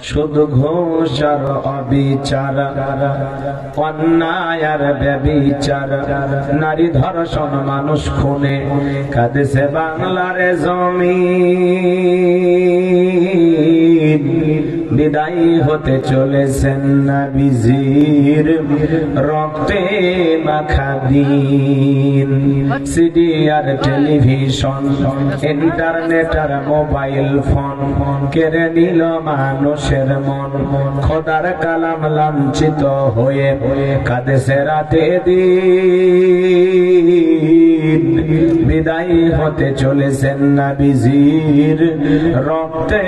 শুধু ঘুষ আর অবিচার, অন্যায় আর ব্যভিচার, নারী ধর্ষণ, মানুষ খুনে কাঁদেছে বাংলার জমিন। বিদায় হতে চলেছেন নবীজির রক্তে মাখা দিন। সিডি আর টেলিভিশন, ইন্টারনেট আর মোবাইল ফোন কেড়ে নিল মানুষের মন। খোদার কালাম লাঞ্ছিত হয়ে কাঁদেছে রাতে দিন। বিদায় হতে চলেছেন নবীজির রক্তে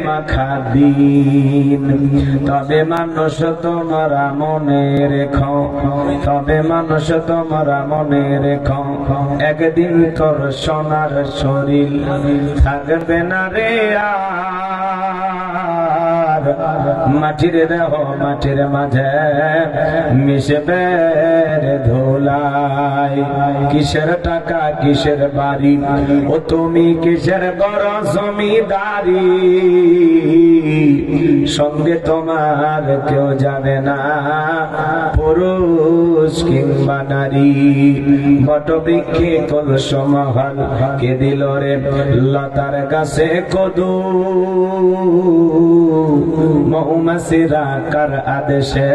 মাখা দিন। তবে মানুষ তোমরা মনে রেখো, তবে মানুষ তোমরা মনে রেখো, একদিন তোর সোনার শরীর থাকবে না রে আর। মাটির দেহ মাটির মাঝে মিশবে রে ধুলাই। কিসের টাকা কিসের বাড়ি, ও তুমি কিসের বড় জমিদারি, সঙ্গে তোমার কেউ যাবে না, পুরুষ কিংবা নারী। বটবৃক্ষে কলসমহল কে দিল রে লতার গাছে কদু, মৌমাছিরা কার আদেশে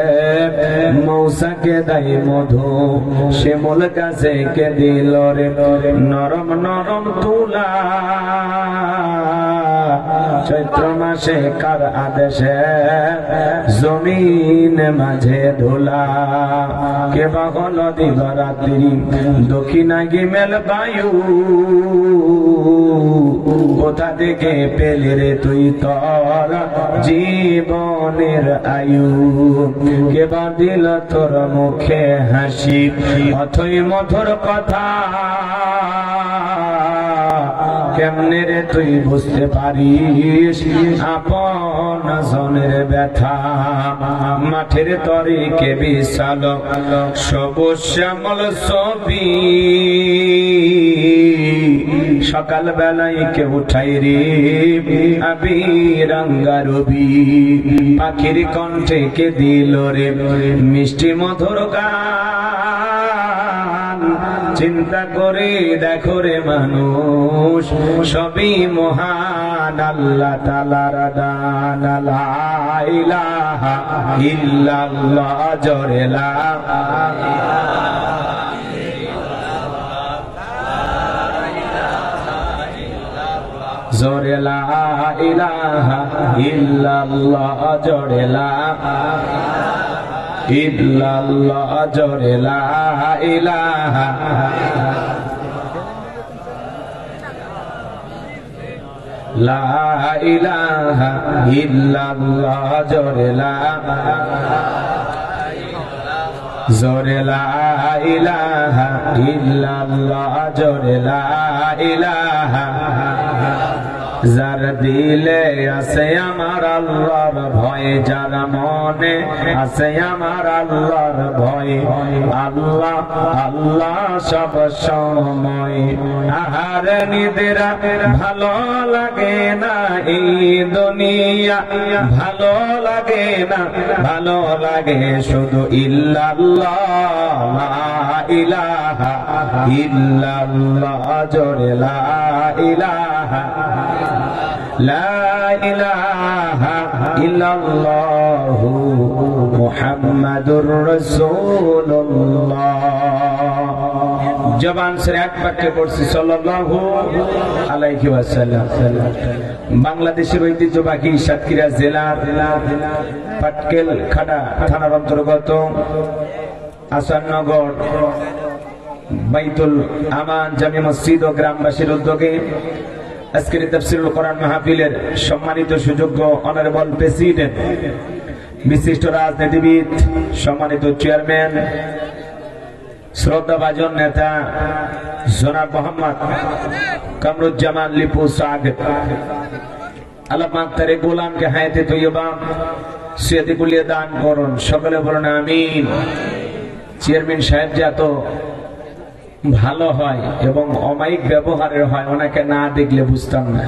মৌসাকে দেয় মধু। শিমুল গাছে কে দিল রে নরম নরম তুলা, চৈত্র মাসে কার আদেশে জমিন মাঝে ধুলা। কে বা হলো দিবারাত্রি দক্ষিণাগি মেল বায়ু, কোথা থেকে পেলে রে তুই তোর জীবনের আয়ু। কে বা দিল তোর মুখে হাসি, অথই মধুর কথা, কেমনে রে তুই বুঝতে পারিস আপন জনের ব্যথা। মাঠের তরে কে বিশাল সবুজ শ্যামল ছবি, সকাল বেলায় কে উঠাই রে আবি রঙ্গা রবি। পাখির কণ্ঠে কে দিল রে মিষ্টি মধুর গান। চিন্তা করে দেখো রে মানুষ, সবই মহান আল্লাহ তাআলার দান। লা ইলাহা ইল্লাল্লাহ, জোরে লা জোরে লা ইলাহা ইল্লাল্লাহ, জোরে লা ইল্লাল্লাহ, জোরে লা ইলাহা লা ইলাহা ইল্লাল্লাহ, জোরে লা জোরে লা ইলাহা ইল্লাল্লাহ, জোরে লা ইলাহা। যার দিলে আছে আমার আল্লাহর ভয়, যার মনে আছে আমার আল্লাহর ভয়, আল্লাহ আল্লাহ সব সময়। আহার নিদেরা ভালো লাগে না এই দুনিয়া, ভালো লাগে না, ভালো লাগে শুধু ইল্লাল্লাহ। লা ইলাহা ইল্লাল্লাহ, জোরে লা ইলাহা লা ইলাহা ইল্লাল্লাহু মুহাম্মাদুর রাসূলুল্লাহ। জবান से এক বাক্যে পড়ছি সাল্লাল্লাহু আলাইহি ওয়াসাল্লাম। বাংলাদেশের ঐতিহ্যবাহী সাতক্ষীরা জেলার পাটকেল খাড়া থানার অন্তর্গত আসাননগর বাইতুল আমান জামি মসজিদ ও গ্রামবাসীর উদ্যোগে আজকের তাফসীরুল কোরআন মাহফিলের সম্মানিত সুযোগ্য অনারেবল প্রেসিডেন্ট, বিশিষ্ট রাজনীতিবিদ, সম্মানিত চেয়ারম্যান, শ্রদ্ধাভাজন নেতা জনাব মোহাম্মদ কামরুজ্জামান লিপু সাহেব, আল্লাহ পাক তার গোলামকে হায়াতে তৈয়বা সিয়াতে কুলিয়ে দান করুন। সকলে বলুন আমিন। চেয়ারম্যান সাহেব যত ভালো হয় এবং অমায়িক ব্যবহারের হয়, ওনাকে না দেখলে বুঝতাম না।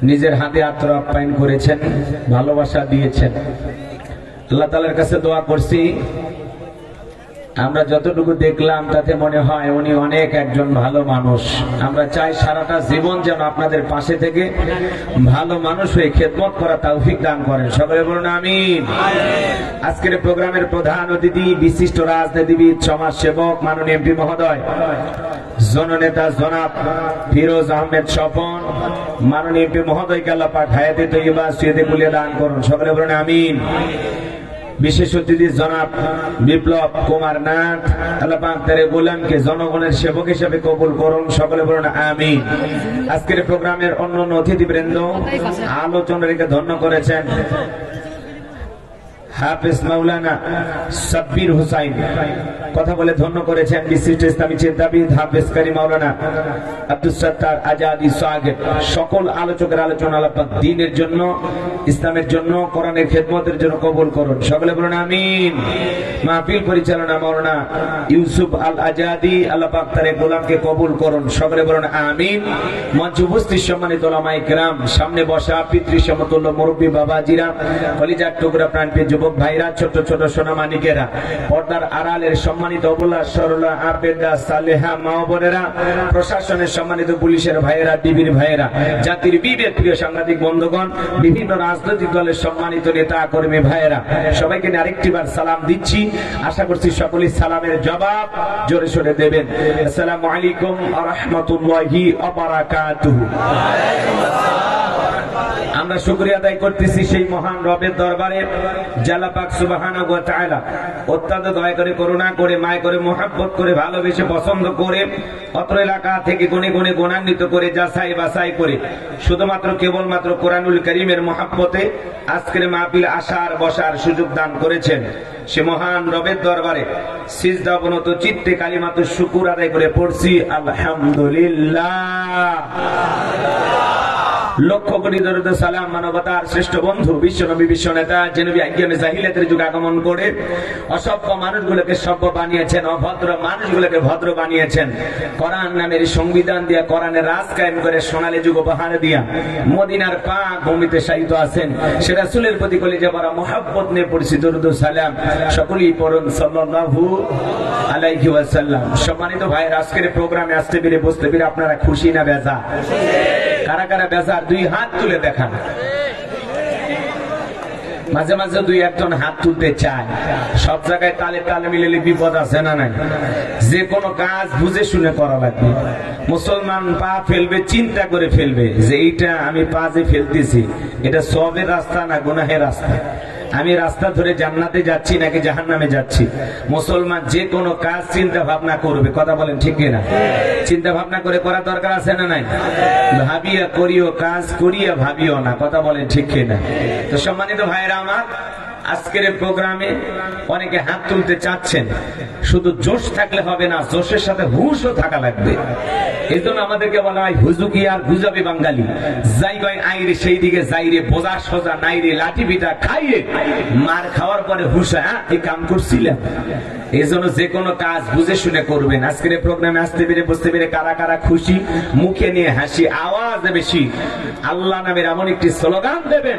নিজের হাতে আত্র আপ্যায়ন করেছেন, ভালোবাসা দিয়েছেন। আল্লাহ তাআলার কাছে দোয়া করছি, আমরা যতটুকু দেখলাম তাতে মনে হয় উনি অনেক একজন ভালো মানুষ। আমরা চাই সারাটা জীবন যেন আপনাদের পাশে থেকে ভালো মানুষ হয়ে খেদমত করা তৌফিক দান করেন। সকলে বলুন আমিন। আজকের প্রোগ্রামের প্রধান অতিথি বিশিষ্ট রাজনীতিবিদ, সমাজসেবক, মাননীয় এমপি মহোদয়, জননেতা জনাব ফিরোজ আহমেদ স্বপন। মাননীয় এমপি মহোদয়কে আল্লাহ পাক হায়াতে তৈয়বা সিয়াতে কুলিয়া দান করুন। সকলে বলুন আমিন। বিশেষ অতিথি জনাব বিপ্লব কুমার নাথ, আল্লাহ পাক তার গোলামকে জনগণের সেবক হিসেবে কবুল করুন। সকলে বলুন আমিন। আজকের প্রোগ্রামের অন্যান্য অতিথিবৃন্দ আলোচনা রেখে ধন্য করেছেন হাফেজ মাওলানা সাব্বির হুসাইন, কথা বলে ধন্য করেছেন বিশিষ্ট ইসলামী চিন্তাবিদ হাফেজ কারি মাওলানা আব্দুল সত্তার আজাদি সাগের। সকল আলোচকের আলোচনা আল্লাহ পাক দ্বীনের জন্য, ইসলামের জন্য, কোরআনের খেদমতের জন্য কবুল করুন। সকলে বলুন আমিন। মাহফিল পরিচালনা মাওলানা ইউসুফ আল আজাদি, আল্লাহ পাক তার গোলামকে কবুল করুন। সকলে বলুন আমিন। মঞ্চ উপস্থিত সম্মানিত উলামায়ে কেরাম, সামনে বসা পিতৃ সমতুল্য মুরব্বী বাবাজিরা, কলিজার টুকরা প্রাণপ্রিয় যুবক ভাইরা, ছোট ছোট সোনামানিকেরা, পর্দার আড়ালের সম্মানিত অবলা সরলা আবেদা সালেহা মা বোনেরা, প্রশাসনের সম্মানিত পুলিশের ভাইয়েরা, ডিবির ভাইয়েরা, জাতির বিবেক প্রিয় সাংবাদিক বন্ধুগণ, বিভিন্ন রাজনৈতিক দলের সম্মানিত নেতা কর্মী ভাইয়েরা, সবাইকে আরেকটি বার সালাম দিচ্ছি। আশা করছি সকলেই সালামের জবাব জোরে সোরে দেবেন। আসসালামু আলাইকুম ওয়া রাহমাতুল্লাহি ওয়া বারাকাতুহু। আমরা শুকরিয়া আদায় করতেছি সেই মহান রবের দরবারে, আল্লাহ পাক সুবহানাহু ওয়া তাআলা অত্যন্ত দয়া করে, করুণা করে, মায়া করে, মুহাব্বত করে, ভালোবেসে, পছন্দ করে, অত্র এলাকা থেকে গুণে গুণে গুণান্বিত করে, যাচাই বাছাই করে, শুধুমাত্র কেবলমাত্র কোরআনুল কারীমের মুহাব্বতে আজকের মাহফিল আসার বসার সুযোগ দান করেছেন। সে মহান রবের দরবারে সিজদা অবনত চিত্তে কালিমাতু শুকুর আদায় করে পড়ছি আলহামদুলিল্লাহ। লক্ষ কোটি দরুদ সালাম মানবতার শ্রেষ্ঠ বন্ধু বিশ্বনবী, বিশ্ব নেতা, যে নবী আজ্ঞানে জাহিলিয়াতের যুগে আগমন করে অসভ্য মানুষগুলোকে সভ্য বানিয়েছেন, অভদ্র মানুষগুলোকে ভদ্র বানিয়েছেন, কোরআন নামের সংবিধান দিয়া, কোরআনের রাজ কায়েম করে সোনালী যুগ উপহার দিয়া মদিনার পাক ভূমিতে শায়িত আছেন। সে রাসূলের প্রতি কলিজা ভরা মুহাব্বত নিয়ে পড়ছি দরুদ সালাম। সকলেই পড়ুন সাল্লাল্লাহু আলাইহি ওয়াসাল্লাম। সম্মানিত ভাইয়ের, আজকের প্রোগ্রামে আসতে পেরে বসতে পেরে আপনারা খুশি না বেজার? কারা কারা বেজার দুই হাত তুলে দেখান। মাঝে মাঝে দুই একজন হাত তুলতে চায়। সব জায়গায় তালে তালে মিলেলে বিপদ আছে না নাই? যে কোনো কাজ বুঝে শুনে করা লাগবে। মুসলমান পা ফেলবে চিন্তা করে ফেলবে যে এইটা আমি পা যে ফেলতেছি এটা সওয়াবের রাস্তা না গুনাহের রাস্তা, আমি রাস্তা ধরে জান্নাতে যাচ্ছি নাকি জাহান্নামে যাচ্ছি। মুসলমান যে কোনো কাজ চিন্তা ভাবনা করবে, কথা বলেন ঠিক কিনা? চিন্তা ভাবনা করে করা দরকার আছে না নাই? ভাবিয়া করিও, কাজ করিয়া ভাবিও না, কথা বলেন ঠিক কিনা? তো সম্মানিত ভাইরা আমার, আজকের প্রোগ্রামে অনেকে হাত তুলতে চাচ্ছেন। শুধু জোশ থাকলে হবে না, জোশের সাথে হুশও থাকা লাগবে। এই জন্য আমাদেরকে বলা হয় হুজুকি আর গুজাবি বাঙালি, যাই গয় আইরে সেই দিকে যাইরে, বোঝা সোজা নাইরে, লাঠি পিটা খাইরে, মার খাওয়ার পরে হুশা এই কাম করছিলাম। এই জন্য যে কোনো কাজ বুঝে শুনে করবেন। আজকের প্রোগ্রামে আসতে পেরে বসতে পেরে কারা কারা খুশি, মুখে নিয়ে হাসি, আওয়াজে বেশি আল্লাহ নামের এমন একটি স্লোগান দেবেন,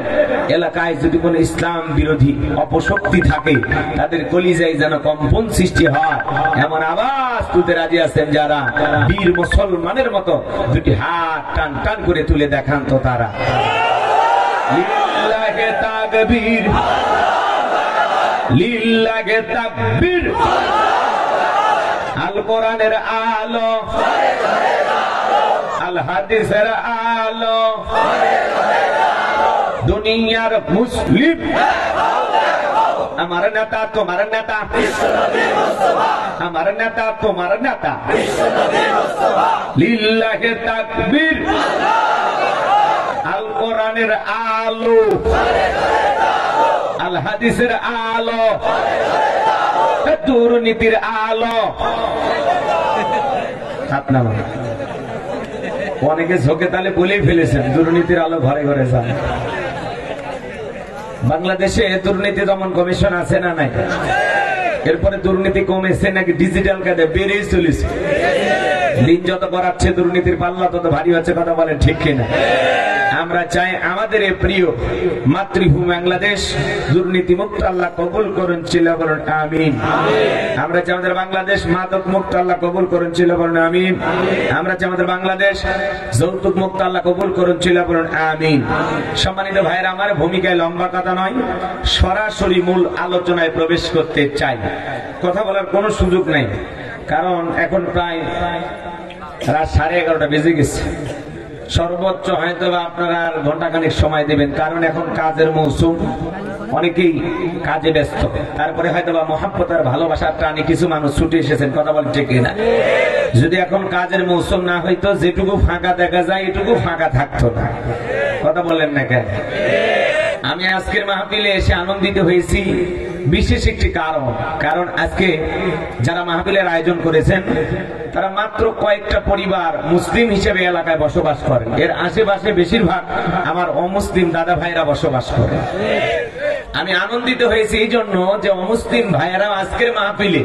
এলাকায় যদি কোনো ইসলাম বিরোধী অপশক্তি থাকে তাদের কলিজায় যেন কম্পন সৃষ্টি হয়, এমন আওয়াজ তুলতে রাজি আছেন যারা? বীর মুসলমানের মতো দুটি হাত টান টান করে তুলে দেখান তো তারা। লিল্লাহে তাকবীর, লিল্লাহে তাকবীর। আল কোরআনের আলো, আল হাদিসের আলো, দুনিয়ার মুসলিম আমার নেতা, তোমার নেতা, আমার নেতা, তোমার নেতা। লিল্লাহে তাকবীর। আল কোরআনের আলো, আল হাদিসের আলো, দুর্নীতির আলো। আপনার অনেকে ঝোঁকে তালে বলেই ফেলেছেন দুর্নীতির আলো ঘরে ঘরে যান। বাংলাদেশে দুর্নীতি দমন কমিশন আছে না নাই? এরপরে দুর্নীতি কমেছে নাকি ডিজিটাল কাজে বেড়েই চলেছে? দিন যত করাচ্ছে দুর্নীতির পাল্লা তত ভারী হচ্ছে, কথা বলেন ঠিক কিনা? আমরা চাই আমাদের এই প্রিয় মাতৃভূমি বাংলাদেশ দুর্নীতি মুক্ত আল্লাহ কবুল করুন, চিল্লা বলুন আমিন। আমরা চাই আমাদের বাংলাদেশ মাদক মুক্ত আল্লাহ কবুল করুন, চিল্লা বলুন আমিন। আমরা চাই আমাদের বাংলাদেশ যৌতুক মুক্ত আল্লাহ কবুল করুন, চিল্লা বলুন আমিন। সম্মানিত ভাইরা আমার, ভূমিকায় লম্বা কথা নয়, সরাসরি মূল আলোচনায় প্রবেশ করতে চাই। কথা বলার কোনো সুযোগ নাই, কারণ এখন প্রায় রাত 11:30 বেজে গেছে। সর্বোচ্চ হয়তো আপনারা আর ঘন্টাখানেক সময় দেবেন, কারণ এখন কাজের মৌসুম, অনেকেই কাজে ব্যস্ত। তারপরে হয়তো বা মহাব্বত আর ভালোবাসার টানে কিছু মানুষ ছুটে এসেছেন, কথা বলেন ঠিক কিনা? যদি এখন কাজের মৌসুম না হইতো, যেটুকু ফাঁকা দেখা যায় এটুকু ফাঁকা থাকতো না। কথা বললেন না কেন? আমি আজকের মাহফিলে এসে আনন্দিত হয়েছি বিশেষ একটি কারণ আজকে যারা মাহফিলের আয়োজন করেছেন তারা মাত্র কয়েকটা পরিবার মুসলিম হিসেবে এলাকায় বসবাস করেন। এর আশেপাশে বেশিরভাগ আমার অমুসলিম দাদা ভাইরা বসবাস করেন। আমি আনন্দিত হয়েছি এই জন্য যে অমুসলিম ভাইয়েরা আজকের মাহফিলে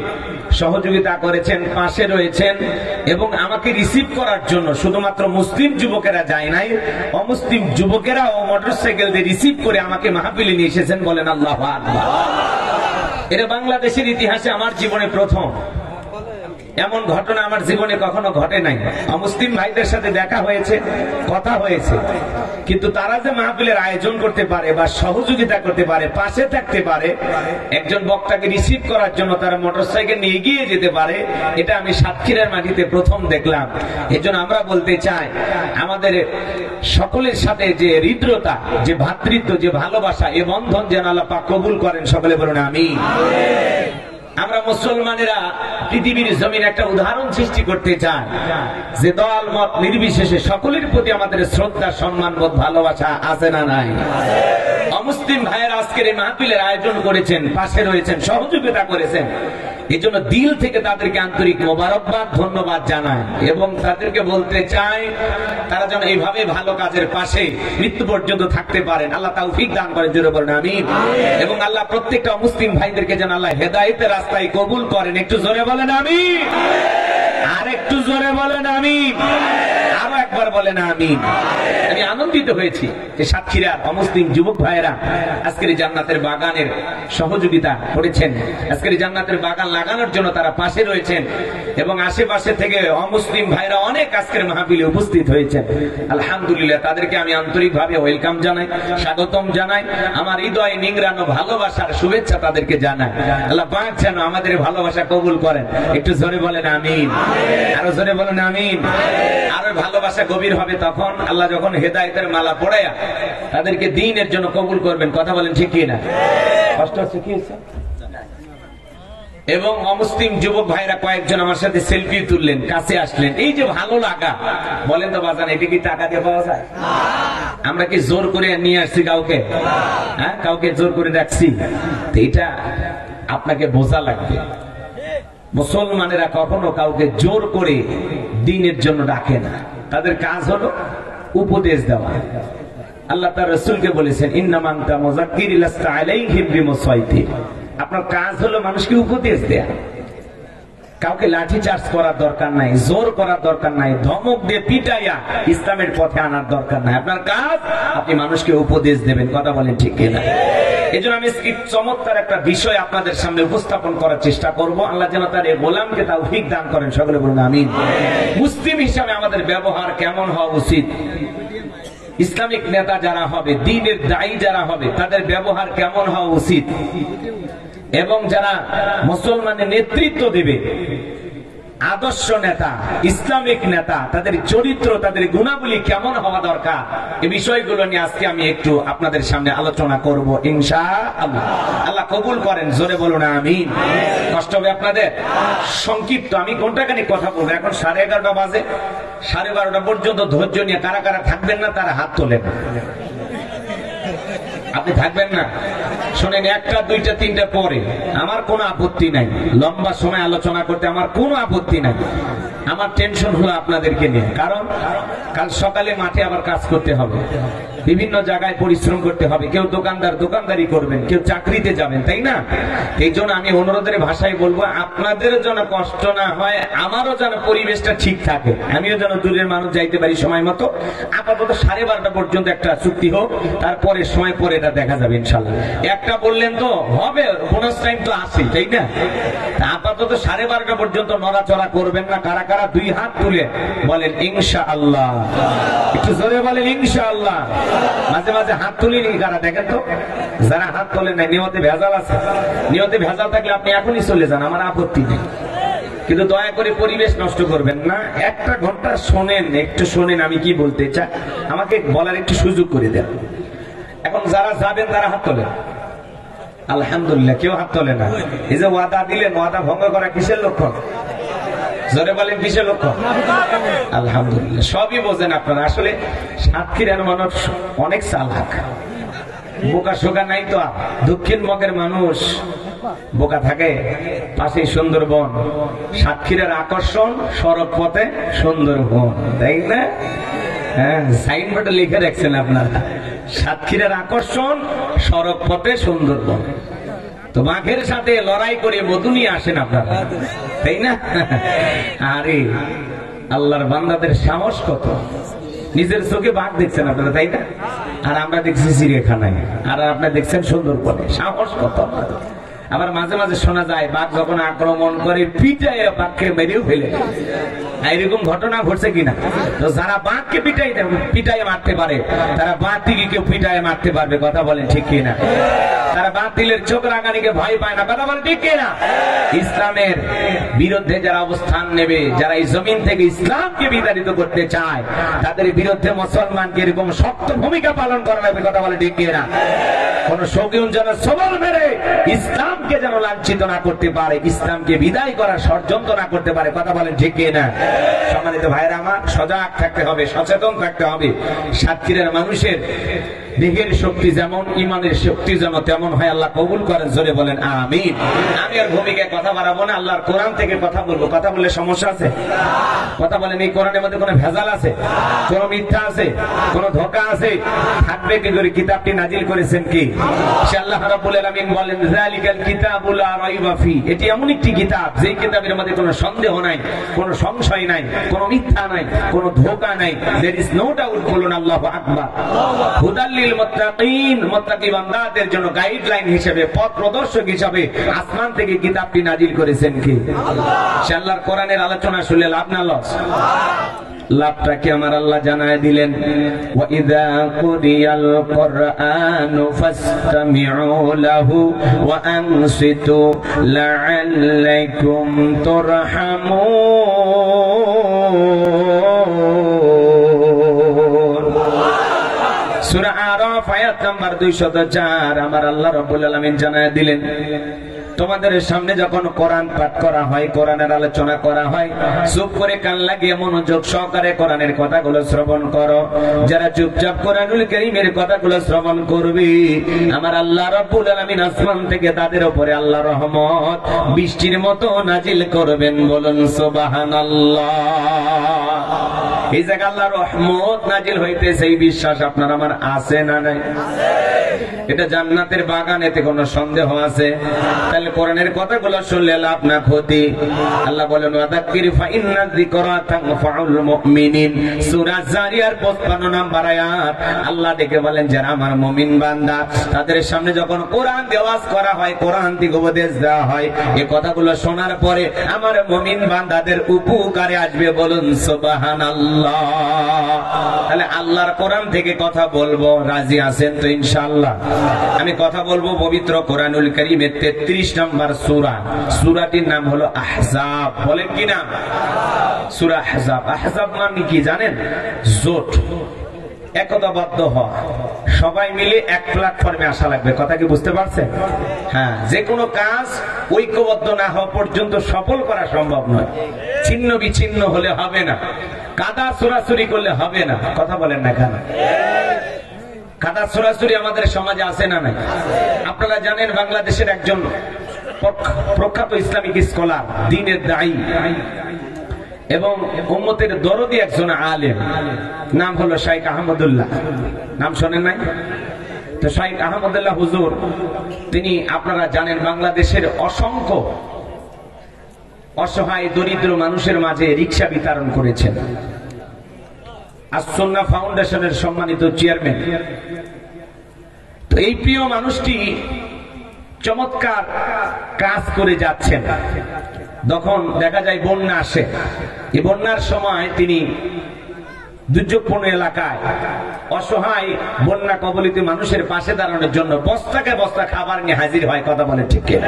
সহযোগিতা করেছেন, পাশে রয়েছেন এবং আমাকে রিসিভ করার জন্য শুধুমাত্র মুসলিম যুবকেরা যায় নাই, অমুসলিম যুবকেরাও মোটরসাইকেল দিয়ে রিসিভ করে আমাকে মাহফিলে নিয়ে এসেছেন। বলেন আল্লাহু আকবার। এটা বাংলাদেশের ইতিহাসে আমার জীবনে প্রথম। এমন ঘটনা আমার জীবনে কখনো ঘটে নাই। মুসলিম ভাইদের সাথে দেখা হয়েছে, কথা হয়েছে, কিন্তু তারা যে মাহফিলের আয়োজন করতে পারে বা সহযোগিতা করতে পারে, পাশে থাকতে পারে, একজন বক্তাকে রিসিভ করার জন্য তারা মোটরসাইকেল নিয়ে এগিয়ে যেতে পারে, এটা আমি সাতক্ষীরার মাটিতে প্রথম দেখলাম। এজন্য আমরা বলতে চাই, আমাদের সকলের সাথে যে হৃদ্রতা, যে ভ্রাতৃত্ব, যে ভালোবাসা, এ বন্ধন যেন আল্লাহ পাক কবুল করেন। সকলে বলুন আমিন। আমরা মুসলমানেরা পৃথিবীর জমিনে একটা উদাহরণ সৃষ্টি করতে চাই যে দল মত নির্বিশেষে সকলের প্রতি আমাদের শ্রদ্ধা, সম্মান বোধ, ভালোবাসা আছে না নাই? অমুসলিম ভাইয়েরা আজকের এই মাহফিলের আয়োজন করেছেন, পাশে রয়েছেন, সহযোগিতা করেছেন। এই জন্য দিল থেকে তাদেরকে আন্তরিক মোবারকবাদ, ধন্যবাদ জানাই এবং তাদেরকে বলতে চাই তারা যেন এইভাবে ভালো কাজের পাশে মৃত্যু পর্যন্ত থাকতে পারেন। আল্লাহ তৌফিক দান করেন, জোরে বলেন আমিন। এবং আল্লাহ প্রত্যেকটা মুসলিম ভাইদেরকে যেন আল্লাহ হেদায়েতের রাস্তায় কবুল করেন। একটু জোরে বলেন আমিন, আর একটু জোরে বলেন আমিন, আরো একবার বলেন আমিন। আমি আনন্দিত হয়েছি যে সাতক্ষীরার অমুসলিম যুবক ভাইয়েরা আজকের জান্নাতের বাগানের সহযোগিতা করেছেন। আজকের জান্নাতের বাগান লাগানোর জন্য তারা পাশে রয়েছেন এবং আশেপাশে থেকে অমুসলিম ভাইরা অনেক আজকের মাহফিলে উপস্থিত হয়েছেন। আলহামদুলিল্লাহ, তাদেরকে আমি আন্তরিকভাবে ওয়েলকাম জানাই, স্বাগতম জানাই। আমার হৃদয়ে নিংড়ানো ভালোবাসার শুভেচ্ছা তাদেরকে জানাই। আল্লাহ পাক যেন আমাদের ভালোবাসা কবুল করেন। একটু জোরে বলেন আমিন, আরো জোরে বলেন আমিন। আরো ভালোবাসা গভীর হবে তখন আল্লাহ যখন হেদায়েতের মালা পড়ায়া তাদেরকে দ্বীনের জন্য কবুল করবেন। কথা বলেন ঠিক কি না? কষ্ট হচ্ছে কি হচ্ছে? এবং অমুসলিম যুবক ভাইরা কয়েকজন আমার সাথে সেলফি তুললেন, কাছে আসলেন। এই যে ভালো লাগা, বলেন তো বাজান, এটা কি টাকা দিয়ে পাওয়া যায়? আমরা কি জোর করে নিয়ে আসছি কাউকে? হ্যাঁ, কাউকে জোর করে রাখছি? এটা আপনাকে বোঝা লাগবে। মুসলমানেরা কখনো কাউকে জোর করে দ্বীনের জন্য ডাকে না। তাদের কাজ হলো উপদেশ দেওয়া। আল্লাহ তার রাসূলকে বলেছেন, ইন্নামা আনতা মুযাক্কির লাস্তা আলাইহিম বিমুসাইতির। আপনার কাজ হলো মানুষকে উপদেশ দেয়া। কাউকে লাঠি চার্জ করার দরকার নাই, জোর করার দরকার নাই, ধমক দিয়ে পিটাইয়া ইসলামের পথে আনার দরকার নাই। আপনার কাজ, আপনি মানুষকে উপদেশ দেবেন। কথা বলেন ঠিক কিনা? এই জন্য আমি চমৎকার একটা বিষয় আপনাদের সামনে উপস্থাপন করার চেষ্টা করব। আল্লাহ যেন তার এই গোলামকে তৌফিক দান করেন। সকলে বলুন আমিন। মুসলিম হিসাবে আমাদের ব্যবহার কেমন হওয়া উচিত? ইসলামিক নেতা যারা হবে, দ্বীনের দায়ী যারা হবে, তাদের ব্যবহার কেমন হওয়া উচিত? এবং যারা মুসলমানের নেতৃত্ব দেবে, আদর্শ নেতা, ইসলামিক নেতা, তাদের চরিত্র, তাদের গুণাবলী কেমন হওয়া দরকার, এই বিষয়গুলো নিয়ে আজকে আমি একটু আপনাদের সামনে আলোচনা করব ইনশাআল্লাহ। আল্লাহ কবুল করেন, জোরে বলুন আমিন। কষ্ট হবে আপনাদের? সংক্ষিপ্ত আমি ঘন্টাখানি কথা বলবো। এখন 11:30 বাজে, 12:30 পর্যন্ত ধৈর্য নিয়ে কারা কারা থাকবেন না তারা হাত তোলেন। আপনি থাকবেন না? শোনেন, 1টা 2টা 3টা পরে আমার কোনো আপত্তি নাই, লম্বা সময় আলোচনা করতে আমার কোনো আপত্তি নাই, আমার টেনশন হলো আপনাদেরকে নিয়ে, কারণ কাল সকালে মাঠে আবার কাজ করতে হবে, বিভিন্ন জায়গায় পরিশ্রম করতে হবে, কেউ দোকানদারি করবেন, কেউ চাকরিতে যাবেন, তাই না? এই জন্য আমি অনুরোধের ভাষায় বলবো, আপনাদের যেন কষ্ট না হয়, আমারও যেন পরিবেশটা ঠিক থাকে, আমিও যেন দূরের মানুষ যাইতে পারি সময় মতো। আপাতত 12:30 পর্যন্ত একটা চুক্তি হোক, তারপরে সময় পরে এটা দেখা যাবে ইনশাল্লাহ। একটা বললেন তো হবে, বোনাস টাইম তো আসি, তাই না? আপাতত 12:30 পর্যন্ত নড়াচড়া করবেন না। কারা কারা 2 হাত তুলে বলেন ইনশাআল্লাহ? একটু জোরে বলেন ইনশাআল্লাহ। মাঝে মাঝে হাত তুলিনি কারা দেখেন তো? যারা হাত তোলেন না, নিয়তে ভেজাল আছে। নিয়তে ভেজাল থাকলে আপনি এখনই চলে যান, আমার আপত্তি নেই, কিন্তু দয়া করে পরিবেশ নষ্ট করবেন না। 1 ঘন্টা শোনেন, একটু শোনেন আমি কি বলতে চাই, আমাকে বলার একটু সুযোগ করে দেন। এখন যারা যাবেন তারা হাত তোলেন। আলহামদুলিল্লাহ, কেউ হাত তোলে না। এই যে ওয়াদা দিলেন, ওয়াদা ভঙ্গ করা কিসের লক্ষণ? জোরে বলেন কিসের লক্ষণ? আলহামদুলিল্লাহ, সবই বোঝেন আপনারা। আসলে সাতক্ষীরার মানুষ অনেক চালাক, বোকা শোকা নাই তো। দক্ষিণ বঙ্গের মানুষ বোকা থাকে। পাশে সুন্দরবন, সাতক্ষীরার আকর্ষণ সড়ক পথে সুন্দরবন, তাই না? হ্যাঁ, সাইনবোর্ডে লিখে রাখছেন আপনারা, সাতক্ষীরার আকর্ষণ সড়ক পথে সুন্দরবন। তো বাঘের সাথে লড়াই করে মধু নিয়ে আসেন আপনারা, তাই না? আরে আল্লাহর বান্দাদের সাহস কত! নিজের চোখে বাঘ দেখছেন আপনারা, তাই না? আর আমরা দেখছি চিড়িয়াখানায়, আর আপনারা দেখছেন সুন্দরবনে। সাহস কত! আবার মাঝে মাঝে শোনা যায় বাঘ যখন আক্রমণ করে পিটায় বাঘকে মেরেও ফেলে। এরকম ঘটনা ঘটছে কিনা? তো যারা বাঘকে পিটায় মারতে পারে, তারা বাতিলকে কেউ পিটায় মারতে পারবে, কথা বলেন ঠিক কিনা? তারা বাতিলের চোখ রাঙানিকে ভয় পায় না, কথা বলেন ঠিক কিনা? ইসলামের বিরুদ্ধে যারা অবস্থান নেবে, যারা এই জমিন থেকে ইসলামকে বিতাড়িত করতে চায়, তাদের বিরুদ্ধে মুসলমানকে এরকম শক্ত ভূমিকা পালন করা লাগবে, কথা বলেন ঠিক কিনা? কোন শৌখিন যেন সবল মেরে ইসলামকে যেন লাঞ্ছিত না করতে পারে, ইসলামকে বিদায় করার ষড়যন্ত্র না করতে পারে, কথা বলেন ঠিক কিনা? সম্মানিত ভাইরা আমার, সজাগ থাকতে হবে, সচেতন থাকতে হবে। সাতক্ষীরার মানুষের দেহের শক্তি যেমন, ইমানের শক্তি যেন তেমন হয়, আল্লাহ কবুল করেন। জোরে বলেন আমিন। আমি আর ভূমিকায় কথা বাড়াবো না, আল্লাহর কোরআন থেকে কথা বলবো। কথা বললে সমস্যা আছে? কথা বলেন, এই কোরআনের মধ্যে কোনো ভেজাল আছে? কোনো মিথ্যা আছে? কোনো ধোঁকা আছে? থাকবে কি করে? কিতাবটি নাজিল করেছেন কি? সে আল্লাহ রাব্বুল আলামিন বলেন, যালিকাল কিতাবুল লা রাইবা ফি, এটি এমন একটি কিতাব যে কিতাবের মধ্যে কোনো সন্দেহ নাই, কোনো সংশয় নাই, কোনো মিথ্যা নাই, কোনো ধোঁকা নাই। There is no doubt. বলুন আল্লাহু আকবার। হুদাল লিল মুত্তাকিন, মুত্তাকি বান্দাদের জন্য গাইডলাইন হিসেবে, পথ প্রদর্শক হিসেবে আসমান থেকে কিতাবটি নাজিল করেছেন কি? আল্লাহ। সে আল্লাহর কোরআনের আলোচনা শুনলে লাভ না লস? লাভটা কি আমার আল্লাহ জানায় দিলেন, ওয়া ইযা কুরিয়াল কুরআনু ফাসতামিউ লাহু ওয়া আনসিতু লাআল্লাকুম তুরহামুন। সূরা আরাফ আয়াত নাম্বার 204 আমার আল্লাহ রাব্বুল আলামিন জানায় দিলেন, তোমাদের সামনে যখন কোরআন পাঠ করা হয়, কোরআনের আলোচনা করা হয়, চুপ করে কান লাগিয়ে মনোযোগ সহকারে কোরআনের কথাগুলো শ্রবণ করো। যারা চুপচাপ কোরআনুল কারীমের কথাগুলো শ্রবণ করবে, আমার আল্লাহ রাব্বুল আলামিন আসমান থেকে তাদের উপরে আল্লাহর রহমত বৃষ্টির মতো নাজিল করবেন। বলুন সুবহানাল্লাহ। এই জায়গায় আল্লাহর রহমত নাজিল হইতেছে, এই বিশ্বাস আপনার আমার আছে না নাই? এটা জান্নাতের বাগান, এতে কোনো সন্দেহ আছে? তাহলে কোরআনের কথাগুলো শুনলে লাভ না ক্ষতি? আল্লাহ বলেন, ওয়াদাক্কির ফাইন্না যিকরা তানফাউল মুমিনিন, সূরা জারিয়ার 55 নম্বর আয়াত। আল্লাহ ডেকে বলেন, যারা আমার মুমিন বান্দা, তাদের সামনে যখন কোরআন দেওয়াজ করা হয়, কোরআন থেকে উপদেশ দেওয়া হয়, এই কথাগুলো শোনার পরে আমার মুমিন বান্দাদের উপকারে আসবে। বলুন সুবহানাল্লাহ। তাহলে আল্লাহর কোরআন থেকে কথা বলবো, রাজি আছেন তো ইনশাআল্লাহ? আমি কথা বলবো পবিত্র কোরআনুল কারীমের 33 নম্বর সূরা। সূরাটির নাম হলো আহজাব। বলেন কি নাম? সূরা আহজাব। আহজাব মানে কি জানেন? জোট, একতাবদ্ধ হওয়া, সবাই মিলে এক প্ল্যাটফর্মে আসা লাগবে। কথা কি বুঝতে পারছেন? হ্যাঁ, যে কোনো কাজ ঐক্যবদ্ধ না হওয়া পর্যন্ত সফল করা সম্ভব নয়। ছিন্ন বিচ্ছিন্ন হলে হবে না, কাদা ছোড়াছুরি করলে হবে না। কথা বলেন না কেন? কাদা ছোড়াছুরি আমাদের সমাজে আছে না নাই? আপনারা জানেন, বাংলাদেশের একজন প্রখ্যাত ইসলামিক স্কলার, দ্বীনের দায়ী, এবং উম্মতের দরদি একজন আলেম, নাম হলো শাইখ আহমদুল্লাহ। নাম শোনেন নাই? তো শাইখ আহমদুল্লাহ হুজুর তিনি আপনারা জানেন বাংলাদেশের অসংখ্য অসহায় দরিদ্র মানুষের মাঝে রিক্সা বিতরণ করেছেন। আস-সুন্নাহ ফাউন্ডেশনের সম্মানিত চেয়ারম্যান। তো এই প্রিয় মানুষটি চমৎকার কাজ করে যাচ্ছেন। যখন দেখা যায় বন্যা আসে, এই বন্যার সময় তিনি দুর্যোগপূর্ণ এলাকায় অসহায় বন্যা কবলিত মানুষের পাশে দাঁড়ানোর জন্য বস্তাকে বস্তা খাবার নিয়ে হাজির হয়। কথা বলে ঠিক কিনা?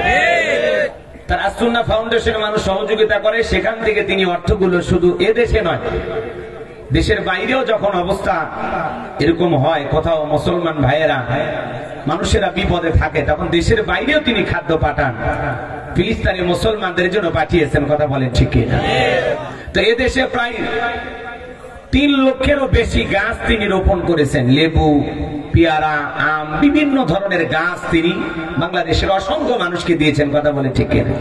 তার আস-সুন্নাহ ফাউন্ডেশনের মানুষ সহযোগিতা করে, সেখান থেকে তিনি অর্থগুলো শুধু এ দেশে নয় দেশের বাইরেও যখন অবস্থা এরকম হয়, কোথাও মুসলমান ভাইয়েরা মানুষেরা বিপদে থাকে, তখন দেশের বাইরেও তিনি খাদ্য পাঠান। ফিলিস্তিনি মুসলমানদের জন্য পাঠিয়েছেন। কথা বলেন ঠিক কিনা? তো এদেশে প্রায় 3 লক্ষেরও বেশি গাছ তিনি রোপণ করেছেন। লেবু, পেয়ারা, আম, বিভিন্ন ধরনের গাছ তিনি বাংলাদেশের অসংখ্য মানুষকে দিয়েছেন। কথা বলে ঠিক কিনা?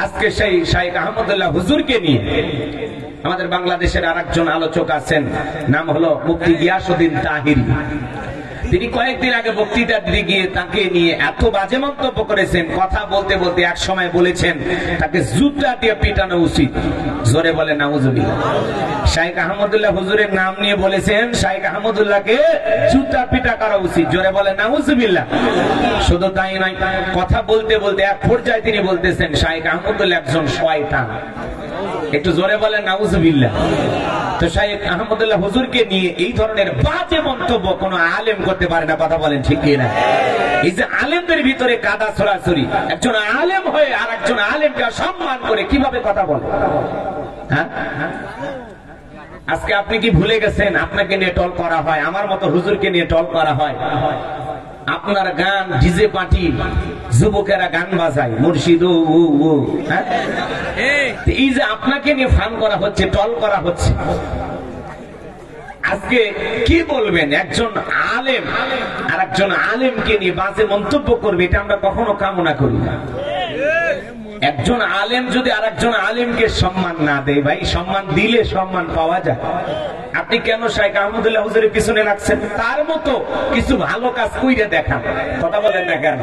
আজকে সেই শাইখ আহমদুল্লাহ হুজুরকে নিয়ে আমাদের বাংলাদেশের আরেকজন আলোচক আছেন, নাম হলো মুফতি গিয়াসউদ্দিন তাহিরি। তিনি কয়েকদিন আগে বক্তৃতা দিতে গিয়ে তাকে নিয়ে এত বাজে মন্তব্য করেছেন, কথা বলতে বলতে এক সময় বলেছেন তাকে জুতা দিয়ে পিটানো উচিত। জোরে বলে নাউজুবিল্লাহ। শাইখ আহমদুল্লাহ হুজুরের নাম নিয়ে বলেছেন শাইখ আহমদুল্লাহকে জুতা পিটা করা উচিত। জোরে বলে নাউজুবিল্লাহ। শুধু তাই নয়, কথা বলতে বলতে এক পর্যায়ে তিনি বলতেছেন শাইখ আহমদুল্লাহ একজন শয়তান। একটু জোরে বলেন নাউজুবিল্লাহ। তো শাইখ আহমদুল্লাহ হুজুরকে নিয়ে এই ধরনের বাজে মন্তব্য কোন আলেম করতে পারে না। কথা বলেন ঠিক কিনা? এই যে আলেমদের ভিতরে কাদা ছড়াছড়ি, একজন আলেম হয়ে আর একজন আলেমকে সম্মান করে কিভাবে কথা বলে? হ্যাঁ, আজকে আপনি কি ভুলে গেছেন আপনাকে নিয়ে টল করা হয়, আমার মতো হুজুরকে নিয়ে টল করা হয়। আপনার গান ডিজে পার্টি, যুবকেরা গান বাজায়, মুর্শিদ ও ও, হ্যাঁ, এই যে আপনাকে নিয়ে ফান করা হচ্ছে, টল করা হচ্ছে, আজকে কি বলবেন? একজন আলেম আর একজন আলেমকে নিয়ে বাজে মন্তব্য করবে, এটা আমরা কখনো কামনা করি না। একজন আলেম যদি আর একজন আলেমকে সম্মান না দেয়, ভাই সম্মান দিলে সম্মান পাওয়া যায়। আপনি কেন শাইখ আহমদুল্লাহ হুজুরের পিছনে রাখছেন? তার মতো কিছু ভালো কাজ কইরে দেখান। কথা বলেন না কেন?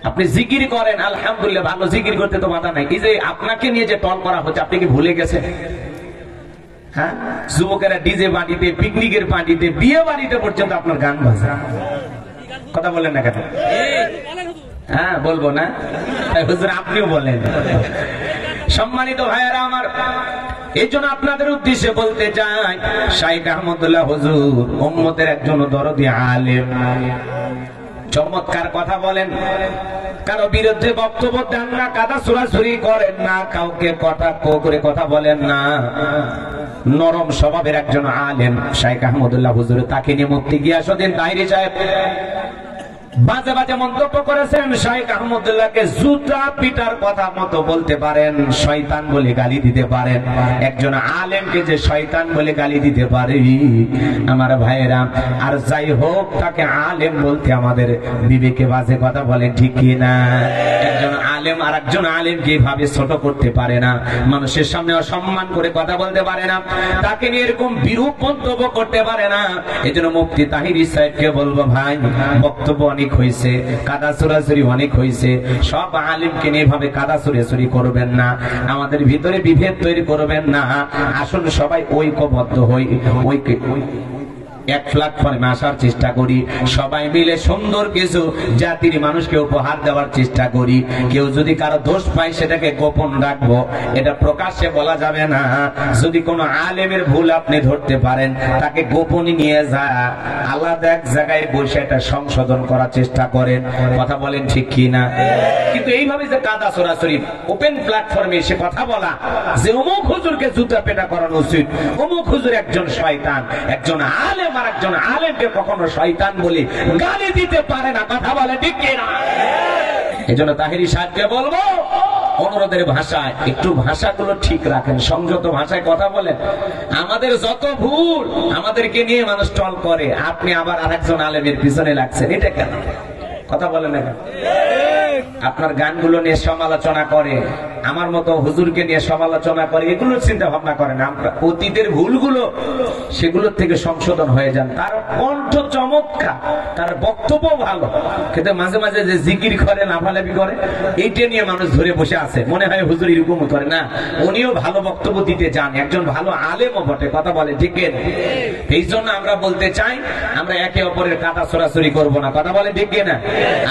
আপনি জিকির করেন, আলহামদুলিল্লাহ, ভালো জিকির করতে তো বাধা নাই। এই যে আপনাকে নিয়ে যে টল করা হচ্ছে, আপনি কি ভুলে গেছেন? হ্যাঁ, যুবকেরা ডিজে পার্টিতে, পিকনিকের পার্টিতে, বিয়ে বাড়িতে পর্যন্ত আপনার গান বাজে। কথা বলেন না কেন? হ্যাঁ, বলবো না? হুজুর আপনিও বলেন। সম্মানিত ভাইয়েরা আমার, এই জন্য আপনাদের উদ্দেশ্যে বলতে চাই, শাইখ আহমদুল্লাহ হুজুর উম্মতের একজন দরদি আলেম, চমৎকার কথা বলেন, কারো বিরুদ্ধে বক্তব্য দেন না, কাদা ছুড়াছুড়ি করেন না, কাউকে কটাক্ষ করে কথা বলেন না, নরম স্বভাবের একজন আলেম শাইখ আহমদুল্লাহ হুজুর। তাকে নিয়ে মুফতি গিয়াসউদ্দিন তাহিরি সাহেব বাজে বাজে মন্তব্য করেছেন। শাইখ আহমদুল্লাহকে জুতা পিটার কথা মতো বলতে পারেন, শয়তান বলে গালি দিতে পারেন। একজন আলেমকে যে শয়তান বলে গালি দিতে পারে, আমার ভাইয়েরা, আর যাই হোক তাকে আলেম বলতে আমাদের বিবেকে বাজে কথা বলে, ঠিক কি না? একজন আলেম আর একজন আলেমকে এইভাবে ছোট করতে পারে না, মানুষের সামনে অসম্মান করে কথা বলতে পারে না, তাকে নিয়ে এরকম বিরূপ মন্তব্য করতে পারে না। এই জন্য মুফতি তাহিরি সাহেবকে বলবো, ভাই বক্তব্য অনেক হয়েছে, কাদা ছুড়াছুড়ি অনেক হয়েছে, সব আলেমকে নিয়ে ভাবে কাদা ছুড়াছুড়ি করবেন না, আমাদের ভিতরে বিভেদ তৈরি করবেন না। আসলে সবাই ঐক্যবদ্ধ হই, এক প্ল্যাটফর্মে আসার চেষ্টা করি, সবাই মিলে সুন্দর কিছু জাতির মানুষকে উপহার দেওয়ার চেষ্টা করি। কেউ যদি কারো দোষ পায় সেটাকে গোপন রাখবো, এটা প্রকাশ্যে বলা যাবে না। যদি কোনো আলেমের ভুল আপনি ধরতে পারেন, তাকে গোপনে নিয়ে যা আলাদা এক জায়গায় বসে এটা সংশোধন করার চেষ্টা করেন। কথা বলেন ঠিক কি না? কিন্তু এইভাবে যে কাদা ছড়াছড়ি, ওপেন প্ল্যাটফর্মে এসে কথা বলা যে অমুক হুজুরকে জুতা পেটা করানো উচিত, অমুক হুজুর একজন শয়তান, একজন আলেম আর একজন আলেমকে কখনো শয়তান বলে গালি দিতে পারে না। কথা বলে ঠিক কিনা? এই জন্য তাহিরি সাহেবকে বলবো, অনুরোধের ভাষায় একটু ভাষাগুলো ঠিক রাখেন, সংযত ভাষায় কথা বলেন। আমাদের যত ভুল, আমাদেরকে নিয়ে মানুষ টল করে, আপনি আবার আরেকজন আলেমের পিছনে লাগছেন, এটা কেন? কথা বলেন না কেন? আপনার গানগুলো নিয়ে সমালোচনা করে, আমার মতো হুজুরকে নিয়ে সমালোচনা করে, এগুলো চিন্তা ভাবনা করেন। আমরা অতীতের ভুলগুলো সেগুলোর থেকে সংশোধন হয়ে যান। তার কণ্ঠ চমৎকার, তার বক্তব্য ভালো, কিন্তু মাঝে মাঝে যে জিকির করে, লাফালাফি করে, এইটা নিয়ে মানুষ ধরে বসে আছে, মনে হয় হুজুর এরকম করে না। উনিও ভালো বক্তব্য দিতে যান, একজন ভালো আলেমও বটে, কথা বলে ঠিক। এই জন্য আমরা বলতে চাই, আমরা একে অপরের কাদা ছড়াছড়ি করবো না, কথা বলে ঠিক না।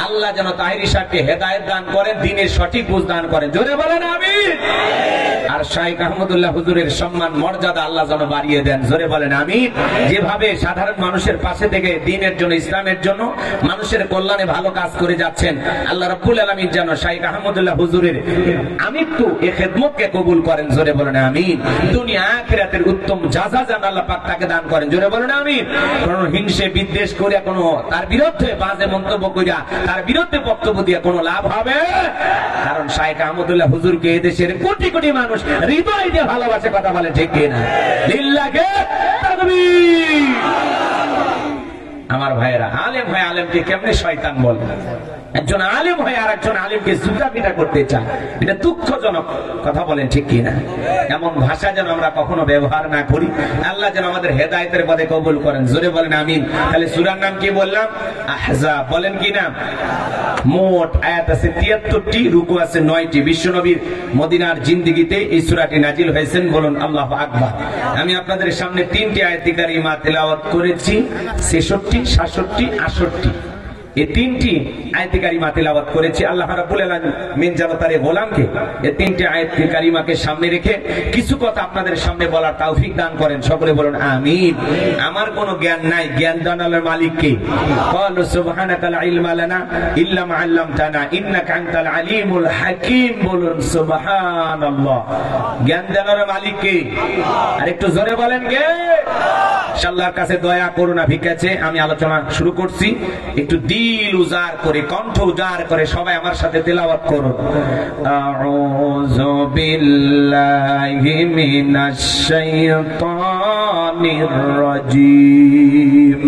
আল্লাহ যেন তাহিরি সাহেবকে হেদায়েত দান করেন, দ্বীনের সঠিক বুঝ দান করেন, জোরে বলেন আমিন। আর শাইখ আহমদুল্লাহ হুজুরের সম্মান মর্যাদা আল্লাহ যেন বাড়িয়ে দেন, জোরে বলেন আমিন। যেভাবে সাধারণ মানুষের পাশে থেকে দ্বীনের জন্য, ইসলামের জন্য, মানুষের কল্যাণে ভালো কাজ করে যাচ্ছেন, আল্লাহ রাব্বুল আলামিন যেন শাইখ আহমদুল্লাহ হুজুরের আমৃত্যু এই খেদমতকে কবুল করেন, জোরে বলেন আমিন। দুনিয়া আখিরাতের উত্তম জাযা যেন আল্লাহ পাক তাকে দান করেন, জোরে বলেন আমিন। কোন হিংসে বিদ্বেষ করে, কোন তার বিরুদ্ধে বাজে মন্তব্য করিয়া, তার বিরুদ্ধে বক্তব্য দিয়ে কোনো লাভ হবে? কারণ শাইখ আহমদুল্লাহ হুজুরকে এদেশের কোটি কোটি মানুষ হৃদয় দিয়ে ভালোবাসে, কথা বলে ঠিক কিনা? লিল্লাহি তাকবীর। আমার ভাইয়েরা, আলেম হয় আলেমকে কেমনে শয়তান বলে? একজন আলেম হয় আর একজন আলেমকে জুতা পিটা করতে চায়, এটা দুঃখজনক, কথা বলেন ঠিক কিনা? এমন ভাষা যেন আমরা কখনো ব্যবহার না করি। আল্লাহ যেন আমাদের হেদায়েতের পথে কবুল করেন, জোরে বলেন আমিন। তাহলে সূরার নাম কি বললাম? আহজাব। বলেন কি নাম? মোট আয়াত আছে ৭৩টি, রুকু আছে ৯টি। বিশ্বনবীর মদিনার জিন্দেগিতে এই সূরাটি নাজিল হয়েছেন, বলুন আল্লাহু আকবার। আমি আপনাদের সামনে ৩টি আয়াতে কারিমা তেলাওয়াত করেছি, ৬৬, ৬৭, ৬৮। এই ৩টি আয়াতে কারিমা তেলাওয়াত করেছি। আল্লাহ রাব্বুল আলামিন যেন তার গোলামকে এই ৩টি আয়াতে কারিমাকে সামনে রেখে কিছু কথা আপনাদের সামনে বলার তৌফিক দান করেন, সকলে বলুন আমিন। আমার কোনো জ্ঞান নাই, জ্ঞান দানের মালিক কে? ক্বালু সুবহানাকা লা ইলমা লানা ইল্লা মা আল্লামতানা ইন্নাকা আনতাল আলিমুল হাকীম, বলুন সুবহানাল্লাহ। জ্ঞান দানের মালিক কে? আর একটু জোরে বলেন কে? আল্লাহর কাছে দয়া করুণা ভিক্ষাছে আমি আলোচনা শুরু করছি, একটু দিল উজাড় করে, কণ্ঠ উজাড় করে সবাই আমার সাথে তেলাওয়াত করুন। আউযু বিল্লাহি মিনাশ শাইতানির রাজীম।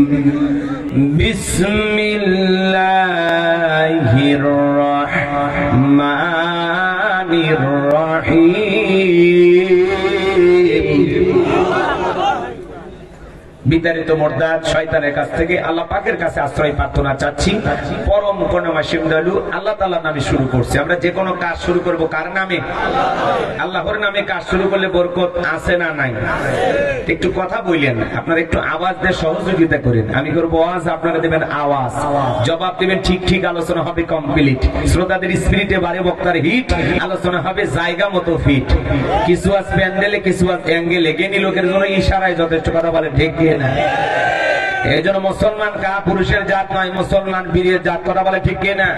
বিসমিল্লাহির রাহমানির রাহিম। বিতাড়িত মোরদাদ শয়তানের কাছ থেকে আল্লাহ পাকের কাছে আশ্রয় প্রার্থনা চাচ্ছি। পরম করুণাময় দয়ালু আল্লাহ তাআলার নামে শুরু করছি। আমরা যে কোনো কাজ শুরু করব কার নামে? আল্লাহর নামে। কাজ শুরু করলে বরকত আছে না নাই? একটু কথা বললেন, আপনারা একটু আওয়াজ দিয়ে সহযোগিতা করেন। আমি করবো আওয়াজ, আপনারা দেবেন আওয়াজ, জবাব দেবেন ঠিক ঠিক, আলোচনা হবে কমপ্লিট। শ্রোতাদের স্পিরিটে বারে বক্তার হিট, আলোচনা হবে জায়গা মতো ফিট। কিছু আজ প্যান্ডেলে, কিছু আজ অ্যাঙ্গেলে, জ্ঞানী লোকের জন্য ইশারায় যথেষ্ট, কথা বলে ঠিক কি না? এই জন্য মুসলমান কা পুরুষের জাত নয়, মুসলমান বীরের জাত, কথা বলে ঠিক কিনা?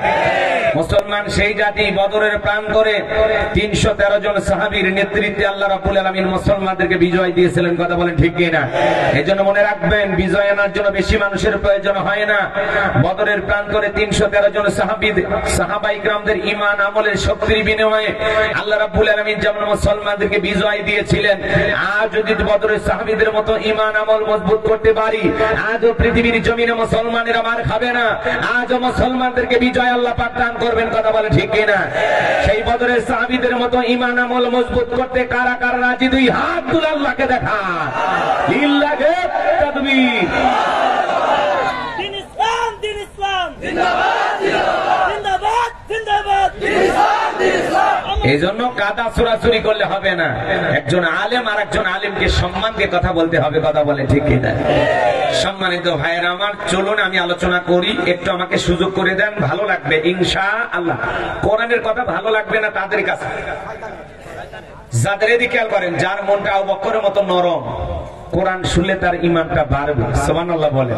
মুসলমান সেই জাতি বদরের প্রান্তরে ৩১৩ জন সাহাবীর নেতৃত্বে আল্লাহ রাব্বুল আলামিন মুসলমানদেরকে বিজয় দিয়েছিলেন, কথা বলেন ঠিক কিনা? এই জন্য মনে রাখবেন, বিজয় আনার জন্য বেশি মানুষের প্রয়োজন হয় না। বদরের প্রান্তরে ৩১৩ জন সাহাবায়ে কিরামদের ঈমান আমলের শক্তির বিনিময়ে আল্লাহ রাব্বুল আলামিন যেমন মুসলমানদেরকে বিজয় দিয়েছিলেন, আজ যদি বদরের সাহাবীদের মতো ঈমান আমল মজবুত করতে পারি, আজও পৃথিবীর জমিনে মুসলমানেরা মার খাবে না, আজও মুসলমানদেরকে বিজয় আল্লাহ পাক দান করবেন, কথা বলে ঠিক কিনা? সেই বদরের সাহাবীদের মতো ঈমান আমল মজবুত করতে কারা কারা রাজি? দুই হাত তুলে আল্লাহকে দেখা। লিল্লাহি তাকবীর। দিন ইসলাম, দিন ইসলাম জিন্দাবাদ, জিন্দাবাদ, জিন্দাবাদ, দিন ইসলাম, দিন ইসলাম। এই জন্য কাদা ছোড়াছুরি করলে হবে না। একজন আলেম আর একজন আলেমকে সম্মান দিয়ে কথা বলতে হবে, কথা বলে ঠিক কিনা? সম্মানিত ভাইয়েরা আমার, চলুন আমি আলোচনা করি, একটু আমাকে সুযোগ করে দেন, ভালো লাগবে ইনশাআল্লাহ। কোরআনের কথা ভালো লাগবে না তাদের কাছে, যাদের এদিকে খেয়াল করেন, যার মনটা আবু বকরের মতো নরম, কোরআন শুনলে তার ঈমানটা বাড়বে, সুবহানাল্লাহ বলে।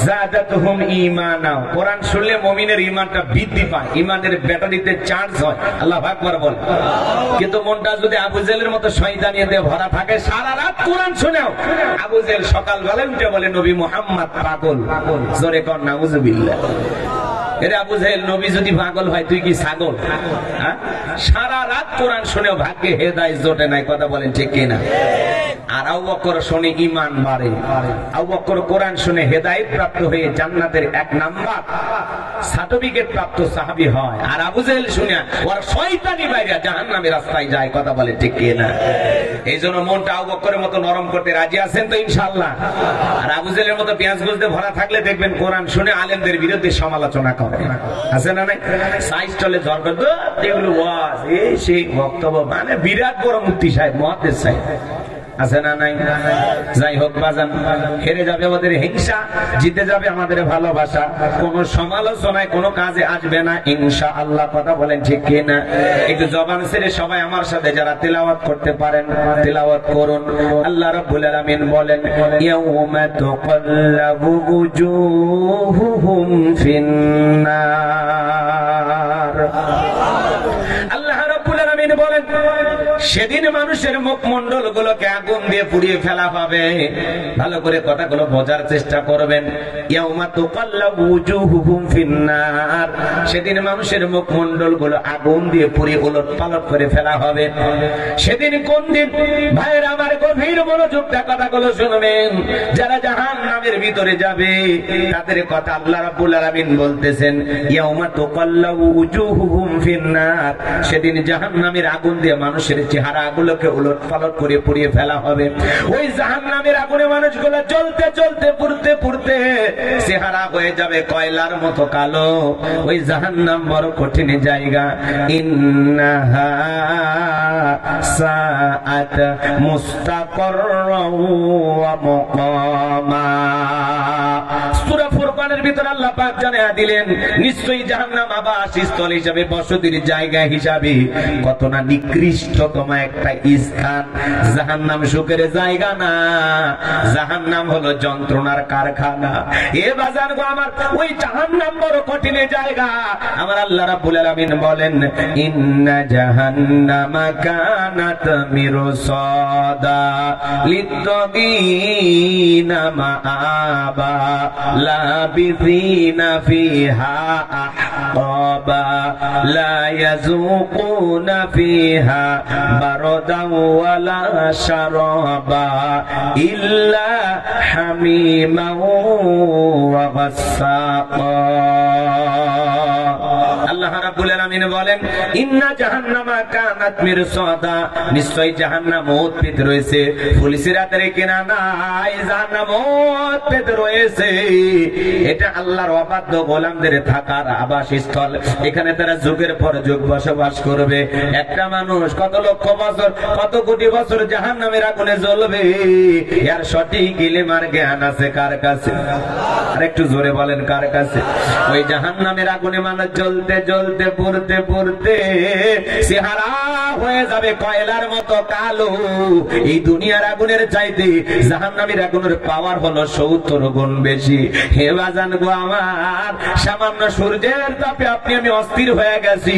যাদাতুহুম ঈমানা, কোরআন শুনলে মুমিনের ঈমানটা বৃদ্ধি পায়, ঈমানের ব্যাটারিতে চার্জ হয়, আল্লাহু আকবার বলে। কিন্তু মনটা যদি আবু জেহেলের মতো শয়তানিয়ে দিয়ে ভরা থাকে, সারা রাত কোরআন শুনেও আবু জেহেল সকালবেলায় উঠে বলে নবী মুহাম্মদ পাগল, জোরে কর নাউযুবিল্লাহ। এরে আবু জেহেল, নবী যদি পাগল হয় তুই কি ছাগল? সারা রাত কোরআন শুনেও ভাগ্যে হেদায়েত জোটে নাই, কথা বলেন ঠিক কিনা? আর আবু বকর শুনে ঈমান বাড়ে, আবু বকর কোরআন শুনে হেদায়েত প্রাপ্ত হয়ে জান্নাতের 1 নাম্বার সার্টিফিকেট প্রাপ্ত সাহাবী হয়। আর আবু জেহেল শুনে ওর শয়তানি বাইরে জাহান্নামের রাস্তায় যায়। কথা বলে ঠিক কি না? এইজন্য মনটা আবু বকরের মতো নরম করতে রাজি আছেন তো ইনশাআল্লাহ? আর আবু জেহেলের মতো পেঁয়াজ গুজতে ভরা থাকলে দেখবেন কোরআন শুনে আলেমদের বিরুদ্ধে সমালোচনা করে, আছে না নাই? সাইজ চলে ঝড় করতো এগুলো ওয়াজ এই সেই বক্তব্য, মানে বিরাট বড় মুফতি সাহেব, মুহাদ্দিস সাহেব, আছে না নাই? যাই হোক বাজান, হেরে যাবে আমাদের হিংসা, জিতে যাবে আমাদের ভালোবাসা। কোন সমালোচনায় কোনো কাজে আসবে না ইনশাআল্লাহ। কথা বলেন ঠিক কি না? একটু জবান ছেড়ে সবাই আমার সাথে যারা তিলাওয়াত করতে পারেন তিলাওয়াত করুন। আল্লাহ রাব্বুল আলামিন বলেন, ইয়াউমা তুকাল্লাবু উজুহুহুম ফিন্নার। আল্লাহ রাব্বুল আলামিন বলেন, সেদিন মানুষের মুখমণ্ডল গুলোকে আগুন দিয়ে পুড়িয়ে ফেলা হবে। ভালো করে কথাগুলো বোঝার চেষ্টা করবেন। ইয়াউমা তুকাল্লাবু উজুহুহুম ফিন্নার, সেদিন মানুষের মুখমণ্ডল গুলো আগুন দিয়ে পুড়িয়ে উলটপালট করে ফেলা হবে। সেদিন কোন দিন? ভাইরা আমার গভীর মনোযোগ দিয়ে কথাগুলো শুনবেন। যারা জাহান্নামের ভিতরে যাবে তাদের কথা আল্লাহ রাব্বুল আলামিন বলতেছেন, ইয়াউমা তুকাল্লাবু উজুহুহুম ফিন্নার, সেদিন জাহান্নামের আগুন দিয়ে মানুষের চেহারাগুলোকে উলটপালট করে পুড়িয়ে ফেলা হবে। ওই জাহান্নামের আগুনে মানুষগুলো জ্বলতে জ্বলতে পুড়তে পুড়তে চেহারা হয়ে যাবে কয়লার মতো কালো। ওই জাহান্নাম বড় কঠিন জায়গা। ইন্নাহা সাআত মুস্তাকাররাও ওয়া মুকামা। সূরা ফুরকানের ভিতর আল্লাহ পাক জানিয়ে দিলেন, নিশ্চয়ই জাহান্নাম আবাসস্থল হিসাবে, বসতির জায়গা হিসাবে কত না নিকৃষ্টতম একটা স্থান। জাহান্নাম সুখের জায়গা না, জাহান্নাম হলো যন্ত্রণার কারখানা। এ বাজার গো আমার, ওই জাহান্নাম বড় কঠিন জায়গা। আমার আল্লাহ রাব্বুল আলামিন বলেন, ইন্না জাহান্নামা কানাত মিরসাদা লিত্তাগিনা মাআবা লাবিথিনা ফিহা আহকাবা লা ইয়াযুকুনা ফিহা বারদাও ওয়ালা শারাবা ইল্লা হামিমাও ওয়া গাসসাকা। আল্লাহ রাব্বুল আলামিন বলেন, ইন্না জাহান্নামা কানাত মিরসাদা, নিশ্চয়ই জাহান্নাম উৎপেত রয়েছে। ফুলসিরাতের কিনারায় জাহান্নাম উৎপেত রয়েছে। এটা আল্লাহর অবাধ্য গোলামদের থাকার আবাসস্থল। এখানে তারা যুগের পর যুগ বসবাস করবে। একটা মানুষ কত লক্ষ বছর, কত কোটি বছর জাহান্নামের আগুনে জ্বলবে, এর সঠিক ইলমের জ্ঞান আছে কার কাছে? আর একটু জোরে বলেন, কার কাছে? ওই জাহান্নামের আগুনে মানুষ জ্বলতে জ্বলতে পুড়তে পুড়তে চেহারা হয়ে যাবে কয়লার মতো কালো। এই দুনিয়ার আগুনের চাইতে জাহান্নামের আগুনের পাওয়ার হলো 70 গুণ বেশি। হে বাজান গো আমার, সামান্য সূর্যের তাপে আপনি আমি অস্থির হয়ে গেছি,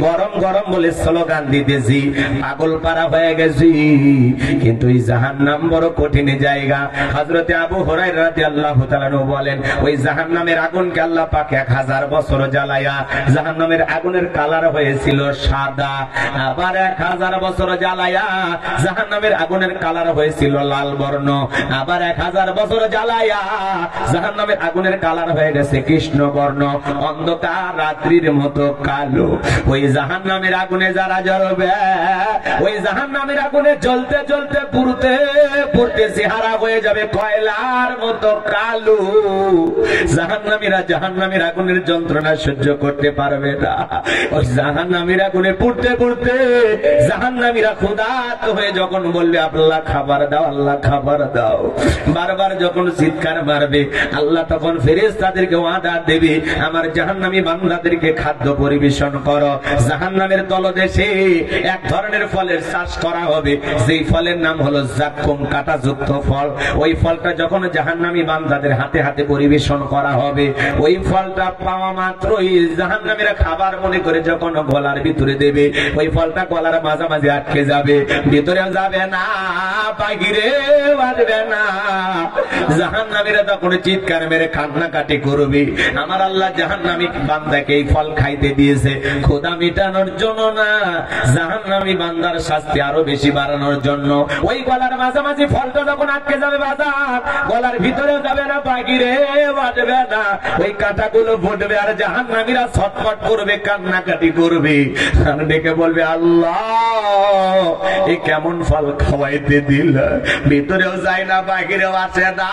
গরম গরম বলে স্লোগান দিতেছি, পাগল পারা হয়ে গেছি। কিন্তু এই জাহান্নাম বড় কঠিন জায়গা। হযরতে আবু হুরায়রা রাদিয়াল্লাহু তাআলা বলেন, ওই জাহান্নামের আগুনকে আল্লাহ পাক 1000 বছর জ্বালায়া জাহান্নামের আগুনের কালার হয়েছিল সাদা। আবার 1000 বছর জ্বালায়া জাহান্নামের আগুনের কালার হয়েছিল লাল বর্ণ। আবার 1000 বছর জ্বালায়া জাহান্নামের আগুনের কালার হয়ে গেছে কৃষ্ণ বর্ণ, অন্ধকার রাত্রির মতো কালো। ওই জাহান্নামের আগুনে যারা জ্বলবে, ওই জাহান্নামের আগুনে জ্বলতে জ্বলতে পুড়তে পুড়তে চেহারা হয়ে যাবে কয়লার মতো কালো। জাহান্নামীরা জাহান্নামের আগুনের যন্ত্রণা সহ্য করতে পারবে না। ওই জাহান্নামীর আগুনে পুড়তে পুড়তে জাহান্নামীরা ক্ষুধার্ত হয়ে যখন বলবে, আল্লাহ খাবার দাও, আল্লাহ খাবার দাও, বারবার যখন চিৎকার মারবে, আল্লাহ তখন ফেরেশতাদেরকে ওয়াদা দেবে, আমার জাহান্নামী বান্দাদেরকে খাদ্য পরিবেশন করো। জাহান্নামের তলদেশে এক ধরনের ফলের চাষ করা হবে, যেই ফলের নাম হলো জাক্কুম, কাঁটাযুক্ত ফল। ওই ফলটা যখন জাহান্নামী বান্দাদের হাতে হাতে পরিবেশন করা হবে, ওই ফলটা পাওয়া মাত্রই জাহান্নামীরা খাবার খাবার মনে করে যখন গলার ভিতরে দেবে, ওই ফলটা গলার মাঝামাঝি আটকে যাবে, ভিতরেও যাবে না, বাহিরে বাজবে না। জাহান্নামীরা তখন চিৎকার মেরে কান্নাকাটি করবে। আমার আল্লাহ জাহান্নামী বান্দাকে এই ফল খাইতে দিয়েছে ক্ষুধা মিটানোর জন্য না, জাহান্নামী বান্দার শাস্তি আরো বেশি বাড়ানোর জন্য। ওই গলার মাঝামাঝি ফলটা যখন আটকে যাবে বাজার, গলার ভিতরেও যাবে না, বাহিরে বাজবে না, ওই কাঁটাগুলো ফুটবে আর জাহান্নামীরা ছটফট করবে, কান্নাকাটি করবে, আর ডেকে বলবে আল্লাহ এ কেমন ফল খাওয়াইতে দিল, ভিতরেও যায় না, বাহিরেও আসে না,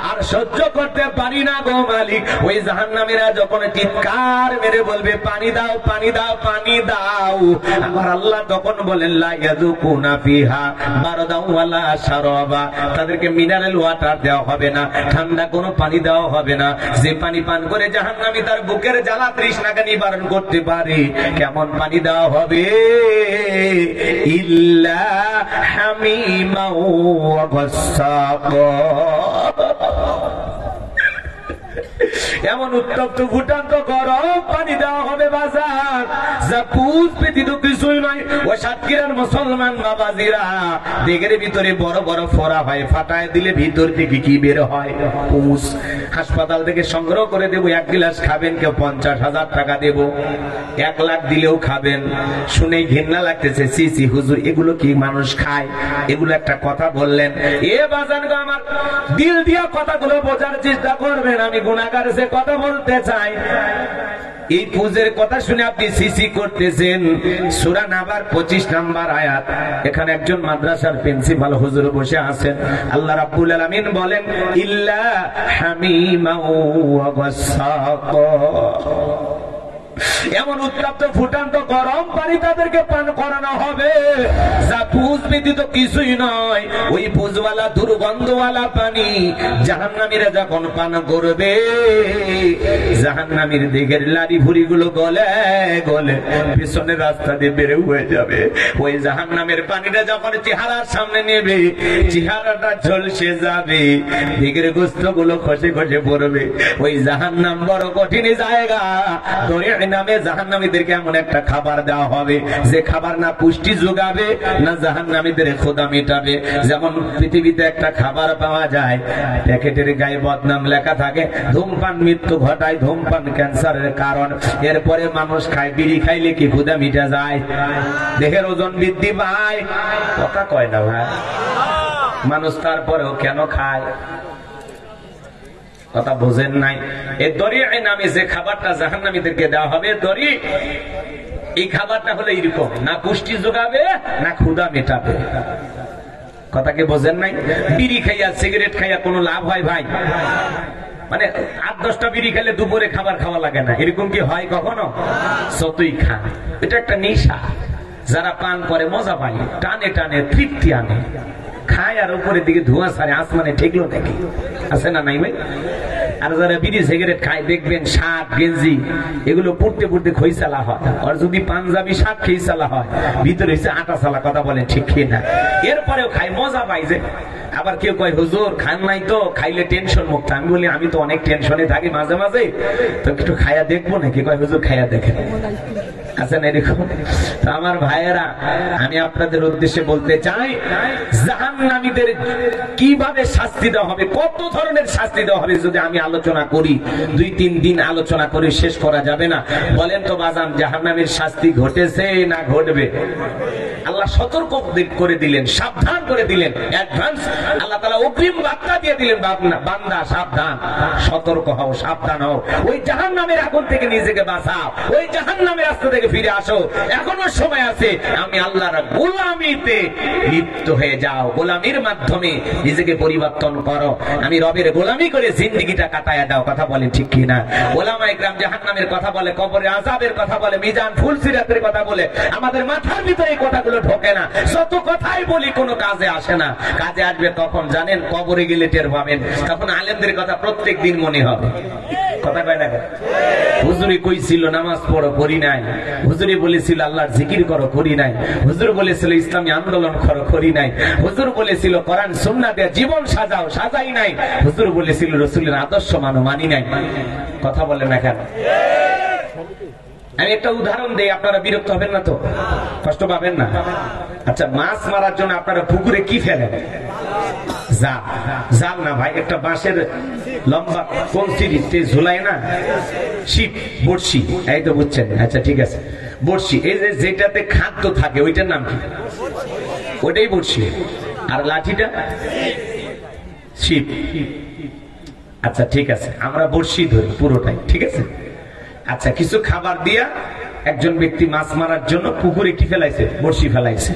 আর সহ্য করতে পারি না গো মালিক। ওই জাহান্নামীরা যখন চিৎকার মেরে বলবে পানি দাও, পানি দাও, পানি দাও, আমার আল্লাহ তখন বলেন লা ইয়াযুকুনা ফিহা বারদাও ওয়ালা শারাবা, তাদেরকে মিনারেল ওয়াটার দেওয়া হবে না, ঠান্ডা কোনো পানি দেওয়া হবে না। যে পানি পান করে জাহান্নামী তার বুকের জ্বালা তৃষ্ণাকে নিবারণ করতে পারে, কেমন পানি দেওয়া হবে? ইল্লা হামিমা ওয়া গাসসাকা, এমন উত্তপ্ত ফুটান্ত গরম পানি দেওয়া হবে বাজার, যা পুষ ব্যতীত কিছুই নয়। ও সাতক্ষীরার মুসলমান বাবাজিরা, দেগের ভিতরে বড় বড় ফোড়া হয়, ফাটায় দিলে ভিতর থেকে কি বের হয়? পুষ। হাসপাতাল থেকে সংগ্রহ করে দেবো, এক গ্লাস খাবেন, কেউ 50,000 টাকা দেব, 1 লাখ দিলেও খাবেন। শুনেই ঘৃণা লাগতেছে, সি সি হুজুর এগুলো কি মানুষ খায়? এগুলো একটা কথা বললেন। এ বাজার গো, আমার দিল দিয়া কথাগুলো বোঝার চেষ্টা করবেন, আমি গুনাহগার সে কথা বলতে চাই। এই পুজের কথা শুনে আপনি সিসি করতেছেন। সূরা নাবার 25 নম্বর আয়াত। এখানে একজন মাদ্রাসার প্রিন্সিপাল হুজুর বসে আছেন। আল্লাহ রাব্বুল আলামিন বলেন ইল্লা হামিমা ওয়া গাসসাকা, এমন উত্তপ্ত ফুটান্ত গরম পানি তাদেরকে পান করানো হবে, যা পুজ ব্যতীত কিছুই নয়। ওই পুজওয়ালা দুর্গন্ধওয়ালা পানি জাহান্নামীরা যখন পান করবে, জাহান্নামীর দিকের লাড়ি ভুড়ি গুলো গলে গলে পিছনের রাস্তা দিয়ে বেড়ে হয়ে যাবে। ওই জাহান্নামের পানিটা যখন চেহারার সামনে নেবে, চেহারাটা ঝলসে যাবে, দিকের গোস্ত গুলো খসে খসে পড়বে। ওই জাহান্নাম বড় কঠিন জায়গা। নামে জাহান্নামীদেরকে এমন একটা খাবার দেওয়া হবে, যে খাবার না পুষ্টি যোগাবে না জাহান্নামীদের ক্ষুধা মেটাবে। যেমন পৃথিবীতে একটা খাবার পাওয়া যায়, প্যাকেটের গায়ে বদনাম লেখা থাকে, ধূমপান মৃত্যু ঘটায়, ধূমপান ক্যান্সারের কারণ। এরপরে মানুষ খায়, বিড়ি খাইলে কি ক্ষুধা মিটা যায়? দেহের ওজন বৃদ্ধি পায়, কথা কয় না ভাই মানুষ, তারপরেও কেন খায়? কথা বোঝেন নাই? এই দরিয়া নামে যে খাবারটা জাহান্নামীদেরকে দেওয়া হবে, দরি, এই খাবারটা হলো এরকম, না পুষ্টি যোগাবে না ক্ষুধা মেটাবে। কথা কি বোঝেন নাই? বিড়ি খাইয়া সিগারেট খাইয়া কোনো লাভ হয় ভাই? মানে 8-10টা বিড়ি খেলে দুপুরে খাবার খাওয়া লাগে না, এরকম কি হয় কখনো? যতই খান, এটা একটা নেশা। যারা পান করে মজা পায়, টানে টানে তৃপ্তি আনে, খায় আর উপরের দিকে ধোঁয়া ছাড়ে, আসমানে ঠেকলো নাকি? আছে না নাই ভাই? আর যারা বিড়ি সিগারেট খায় দেখবেন শার্ট গেঞ্জি এগুলো পড়তে পড়তে খইসালা হয়, আর যদি পাঞ্জাবি শার্ট খেইসালা হয়, ভিতরে হচ্ছে আটা সালা। কথা বলেন ঠিক কি না? এরপরেও খায়, মজা পাই যে। আবার কেউ কয় হুজুর খান নাই তো, খাইলে টেনশন মুক্ত। আমি বলি আমি তো অনেক টেনশনে থাকি মাঝে মাঝে, তো একটু খাইয়া দেখবো নাকি? কয় হুজুর খাইয়া দেখেন। আছেন এরকম? তো আমার ভাইয়েরা, আমি আপনাদের উদ্দেশ্যে বলতে চাই, জাহান্নামীদের কিভাবে শাস্তি দেওয়া হবে, কত ধরনের শাস্তি দেওয়া হবে, যদি আমি আলোচনা করি 2-3 দিন আলোচনা করে শেষ করা যাবে না। বলেন তো বাজান, জাহান্নামের শাস্তি ঘটেছে না ঘটবে? আল্লাহ সতর্ক করে দিলেন, সাবধান করে দিলেন, অ্যাডভান্স আল্লাহ তাআলা অগ্রিম বার্তা দিয়ে দিলেন, বান্দা সাবধান, সতর্ক হও, সাবধান হও, ওই জাহান্নামের আগুন থেকে নিজেকে বাঁচাও, ওই জাহান্নামের রাস্তা থেকে ফিরে আসো, এখনো সময় আছে। আমি আল্লাহর গোলামিতে লিপ্ত হয়ে যাও, গোলামির মাধ্যমে নিজেকে পরিবর্তন করো, আমি রবের গোলামি করে জিন্দেগিটা কাটায়া দাও। কথা বলে ঠিক কি না? ওলামায়ে কেরাম জাহান্নামের কথা বলে, কবরে আযাবের কথা বলে, মিজান ফুলসিরাতের কথা বলে, আমাদের মাথার ভিতরে এই কথাগুলো ঢোকে না। যত কথাই বলি কোনো কাজে আসে না। কাজে আসবে তখন জানেন, কবরে গেলে টের পাবেন, তখন আলেমদের কথা প্রত্যেক দিন মনে হবে। কথা কয় না? হুজুরি কইছিল নামাজ পড়ো, করি নাই। হুজুরি বলেছিল আল্লাহর জিকির করো, করি নাই। হুজুর বলেছিল ইসলামী আন্দোলন করো, করি নাই। হুজুর বলেছিল কোরআন সুন্নাহ দিয়ে জীবন সাজাও, সাজাই নাই। হুজুর বলেছিল রাসূলের আদর্শ মানো, মানি নাই। কথা বলে না কেন? আমি একটা উদাহরণ দেই, আপনারা বিরক্ত হবেন না তো, কষ্ট পাবেন না? আচ্ছা, মাছ মারার জন্য আপনারা পুকুরে কি ফেলেন? জাল। জাল না ভাই, একটা বাঁশের লম্বা কঞ্চিতে ঝুলায় না, ছিপ, বড়শি, এই তো বুঝছেন? আচ্ছা ঠিক আছে, বড়শি। এই যে যেটাতে খাদ্য থাকে ওইটার নাম কি? ওইটাই বড়শি। আর লাঠিটা ছিপ। আচ্ছা ঠিক আছে, আমরা বড়শি ধরি পুরোটাই, ঠিক আছে। আচ্ছা, কিছু খাবার দিয়া একজন ব্যক্তি মাছ মারার জন্য পুকুরে কি ফেলাইছে? বড়শি ফেলাইছে।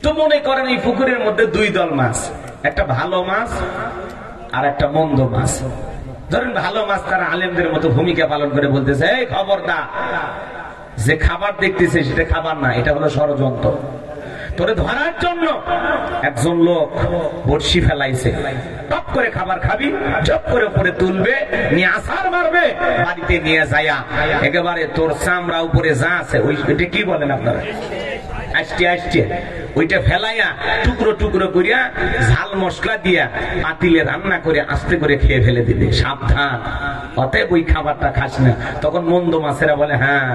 তো মনে করেন এই পুকুরের মধ্যে দুই দল মাছ, একটা ভালো মাছ আর একটা মন্দ মাছ। ধরেন ভালো মাছ তারা আলেমদের মতো ভূমিকা পালন করে বলতেছে, এই খবরদার, যে খাবার দেখতেছে সেটা খাবার না, এটা হলো ষড়যন্ত্র। তোরে ধরার জন্য একজন লোক বড়শি ফেলাইছে, টপ করে খাবার খাবি, চপ করে উপরে তুলবে, নিয়ে আছাড় মারবে, বাড়িতে নিয়ে যায়া একেবারে তোর চামড়া উপরে যা আছে ওইটা কি বলেন আপনারা? আষ্টে ওইটা ফেলাইয়া টুকরো টুকরো করিয়া ঝাল মশলা দিয়া পাতিলে রান্না করে আস্তে করে খেয়ে ফেলে দিবে। সাবধান, অতএব ওই খাবারটা খাস না। তখন মন্দ মাছেরা বলে, হ্যাঁ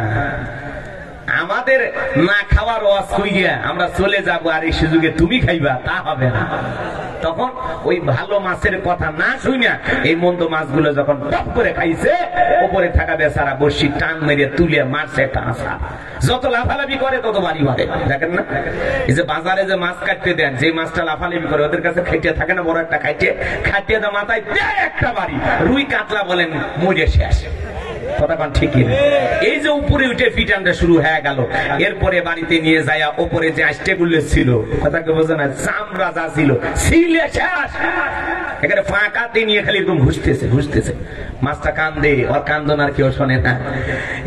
আমাদের না খাওয়ার ওয়াজ কইয়া আমরা চলে যাব, আর এই সুযোগে তুমি খাইবা, তা হবে না। তখন ওই ভালো মাছের কথা না শুনিয়া এই মন্দ মাছগুলো যখন টপ করে খাইছে, উপরে থাকা বেচারা বড়শি টান মেরে তুলে মারছে একটা আশা। যত লাফালাফি করে তত বাড়ি মারে। দেখেন না, এই যে বাজারে যে মাছ কাটতে দেন, যে মাছটা লাফালাফি করে ওদের কাছে খাইতে থাকে না, বড় একটা খাইতে দেয় মাথায় দেয় একটা বাড়ি। রুই কাতলা বলেন মরে শেষ। কথা কোন ঠিক না? এই যে উপরে উঠে ফিটানটা শুরু হয়ে গেল, এরপরে বাড়িতে নিয়ে যায় ওপরে যে আষ্টেগুলো ছিল, কথা কে বোঝে না, চামড়া যা ছিল ছিলে শেষ। এখানে ফাঁকাতে নিয়ে খালি এরকম ঘুষতেছে। মাছটা কান্দে, ওর কান্দন আর কেউ শোনে না,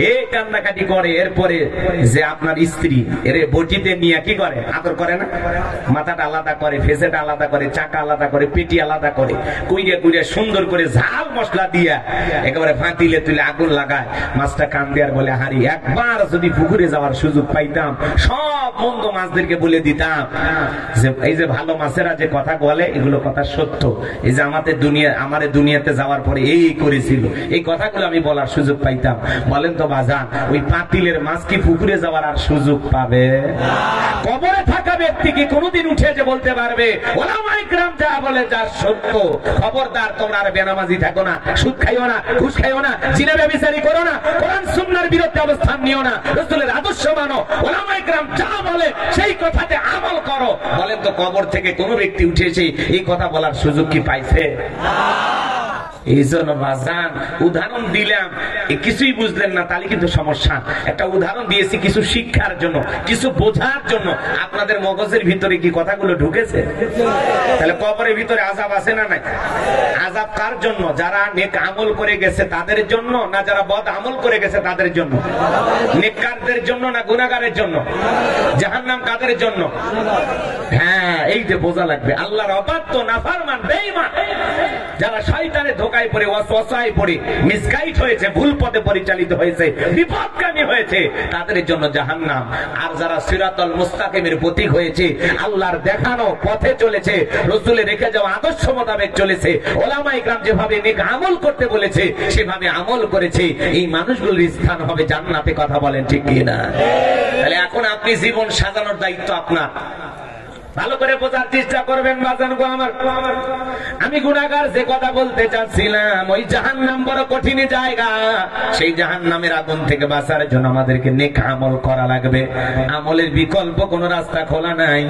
এই কান্দাকাটি করে। এরপরে যে আপনার স্ত্রী এর বটিতে নিয়ে কি করে? আদর করে না? মাথাটা আলাদা করে, ফেসেটা আলাদা করে, চাকা আলাদা করে, পেটি আলাদা করে, কুইরে সুন্দর করে ঝাল মশলা দিয়া একেবারে ফাঁতিলে তুলে আগুন লাগায়। মাছটা কান্দে আর বলে, হারি একবার যদি পুকুরে যাওয়ার সুযোগ পাইতাম, সব মন্দ মাছদেরকে বলে দিতাম যে এই যে ভালো মাছেরা যে কথা বলে এগুলো কথা সত্য। এই যে আমাদের দুনিয়াতে যাওয়ার পরে এই করেছিল, এই কথাগুলো আমি বলার সুযোগ পাইতাম। বলেন তো বাজান, ওই পাতিলের মাছ কি পুকুরে যাওয়ার আর সুযোগ পাবে? কবরে থাকা ব্যক্তি কি কোনোদিন উঠে যে বলতে পারবে ওলামায়ে কেরাম যা বলে যা সত্য? খবরদার, তোমরা আর বেনামাজি থাকো না, সুদ খাইও না, ঘুষ খাইও না, জিনা ব্যভিচারী করো না, কোরআন সুন্নাহর বিরুদ্ধে অবস্থান নিও না, রাসূলের আদর্শ মানো, ওলামায়ে কেরাম যা বলে সেই কথাতে আমল করো। বলেন তো, কবর থেকে কোন ব্যক্তি উঠে এসে এই কথা বলার সুযোগ কি পাইছে? এই জন্য বাজান উদাহরণ দিলাম, কিছুই বুঝলেন না তাহলে কিন্তু সমস্যা। একটা উদাহরণ দিয়েছি কিছু শিক্ষার জন্য, কিছু বোঝার জন্য। আপনাদের মগজের ভিতরে কি কথাগুলো ঢুকেছে? তাহলে কবরের ভিতরে আযাব আছে না নাই? আযাব কার জন্য? যারা নেক আমল করে গেছে তাদের জন্য, না যারা বদ আমল করে গেছে তাদের জন্য? নেককারদের জন্য না গুনাহগারের জন্য? জাহান্নাম কাদের জন্য? হ্যাঁ, এই যে বোঝা লাগবে। আল্লাহর অবাধ্য, নাফরমান, বেঈমান, যারা শয়তানের ধোঁকায় পড়ে, ওয়াসওয়াসায় পড়ে মিসগাইড হয়েছে, ভুল পথে পরিচালিত হয়েছে, বিপদগামী হয়েছে, তাদের জন্য জাহান্নাম। আর যারা সিরাতুল মুস্তাকিমের প্রতীক হয়েছে, আল্লাহর দেখানো পথে চলেছে, রাসূলের রেখে যাওয়া আদর্শ মোতাবেক চলেছে, ওলামায়ে কেরাম যেভাবে নেক আমল করতে বলেছে সেভাবে আমল করেছে, এই মানুষগুলোর স্থান হবে জান্নাতে। কথা বলেন ঠিক কি না? তাহলে এখন আপনি জীবন সাজানোর দায়িত্ব আপনার। ভালো করে বোঝার চেষ্টা করবেন বাজান গো আমার। আমি গুনাহগার যে কথা বলতে চাচ্ছিলাম, ওই জাহান্নাম বড় কঠিন জায়গা। সেই জাহান্নামের আগুন থেকে বাঁচার জন্য আমাদেরকে নেক আমল করা লাগবে। আমলের বিকল্প কোনো রাস্তা খোলা নাই।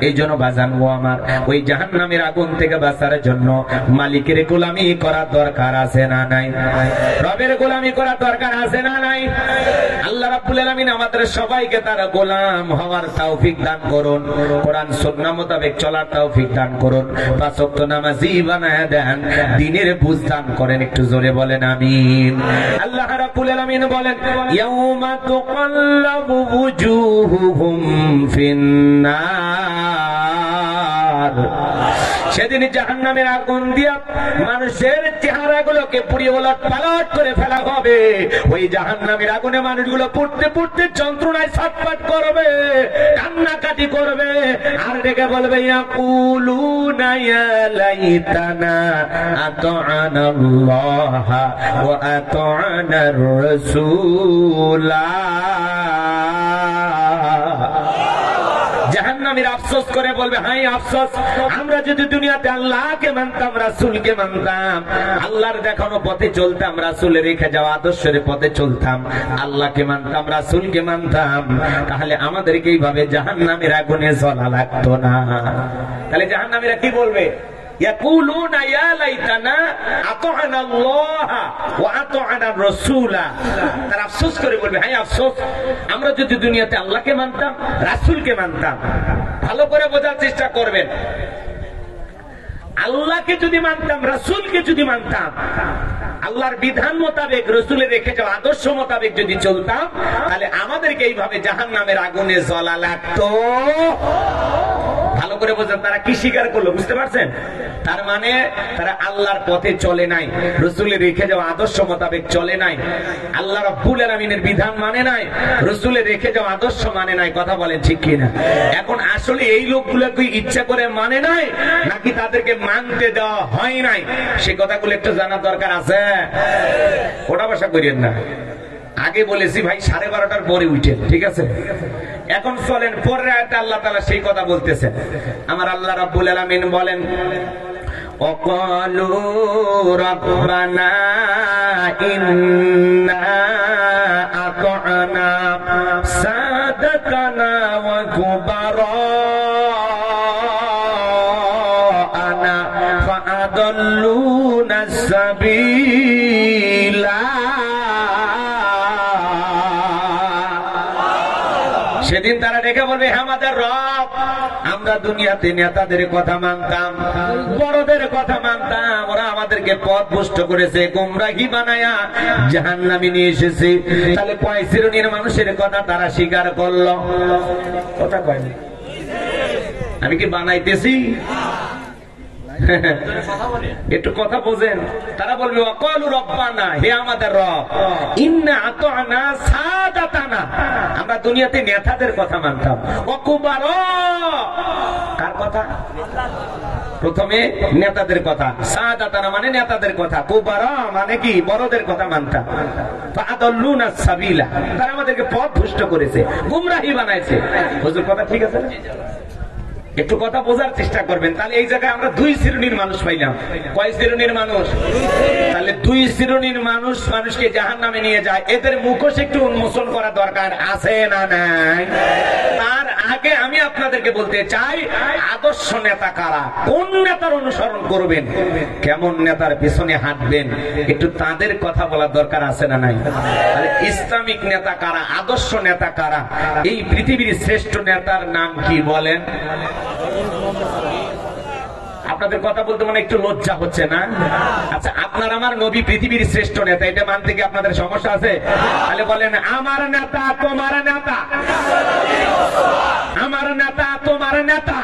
এই জন্য বাজান গো আমার, ওই জাহান্নামের আগুন থেকে বাঁচার জন্য মালিকের গোলামি করা দরকার আছে না নাই? রবের গোলামি করা দরকার আছে না নাই? আল্লাহ রাব্বুল আলামিন আমাদের সবাইকে তার গোলাম হওয়ার তৌফিক দান করুন। কোরআন সুন্নাহ মোতাবেক চলার তৌফিক দান করুন। পাঁচ ওয়াক্ত নামাজি বানায় দেন, দ্বীনের বুঝ দান করেন। একটু জোরে বলেন আমিন। আল্লাহ রাব্বুল আলামিন বলেন, ইয়াউমা তুকাল্লাবু উজুহুহুম ফিন্নার, সেদিন জাহান্নামের আগুন দিয়া মানুষের চেহারাগুলোকে পুড়িয়ে ওলট পালট করে ফেলা হবে। ওই জাহান্নামের আগুনে মানুষগুলো পুড়তে পুড়তে যন্ত্রণায় ছটফট করবে, কান্নাকাটি করবে, আর ডেকে বলবে ইয়াকুলুনা ইয়া লাইতানা আতা'নাল্লাহ ওয়া আতা'নার রাসূলা। জাহান্নামীরা আফসোস করে বলবে, হাই আফসোস, আমরা যদি দুনিয়াতে আল্লাহকে মানতাম, রাসূলকে মানতাম, আল্লাহর দেখানো পথে চলতাম, রাসূলের রেখে যাওয়া আদর্শের পথে চলতাম, আল্লাহকে মানতাম, রাসূলকে মানতাম, তাহলে আমাদেরকে এইভাবে জাহান্নামের আগুনে জ্বলা লাগতো না। তাহলে জাহান্নামীরা কি বলবে? ইয়াকুলুনা ইয়া লাইতানা আতা'না আল্লাহ ওয়া আতা'না রাসূলা। তারা আফসোস করে বলবে, হায় আফসোস, আমরা যদি দুনিয়াতে আল্লাহকে মানতাম, রাসূলকে মানতাম। ভালো করে বোঝার চেষ্টা করবেন, আল্লাহকে যদি মানতাম, রাসূলকে যদি মানতাম, আল্লাহর বিধান মোতাবেক, রাসূলের রেখে যাওয়া আদর্শ মোতাবেক যদি চলতাম, তাহলে আমাদেরকে এইভাবে জাহান্নামের আগুনে জ্বলা লাগতো। ভালো করে বোঝেন, তারা কি স্বীকার করলো, বুঝতে পারছেন? তার মানে তারা আল্লাহর পথে চলে নাই, রাসূলের রেখে যাওয়া আদর্শ মোতাবেক চলে নাই, আল্লাহ রাব্বুল আলামিনের বিধান মানে নাই, রাসূলের রেখে যাওয়া আদর্শ মানে নাই। কথা বলেন ঠিক কিনা? এখন আসলে এই লোকগুলো কি ইচ্ছা করে মানে নাই, নাকি তাদেরকে মানতে দেওয়া হয় নাই, সে কথাগুলো একটু জানার দরকার আছে। ওটা বসা করিয়েন না, আগে বলেছি ভাই 12:30টার পরে উঠেন, ঠিক আছে? এখন চলেন পরের আয়াতে আল্লাহ তাআলা সেই কথা বলতেছেন। আমার আল্লাহ রাব্বুল আলামিন বলেন, ওয়াকালু রাব্বানা ইন্না আতা'না সাদাতানা ওয়া কুবারা'ানা ফাআদাল্লুনা সাবিলা। সেদিন তারা ডেকে বলবে, হে আমাদের রব, আমরা দুনিয়াতে নেতাদের কথা মানতাম, বড়দের কথা মানতাম, ওরা আমাদেরকে পথ ভ্রষ্ট করেছে, গোমরাহি বানায়া জাহান্নামে নিয়ে এসেছে। তাহলে কয় শ্রেণীর মানুষের কথা তারা স্বীকার করলো? কথা কয়নি, আমি কি বানাইতেছি? একটু কথা বোঝেন। তারা বলবে, ওয়াকালু রাব্বানা, হে আমাদের রব, ইন্না আতা'না সাদাতানা, আমরা দুনিয়াতে নেতাদের কথা মানতাম, ওয়া কুবারা, কার কথা? প্রথমে নেতাদের কথা, সাদাতানা মানে নেতাদের কথা, কুবারা মানে কি? বড়দের কথা মানতাম। ফাআদাল্লুনা সাবিলা, তারা আমাদেরকে পথ ভ্রষ্ট করেছে, গুমরাহি বানাইছে। হুজুর কথা ঠিক আছে? একটু কথা বোঝার চেষ্টা করবেন। তাহলে এই জায়গায় আমরা দুই শ্রেণীর মানুষ পাইলাম। কয় শ্রেণীর মানুষ? তাহলে দুই শ্রেণীর মানুষ মানুষকে জাহান্নামে নিয়ে যায়। এদের মুখোশ একটু উন্মোচন করা দরকার আছে না নাই? তার আগে আমি আপনাদেরকে বলতে চাই, আদর্শ নেতা কারা, কোন নেতার অনুসরণ করবেন, কেমন নেতার পিছনে হাঁটবেন, একটু তাদের কথা বলার দরকার আছে না নাই? তাহলে ইসলামিক নেতা কারা, আদর্শ নেতা কারা, এই পৃথিবীর শ্রেষ্ঠ নেতার নাম কি বলেন? আপনাদের কথা বলতে মানে একটু লজ্জা হচ্ছে না? আচ্ছা, আপনার আমার নবী পৃথিবীর শ্রেষ্ঠ নেতা, এটা মানতে কি আপনাদের সমস্যা আছে? তাহলে বলেন, আমার নেতা তোমার নেতা, আমার নেতা তোমার নেতা,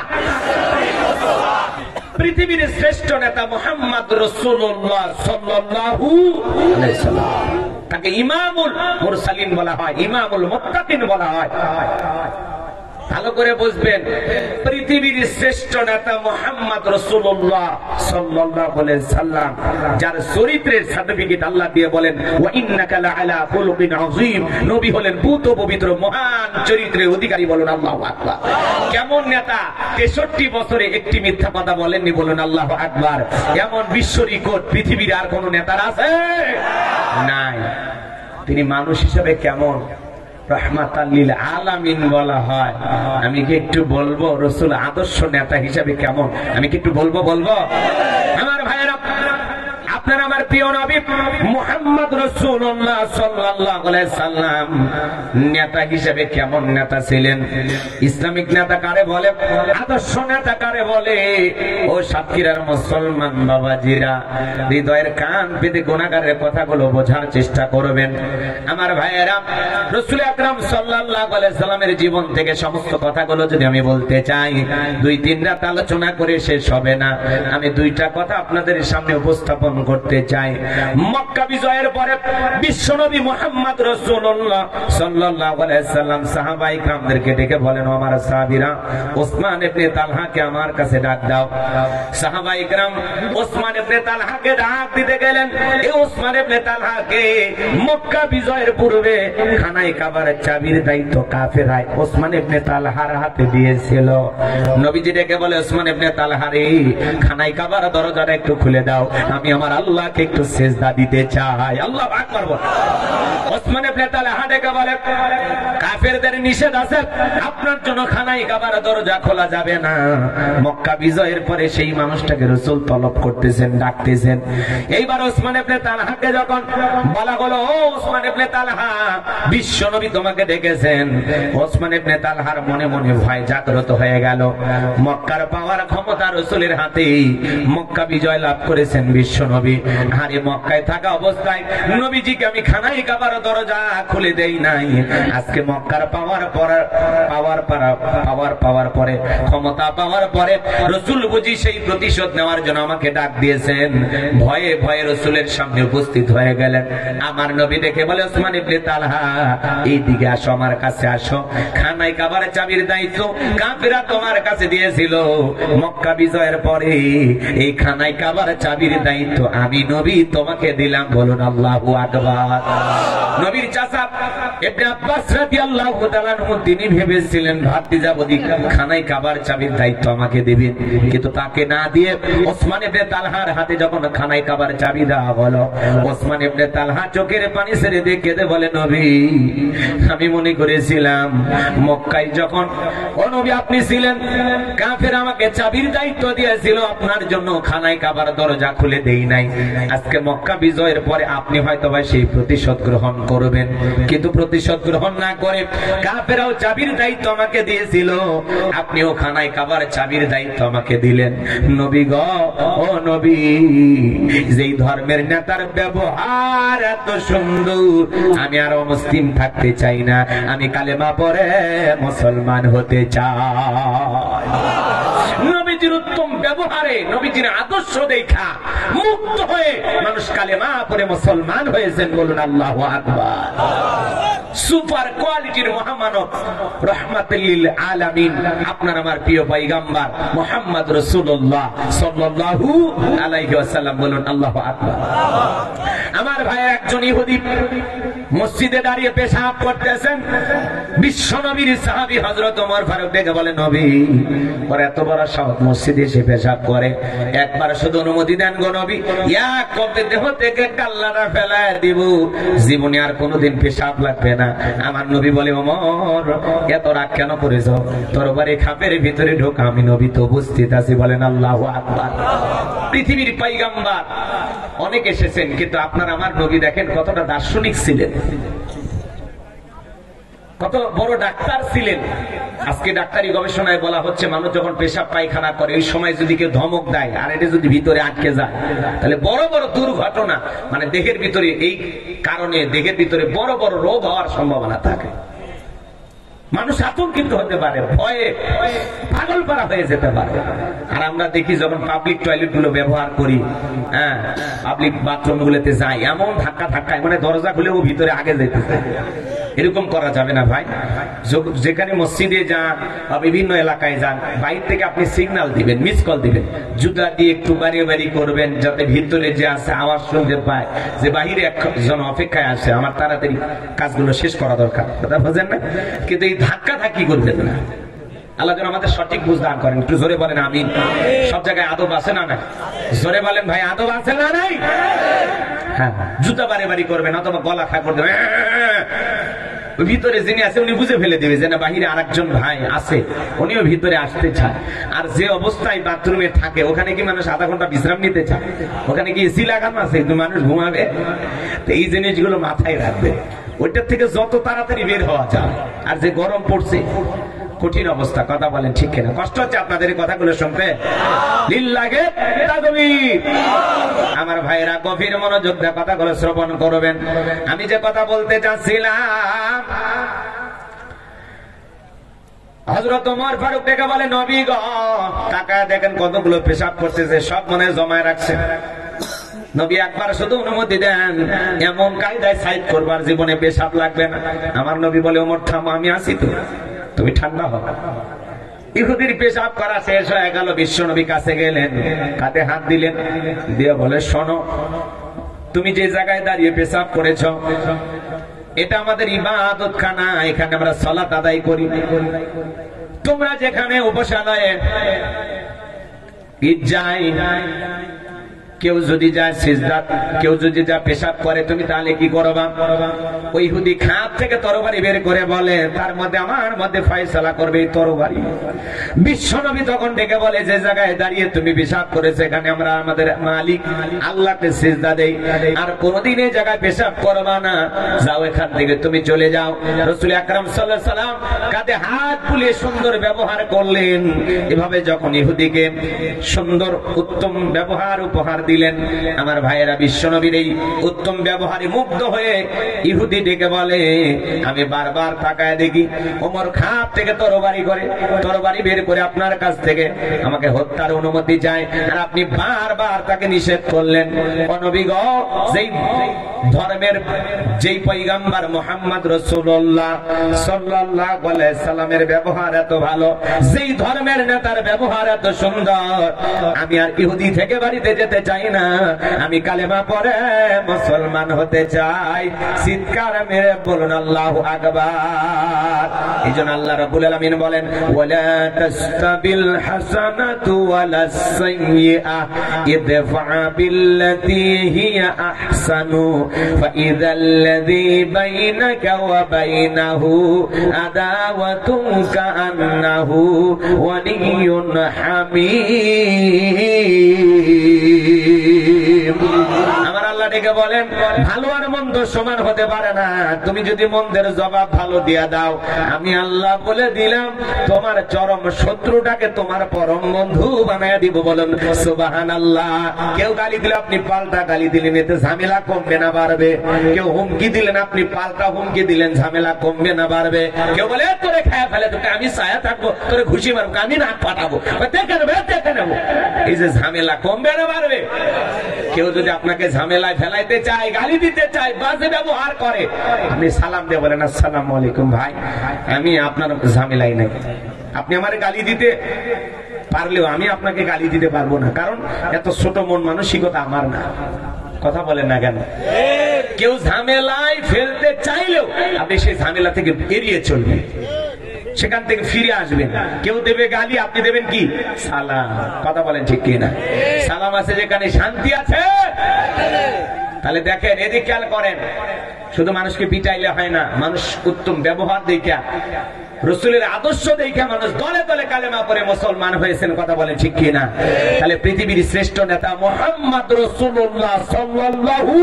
পৃথিবীর শ্রেষ্ঠ নেতা মুহাম্মদ রাসূলুল্লাহ সাল্লাল্লাহু আলাইহি ওয়াসাল্লাম। তাকে ইমামুল মুরসালিন বলা হয়, ইমামুল মুত্তাকিন বলা হয়। ভালো করে বুঝবেন, পৃথিবীর শ্রেষ্ঠ নেতা মুহাম্মদ রাসূলুল্লাহ সাল্লাল্লাহু আলাইহি সাল্লাম, যার চরিত্রের সার্টিফিকেট আল্লাহ দিয়ে বলেন, ওয়া ইন্নাকা লাআলা খুলুকিন আযীম, নবী হলেন পুত পবিত্র মহান চরিত্রের অধিকারী। বলুন আল্লাহু আকবার। কেমন নেতা? 63 বছরে একটি মিথ্যা কথা বলেননি, বলুন আল্লাহু আকবার। এমন বিশ্ব রেকর্ড পৃথিবীর আর কোন নেতার আছে? নাই। তিনি মানুষ হিসেবে কেমন? রাহমাতাল লিল আলামিন বলা হয়। আমি কি একটু বলবো রাসূল আদর্শ নেতা হিসেবে কেমন? আমি কি একটু বলবো? আমার ভাইয়েরা, আপনার আমার প্রিয় নবী মুহাম্মদ রাসূলুল্লাহ সাল্লাল্লাহু আলাইহি সাল্লাম নেতা হিসেবে কেমন নেতা ছিলেন? ইসলামিক নেতা কারে বলে, আদর্শ নেতা কারে বলে? ও সাতক্ষীরার মুসলমান বাবাজিরা, হৃদয়ের কান পেতে গুনাহগারের কথাগুলো বোঝার চেষ্টা করবেন। আমার ভাইয়েরা, রাসূল আকরাম সাল্লাল্লাহু আলাইহি সাল্লামের জীবন থেকে সমস্ত কথাগুলো যদি আমি বলতে চাই 2-3 রাত আলোচনা করে শেষ হবে না। আমি 2টা কথা আপনাদের সামনে উপস্থাপন করতে চাই। মক্কা বিজয়ের পরে বিশ্বনবী মুহাম্মদ রাসূলুল্লাহ সাল্লাল্লাহু আলাইহি সাল্লাম সাহাবায়ে কিরামদেরকে ডেকে বলেন, আমার সাহাবীরা, ওসমান ইবনে তালহাকে আমার কাছে ডাক দাও। সাহাবায়ে কিরাম ওসমান ইবনে তালহাকে ডাক দিতে গেলেন। এই ওসমান ইবনে তালহাকে মক্কা বিজয়ের পূর্বে খানায় কাবার চাবির দায়িত্ব কাফেররা ওসমান ইবনে তালহার হাতে দিয়েছিল। নবীজি ডেকে বলে, ওসমান ইবনে তালহা রে, খানায় কাবার দরজাটা একটু খুলে দাও, আমি আমার আল্লাহকে একটু সিজদা দিতে চাই। আল্লাহু আকবার বল। ওসমান ইবনে তালহা ডেকে বলে, কাফেরদের নিষেধ আছে, আপনার জন্য খানায় কাবার দরজা খোলা যাবে না। মক্কা বিজয়ের পরে সেই মানুষটাকে রাসূল তলব করতেছেন, ডাকতেছেন। এইবার ওসমান ইবনে তালহাকে যখন বলা হলো, ও ওসমান ইবনে তালহা, বিশ্বনবী তোমাকে ডেকেছেন। ওসমান ইবনে তালহার মনে মনে ভয় জাগ্রত হয়ে গেল। মক্কার পাওয়ার ক্ষমতা রাসূলের হাতে, মক্কা বিজয় লাভ করেছেন বিশ্বনবী। আর এই মক্কায় থাকা অবস্থায় নবীজিকে আমি খানায় কাবার দরজা খুলে দেই নাই। আজকে মক্কার পাওয়ার পরে ক্ষমতা পাওয়ার পরে রাসূল বুঝি সেই প্রতিশোধ নেওয়ার জন্য আমাকে ডাক দিয়েছেন। ভয়ে ভয়ে রাসূলের সামনে উপস্থিত হয়ে গেলেন। আমার নবী দেখে বলে, ওসমান ইবনে তালহা, এইদিকে আসো, আমার কাছে আসো। খানায় কাবার চাবির দায়িত্ব কাফেররা তোমার কাছে দিয়েছিল। মক্কা বিজয়ের পরে এই খানায় কাবার চাবির দায়িত্ব আমি নবী তোমাকে দিলাম। বলুন আল্লাহু আকবার। নবীর চাচা ইবনে আব্বাস রাদিয়াল্লাহু তাআলা আনহু তিনি ভেবেছিলেন ভাতিজা বদি খানায় কাবার চাবির দায়িত্ব আমাকে দিবেন, কিন্তু তাকে না দিয়ে ওসমান ইবনে তালহার হাতে যখন খানায় কাবার চাবি দেওয়া হলো, ওসমান ইবনে তালহা চোখের পানি ছেড়ে দিয়ে কেঁদে বলে, নবী, আমি মনে করেছিলাম মক্কায় যখন ও নবী আপনি ছিলেন, কাফের আমাকে চাবির দায়িত্ব দিয়েছিল, আপনার জন্য খানায় কাবার দরজা খুলে দেই নাই। আজকে মক্কা বিজয়ের পরে আপনি হয়তো ভাই সেই প্রতিশোধ গ্রহণ করবেন, কিন্তু প্রতিশোধ গ্রহণ না করে কাফেরাও চাবির দায়িত্ব আমাকে দিয়েছিল, আপনিও খানায় কাবার চাবির দায়িত্ব আমাকে দিলেন। নবী গো, ও নবী, যেই ধর্মের নেতার ব্যবহার এত সুন্দর, আমি আর অমুসলিম থাকতে চাই না, আমি কালেমা পড়ে মুসলমান হতে চাই। নবীজির উত্তম ব্যবহারে, নবীজির আদর্শ দেখা মুক্ত হয়ে মানুষ কালেমা পড়ে মুসলমান হয়েছেন। বলুন আল্লাহু আকবার। সুপার কোয়ালিটির মহামানব রাহমাতুল লিল আলামিন আপনার আমার প্রিয় পয়গম্বর মুহাম্মদ রাসূলুল্লাহ সাল্লাল্লাহু আলাইহি ওয়াসাল্লাম। বলুন আল্লাহু আকবার। আমার ভাই একজন ইহুদি মসজিদে দাঁড়িয়ে পেশাব করতেছেন। বিশ্বনবীর সাহাবী হযরত ওমর ফারুক ডেকে বলে, নবী, ওর এত বড় সাহস মসজিদে এসে পেশাব করে, একবার শুধু অনুমতি দেন গো নবী, এক কবে দেহ থেকে কাল্লাটা ফেলায় দিব, জীবনে আর কোনোদিন পেশাব লাগবে না। আমার নবী বলে, ওমর, এত রাগ কেন করেছ? তোর বাড়ি খাপের ভিতরে ঢোক, আমি নবী তো উপস্থিত আছি। বলেন আল্লাহু আকবার। পৃথিবীর পয়গম্বর অনেক এসেছেন, কিন্তু আপনার আমার নবী দেখেন কতটা দার্শনিক ছিলেন, কত বড় ডাক্তার ছিলেন। আজকে ডাক্তারি গবেষণায় বলা হচ্ছে, মানুষ যখন পেশাব পায়খানা করে ওই সময় যদি কেউ ধমক দেয় আর এটা যদি ভিতরে আটকে যায়, তাহলে বড় বড় দুর্ঘটনা, মানে দেহের ভিতরে, এই কারণে দেহের ভিতরে বড় বড় রোগ হওয়ার সম্ভাবনা থাকে। মানুষ আতঙ্কিত হতে পারে, ভয়ে পাগল পারা হয়ে যেতে পারে। আর আমরা দেখি যখন পাবলিক টয়লেট গুলো ব্যবহার করি, হ্যাঁ, পাবলিক বাথরুম গুলোতে যাই, এমন ধাক্কা ধাক্কায় মানে দরজা খুলে ও ভিতরে আগে যেতে চায়। এরকম করা যাবে না ভাই। যেখানে মসজিদে যান বা বিভিন্ন এলাকায় যান, বাইরে থেকে আপনি সিগন্যাল দিবেন, মিস কল দিবেন, জুতা দিয়ে একটু বাড়িয়ে বাড়ি করবেন, যাতে ভিতরে যে আছে আওয়াজ শুনতে পায় যে বাহিরে একজন অপেক্ষায় আছে, আমার তাড়াতাড়ি কাজগুলো শেষ করা দরকার। কথা বোঝেন না? কিন্তু এই ধাক্কা ধাক্কি করবেন না। আল্লাহ যেন আমাদের সঠিক বুঝ দান করেন। একটু জোরে বলেন আমিন। সব জায়গায় আদব আছে না নাই? জোরে বলেন ভাই, আদব আছে না নাই? হ্যাঁ, জুতা বাড়ি বাড়ি করবেন অথবা গলা খা করবেন, ভিতরে যিনি আছে উনি বুঝে ফেলে দেবে যে না বাহিরে আরেকজন ভাই আছে, উনিও ভিতরে আসতে চায়। আর যে অবস্থায় বাথরুমে থাকে ওখানে কি মানুষ আধা ঘন্টা বিশ্রাম নিতে চায়? ওখানে কি এসি লাগানো আছে একটু মানুষ ঘুমাবে? তো এই জিনিসগুলো মাথায় রাখবে, ওইটার থেকে যত তাড়াতাড়ি বের হওয়া যায়। আর যে গরম পড়ছে, কঠিন অবস্থা, কথা বলেন ঠিক কিনা? কষ্ট হচ্ছে আপনাদের এই কথাগুলো শুনতে? লিল্লাহে তাকবীর। আমার ভাইরা গভীর মনোযোগ দিয়ে কথাগুলো শ্রবণ করবেন। আমি যে কথা বলতে চাচ্ছিলাম, হযরত ওমর ফারুক ডেকে বলে, নবী গো তাকায় দেখেন কতগুলো পেশাব করতেছে, সব মনে জমায় রাখছে। নবী একবার শুধু অনুমতি দেন, এমন কায়দায় সাইড করবার জীবনে পেশাব লাগবে না। আমার নবী বলে, ওমর থামো, আমি আছি তো, তুমি ঠান্ডা হও। ইহুদির পেশাব করা শেষ হয়ে গেল, বিশ্ব নবী কাছে গেলেন, হাতে হাত দিলেন, দিয়ে বলে, শোনো, তুমি যে জায়গায় দাঁড়িয়ে পেশাব করেছ এটা আমাদের ইবাদত খানা, এখানে আমরা সালাত আদায় করি। তোমরা যেখানে উপাসনালয়ে যাই, কেউ যদি যায় সিজদা, কেউ যদি যা পেশাব করে, তুমি তাহলে কি করবা? ওই ইহুদি খাপ থেকে তরবারি বের করে বলে, তার মধ্যে আমার মধ্যে ফয়সালা করবে এই তরবারি। বিশ্বনবী তখন ডেকে বলে, যে জায়গায় দাঁড়িয়ে তুমি পেশাব করেছো এখানে আমরা আমাদের মালিক আল্লাহকে সিজদা দেই, আর কোনদিন এই জায়গায় পেশাব করবা না, যাও এখান থেকে তুমি চলে যাও। রাসূল আকরাম সাল্লাল্লাহু আলাইহি সাল্লাম কাঁধে হাত বুলিয়ে সুন্দর ব্যবহার করলেন। এভাবে যখন ইহুদিকে সুন্দর উত্তম ব্যবহার উপহার দিলেন, আমার ভাইয়েরা বিশ্বনবীর এই উত্তম ব্যবহারে মুগ্ধ হয়ে ইহুদি ডেকে বলে, আমি বারবার তাকায় দেখি ওমর খাপ থেকে তরবারি বের করে আপনার কাছ থেকে আমাকে হত্যার অনুমতি চায়, আর আপনি বারবার তাকে নিষেধ করলেন। ও নবী গো, যেই ধর্মের যেই পয়গম্বর মুহাম্মদ রাসূলুল্লাহ সাল্লাল্লাহু আলাইহি সাল্লামের ব্যবহার এত ভালো, যেই ধর্মের নেতার ব্যবহার এত সুন্দর, আমি আর ইহুদি থেকে বাড়িতে যেতে চাই না, আমি কালেমা পড়ে মুসলমান হতে চাই। চিৎকার মেরে বলুন আল্লাহু আকবার। এইজন্য আল্লাহ রাব্বুল আলামিন বলেন, ওয়ালা তাসতাবিল হাসানাতু ওয়ালাস সাইয়্যিআ ইদফা বিল্লাতী হিয়া আহসানু ফাইযাল্লাযী বাইনাকা ওয়া বাইনাহু আদাওয়াতুন কাআন্নাহু ওয়ালিয়্যুন হামীম। আমার আল্লাহ ডেকে বলেন, ভালো আর মন্দ সমান হতে পারে না। তুমি যদি মন্দের জবাব ভালো দিয়া দাও, আমি আল্লাহ বলে দিলাম তোমার চরম শত্রুটাকে তোমার পরম বন্ধু বানায়া দিব। বলেন সুবহানাল্লাহ। কেউ গালি দিলে আপনি পাল্টা গালি দিলেন, এতে ঝামেলা কমবে না বাড়বে? কেউ হুমকি দিলেন, আপনি পাল্টা হুমকি দিলেন, ঝামেলা কমবে না বাড়বে? কেউ বলে তোরে খায়া ফেলে, তোকে আমি ছায়া থাকবো, তোরে ঘুষি মারবো, আমি নাক পাঠাবো, দেখে নেবো, এই যে ঝামেলা কমবে না বাড়বে? কেউ যদি আপনাকে ঝামেলায় ফেলাইতে চায়, গালি দিতে চায়, বাজে ব্যবহার করে, আপনি সালাম দিয়ে বলেন, আসসালামু আলাইকুম ভাই, আমি আপনার ঝামেলাই নাই। আপনি আমার গালি দিতে পারলেও আমি আপনাকে গালি দিতে পারবো না, কারণ এত ছোট মন মানসিকতা আমার না। কথা বলেন না কেন? কেউ ঝামেলায় ফেলতে চাইলেও আপনি সেই ঝামেলা থেকে এড়িয়ে চলবেন, সেখান থেকে ফিরে আসবেন। কেউ দেবে গালি, আপনি দেবেন কি? সালাম। কথা বলেন ঠিক কিনা? সালাম আছে যেখানে শান্তি আছে। তাহলে দেখেন, এদিকে খেয়াল করেন, শুধু মানুষকে পিটাইলে হয় না, মানুষ উত্তম ব্যবহার দেখা, রাসূলের আদর্শ দেখা মানুষ দলে দলে কালেমা পড়ে মুসলমান হয়েছেন। কথা বলেন ঠিক কিনা? তাহলে পৃথিবীর শ্রেষ্ঠ নেতা মুহাম্মদ রাসূলুল্লাহ সাল্লাল্লাহু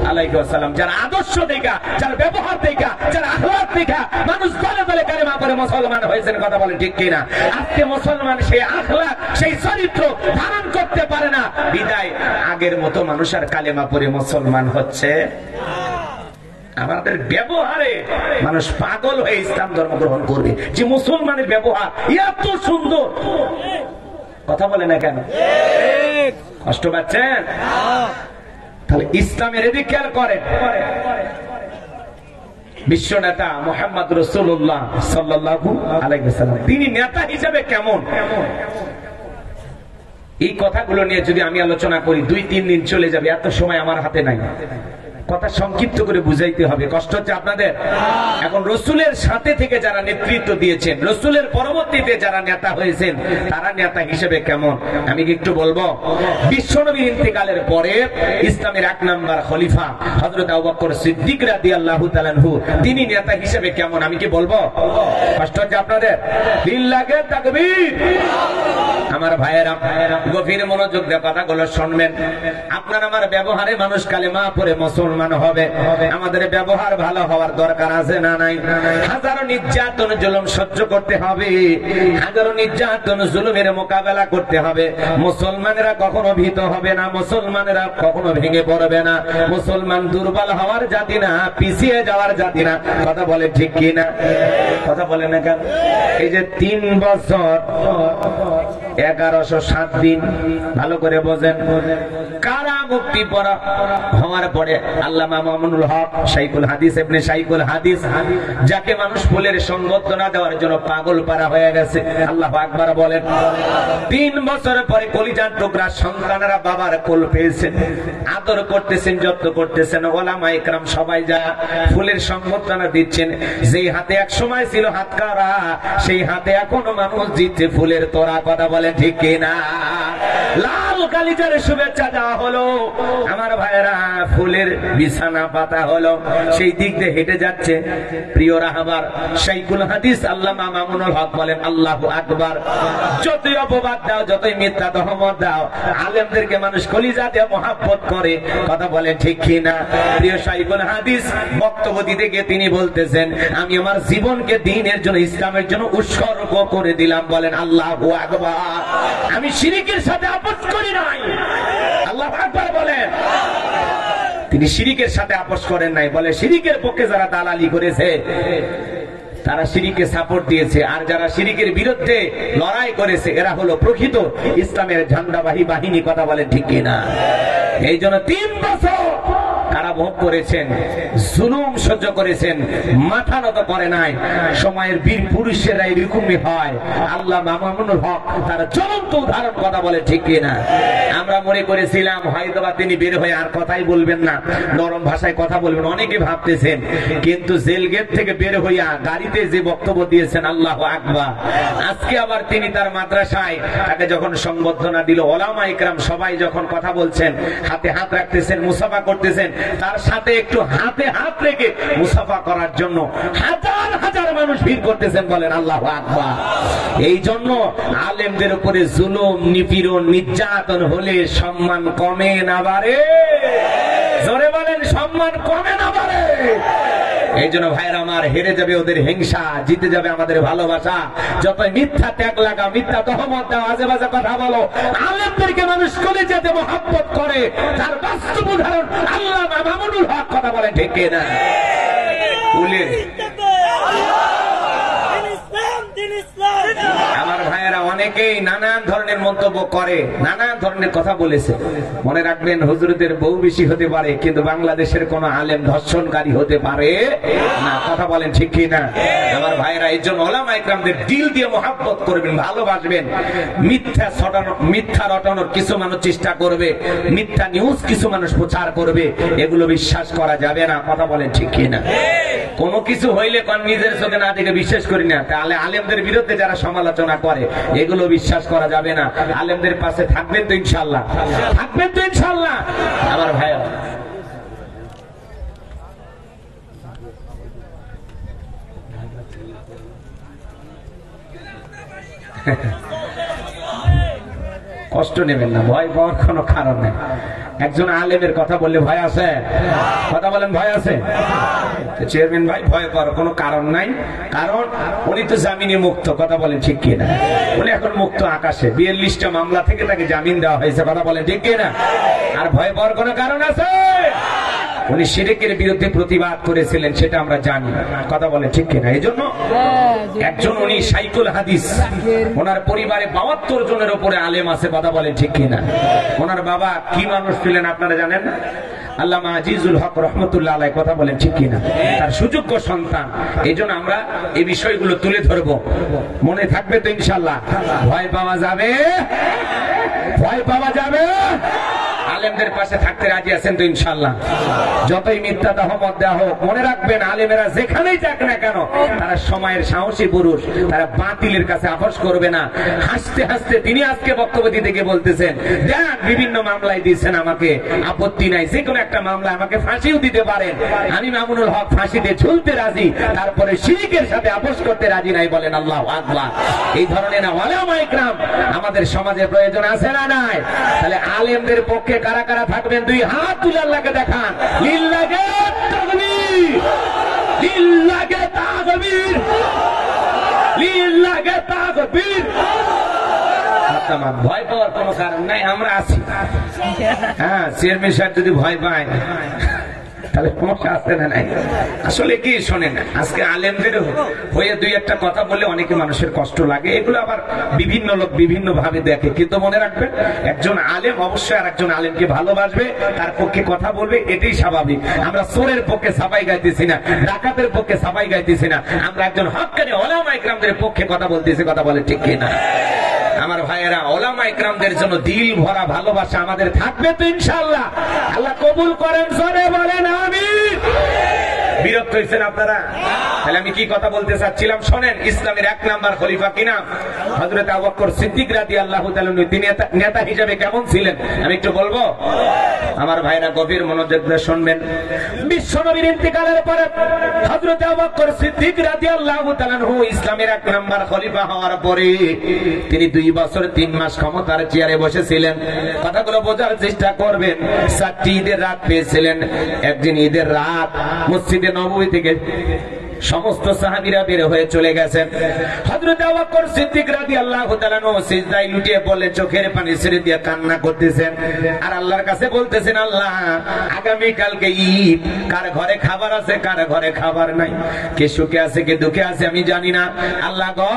আলাইহি ওয়াসাল্লাম, যার আদর্শ দেখা, যার ব্যবহার দেখা, যার আখলাক দেখা মানুষ দলে দলে কালেমা পড়ে মুসলমান হয়েছেন। কথা বলেন ঠিক কিনা? আজকে মুসলমান সেই আখলাক, সেই চরিত্র ধারণ করতে পারে না, বিদায় আগের মতো মানুষ আর কালেমা পড়ে মুসলমান হচ্ছে। আমাদের ব্যবহারে মানুষ পাগল হয়ে ইসলাম ধর্ম গ্রহণ করবে, যে মুসলমানের ব্যবহার এত সুন্দর। কথা বলে না কেন? কষ্ট পাচ্ছেন? তাহলে ইসলামের এদিকে খেয়াল করেন। বিশ্ব নেতা মুহাম্মদ রাসূলুল্লাহ সাল্লাল্লাহু আলাইহি ওয়াসাল্লাম, তিনি নেতা হিসেবে কেমন, এই কথাগুলো নিয়ে যদি আমি আলোচনা করি 2-3 দিন চলে যাবে, এত সময় আমার হাতে নাই। কথা সংক্ষিপ্ত করে বুঝাইতে হবে, কষ্ট হচ্ছে আপনাদের। এখন রসুলের সাথে থেকে যারা নেতৃত্ব দিয়েছেন, রসুলের পরবর্তীতে যারা নেতা হয়েছেন, তারা নেতা হিসেবে কেমন আমি কি একটু বলবো। বিশ্বনবীর ইন্তেকালের পরে ইসলামের 1 নাম্বার খলিফা হযরত আবু বকর সিদ্দিক রাদিয়াল্লাহু তাআলা আনহু, তিনি নেতা হিসেবে কেমন আমি কি বলবো। কষ্ট হচ্ছে আপনাদের। লিল্লাহি তাকবীর। আমার ভাইয়েরা গভীর মনোযোগ দিয়ে কথাগুলো শুনবেন। আপনার আমার ব্যবহারে মানুষ কালেমা পড়ে মুসলমান হবে। আমাদের ব্যবহার ভালো হওয়ার দরকার আছে না নাই? হাজারো নির্যাতন জুলুম সহ্য করতে হবে, হাজারো নির্যাতন জুলুমের মোকাবেলা করতে হবে। মুসলমানেরা কখনো ভীত হবে না, মুসলমানেরা কখনো ভেঙে পড়বে না। মুসলমান দুর্বল হওয়ার জাতি না, পিছিয়ে যাওয়ার জাতি না। কথা বলে ঠিক কি না? কথা বলে না কেন? এই যে 3 বছর 1107 দিন, ভালো করে বোঝেন, কারা মুক্তি পড়া হওয়ার পরে আল্লামা মামুনুল হক শাইখুল হাদিস ইবনে শাইখুল হাদিস, যাকে মানুষ ফুলের সংবর্ধনা দেওয়ার জন্য পাগল পারা হয়ে গেছে, আল্লাহু আকবার বলেন। 3 বছর পরে কলিজার টুকরা সন্তানেরা বাবার কোল পেয়েছেন, আদর করতেছেন, যত্ন করতেছেন। ওলামা ইকরাম সবাই যা ফুলের সংবর্ধনা দিচ্ছেন। যেই হাতে এক সময় ছিল হাতকারা, সেই হাতে এখনো মানুষ দিচ্ছে ফুলের তোড়া। কথা বলেন ঠিক কিনা? লাল কালিজার শুভেচ্ছা দেওয়া হলো, আমার ভাইয়েরা ফুলের বিছানা পাতা হলো, সেই দিক দিয়ে হেঁটে যাচ্ছে প্রিয় রাহবার শাইখুল হাদিস আল্লামা মামুনুল হক বলেন আল্লাহু আকবার। যতই অপবাদ দাও, যতই মিথ্যা তহমত দাও, আলেমদেরকে মানুষ কলিজা দিয়ে মহব্বত করে। কথা বলেন ঠিক কিনা? প্রিয় শাইখুল হাদিস বক্তব্য দিতে গিয়ে তিনি বলতেছেন, আমি আমার জীবনকে দ্বীনের জন্য, ইসলামের জন্য উৎসর্গ করে দিলাম। বলেন আল্লাহু আকবার। আমি শিরকের সাথে আপোষ করি নাই। আল্লাহু আকবার বলেন। তিনি শিরকের সাথে আপোষ করেন নাই। বলে শিরকের পক্ষে যারা দালালি করেছে, তারা শিরকে সাপোর্ট দিয়েছে, আর যারা শিরকের বিরুদ্ধে লড়াই করেছে, এরা হলো প্রকৃত ইসলামের ঝান্ডাবাহী বাহিনী। কথা বলেন ঠিক কিনা? এই জন্য 3 বছর কারাভোগ করেছেন, জুলুম সহ্য করেছেন, মাথা নত করে নাই। সময়ের বীর পুরুষেরা এরকমই হয়। আল্লাহ মামুনুল হক তার জ্বলন্ত উদাহরণ। কথা বলে ঠিক কিনা? আমরা মনে করেছিলাম হয়তোবা তিনি বের হয়ে আর কথাই বলবেন না, নরম ভাষায় কথা বলবেন, অনেকে ভাবতেছেন। কিন্তু জেল গেট থেকে বের হইয়া গাড়িতে যে বক্তব্য দিয়েছেন, আল্লাহু আকবার। আজকে আবার তিনি তার মাদ্রাসায় তাকে যখন সংবর্ধনা দিল, ওলামা ইকরাম সবাই যখন কথা বলছেন, হাতে হাত রাখতেছেন, মুসাফা করতেছেন, তার সাথে একটু হাতে হাত রেখে মুসাফা করার জন্য হাজার হাজার মানুষ ভিড় করতেছেন। বলেন আল্লাহু আকবার। এই জন্য আলেমদের উপরে জুলুম, নিপীড়ন, নির্যাতন হলে সম্মান কমে না বাড়ে? জোরে বলেন, সম্মান কমে না বাড়ে? এই জন্য ভাইরা আমার, হেরে যাবে ওদের হিংসা, জিতে যাবে আমাদের ভালোবাসা। যতই মিথ্যা ত্যাগ লাগা, মিথ্যা তহমত দাও, আজে বাজে কথা বলো, আলেমদেরকে মানুষ কলিজাতে মহব্বত করে, তার বাস্তব উদাহরণ আল্লামা মামুনুল হক। কথা বলেন ঠিক কিনা? আমার ভাইয়েরা অনেকেই নানান ধরনের মন্তব্য করে, নানান ধরনের কথা বলেছে। মনে রাখবেন, হুজুরদের বউ বেশি হতে পারে, কিন্তু বাংলাদেশের কোন আলেম ধর্ষণকারী হতে পারে না। কথা বলেন ঠিক কিনা? আমার ভাইয়েরা, এই জন্য ওলামা ইকরামদের দিল দিয়ে মহব্বত করবেন, ভালোবাসবেন। মিথ্যা রটানোর কিছু মানুষ চেষ্টা করবে, মিথ্যা নিউজ কিছু মানুষ প্রচার করবে, এগুলো বিশ্বাস করা যাবে না। কথা বলেন ঠিক কিনা? কোনো কিছু হইলে নিজের চোখে না দেখে বিশ্বাস করি না, তাহলে আলেমদের বিরুদ্ধে যারা সমালোচনা করে, এগুলো বিশ্বাস করা যাবে না। আলেমদের পাশে থাকবেন তো ইনশাআল্লাহ? থাকবেন তো ইনশাআল্লাহ? আমার ভাই, কষ্ট নেবেন না, ভয় পাওয়ার কোনো কারণ নেই। একজন আলেমের কথা বললে ভয় আছে? কথা বলেন, ভয় আছে? চেয়ারম্যান ভাই, ভয় পাওয়ার কোনো কারণ নাই, কারণ উনি তো জামিনে মুক্ত। কথা বলেন ঠিক কিনা? উনি এখন মুক্ত আকাশে, 42টা মামলা থেকে তাকে জামিন দেওয়া হয়েছে। কথা বলেন ঠিক কিনা? আর ভয় পাওয়ার কোনো কারণ আছে? উনি শিরকের বিরুদ্ধে প্রতিবাদ করেছিলেন, সেটা আমরা জানি। কথা বলে ঠিক কিনা? এই জন্য একজন উনি শাইখুল হাদিস, ওনার পরিবারে 72 জনের উপরে আলেম আছে। কথা বলেন ঠিক কিনা? ওনার বাবা কি মানুষ ছিলেন আপনারা জানেন না? আল্লামা আজিজুল হক রহমতুল্লাহ আলাইহি। কথা বলেন ঠিক কিনা? তার সুযোগ্য সন্তান। এই জন্য আমরা এই বিষয়গুলো তুলে ধরবো। মনে থাকবে তো ইনশাআল্লাহ? ভয় পাওয়া যাবে? ভয় পাওয়া যাবে? আলেমদের পাশে থাকতে রাজি আছেন তো ইনশাআল্লাহ? যতই মিথ্যা তহমত দেওয়া হোক, মনে রাখবেন আলেমেরা যেখানেই যাক না কেন তারা সময়ের সাহসী পুরুষ, তারা বাতিলের কাছে আপোষ করবে না। হাসতে হাসতে তিনি আজকে বক্তব্য দিতে গিয়ে বলতেছেন, দেখ বিভিন্ন মামলায় দিচ্ছেন আমাকে, আপত্তি নাই, যে কোনো একটা মামলা আমাকে ফাঁসিও দিতে পারেন, আমি মামুনুল হক ফাঁসিতে ঝুলতে রাজি, তারপরে শিরকের সাথে আপোষ করতে রাজি নাই। বলেন আল্লাহু আকবার। এই ধরনের ওলামা ইকরাম আমাদের সমাজে প্রয়োজন আছে না নাই? তাহলে আলেমদের পক্ষে কারা কারা থাকবেন? দুই হাত তুলে আল্লাহকে দেখান। লিল্লাহে তাকবীর, লিল্লাহে তাকবীর, লিল্লাহে তাকবীর। ভয় পাওয়ার কোনো কারণ নাই, আমরা আছি। হ্যাঁ, চেয়ারম্যান সাহেব যদি ভয় পায় তাহলে সমস্যা আছে না নাই? আসলে কি শোনেন, আজকে আলেমদের হয়ে দুই একটা কথা বলে অনেকে মানুষের কষ্ট লাগে, এগুলো আবার বিভিন্ন লোক বিভিন্ন ভাবে দেখে। কিন্তু মনে রাখবেন, একজন আলেম অবশ্যই আর একজন আলেমকে ভালোবাসবে, তার পক্ষে কথা বলবে, এটাই স্বাভাবিক। আমরা চোরের পক্ষে সাফাই গাইতেছি না, ডাকাতের পক্ষে সাফাই গাইতেছি না, আমরা একজন হক্কানি ওলামা ইকরামদের পক্ষে কথা বলতেছি। কথা বলে ঠিক কিনা আমার ভাইয়েরা? ওলামা ইকরামদের জন্য দিল ভরা ভালোবাসা আমাদের থাকবে তো ইনশাআল্লাহ? আল্লাহ কবুল করেন, জোরে বলেন আমিন। বিরক্ত হয়েছেন আপনারা? তাহলে আমি কি কথা বলতে চাচ্ছিলাম শোনেন। ইসলামের 1 নাম্বার খলিফা কি নাম? হযরত আবু বকর সিদ্দিক রাদিয়াল্লাহু তাআলা। তিনি নেতা হিসেবে কেমন ছিলেন আমি একটু বলবো? আমার ভাইরা গভীর মনোযোগ দিয়ে শুনবেন। বিশ্বনবীর ইন্তেকালের পরে হযরত আবু বকর সিদ্দিক রাদিয়াল্লাহু তাআলা ইসলামের 1 নাম্বার খলিফা হওয়ার পরে তিনি 2 বছর 3 মাস ক্ষমতার চেয়ারে বসেছিলেন। কথাগুলো বোঝার চেষ্টা করবেন। 4টি ঈদের রাত পেয়েছিলেন। একদিন ঈদের রাত মসজিদে নববী থেকে সমস্ত সাহাবীরা বের হয়ে চলে গেছেন। হযরত আবু বকর সিদ্দিক রাদিয়াল্লাহু তাআলা সিজদায় লুটিয়ে পড়লে চোখের পানি ছেড়ে দিয়ে কান্না করতেছেন আর আল্লাহর কাছে বলতেছেন, আল্লাহ আগামী কালকে ঈদ, কার ঘরে খাবার আছে কার ঘরে খাবার নাই, কে সুখে আছে কে দুঃখে আছে আমি জানি না। আল্লাহ গো,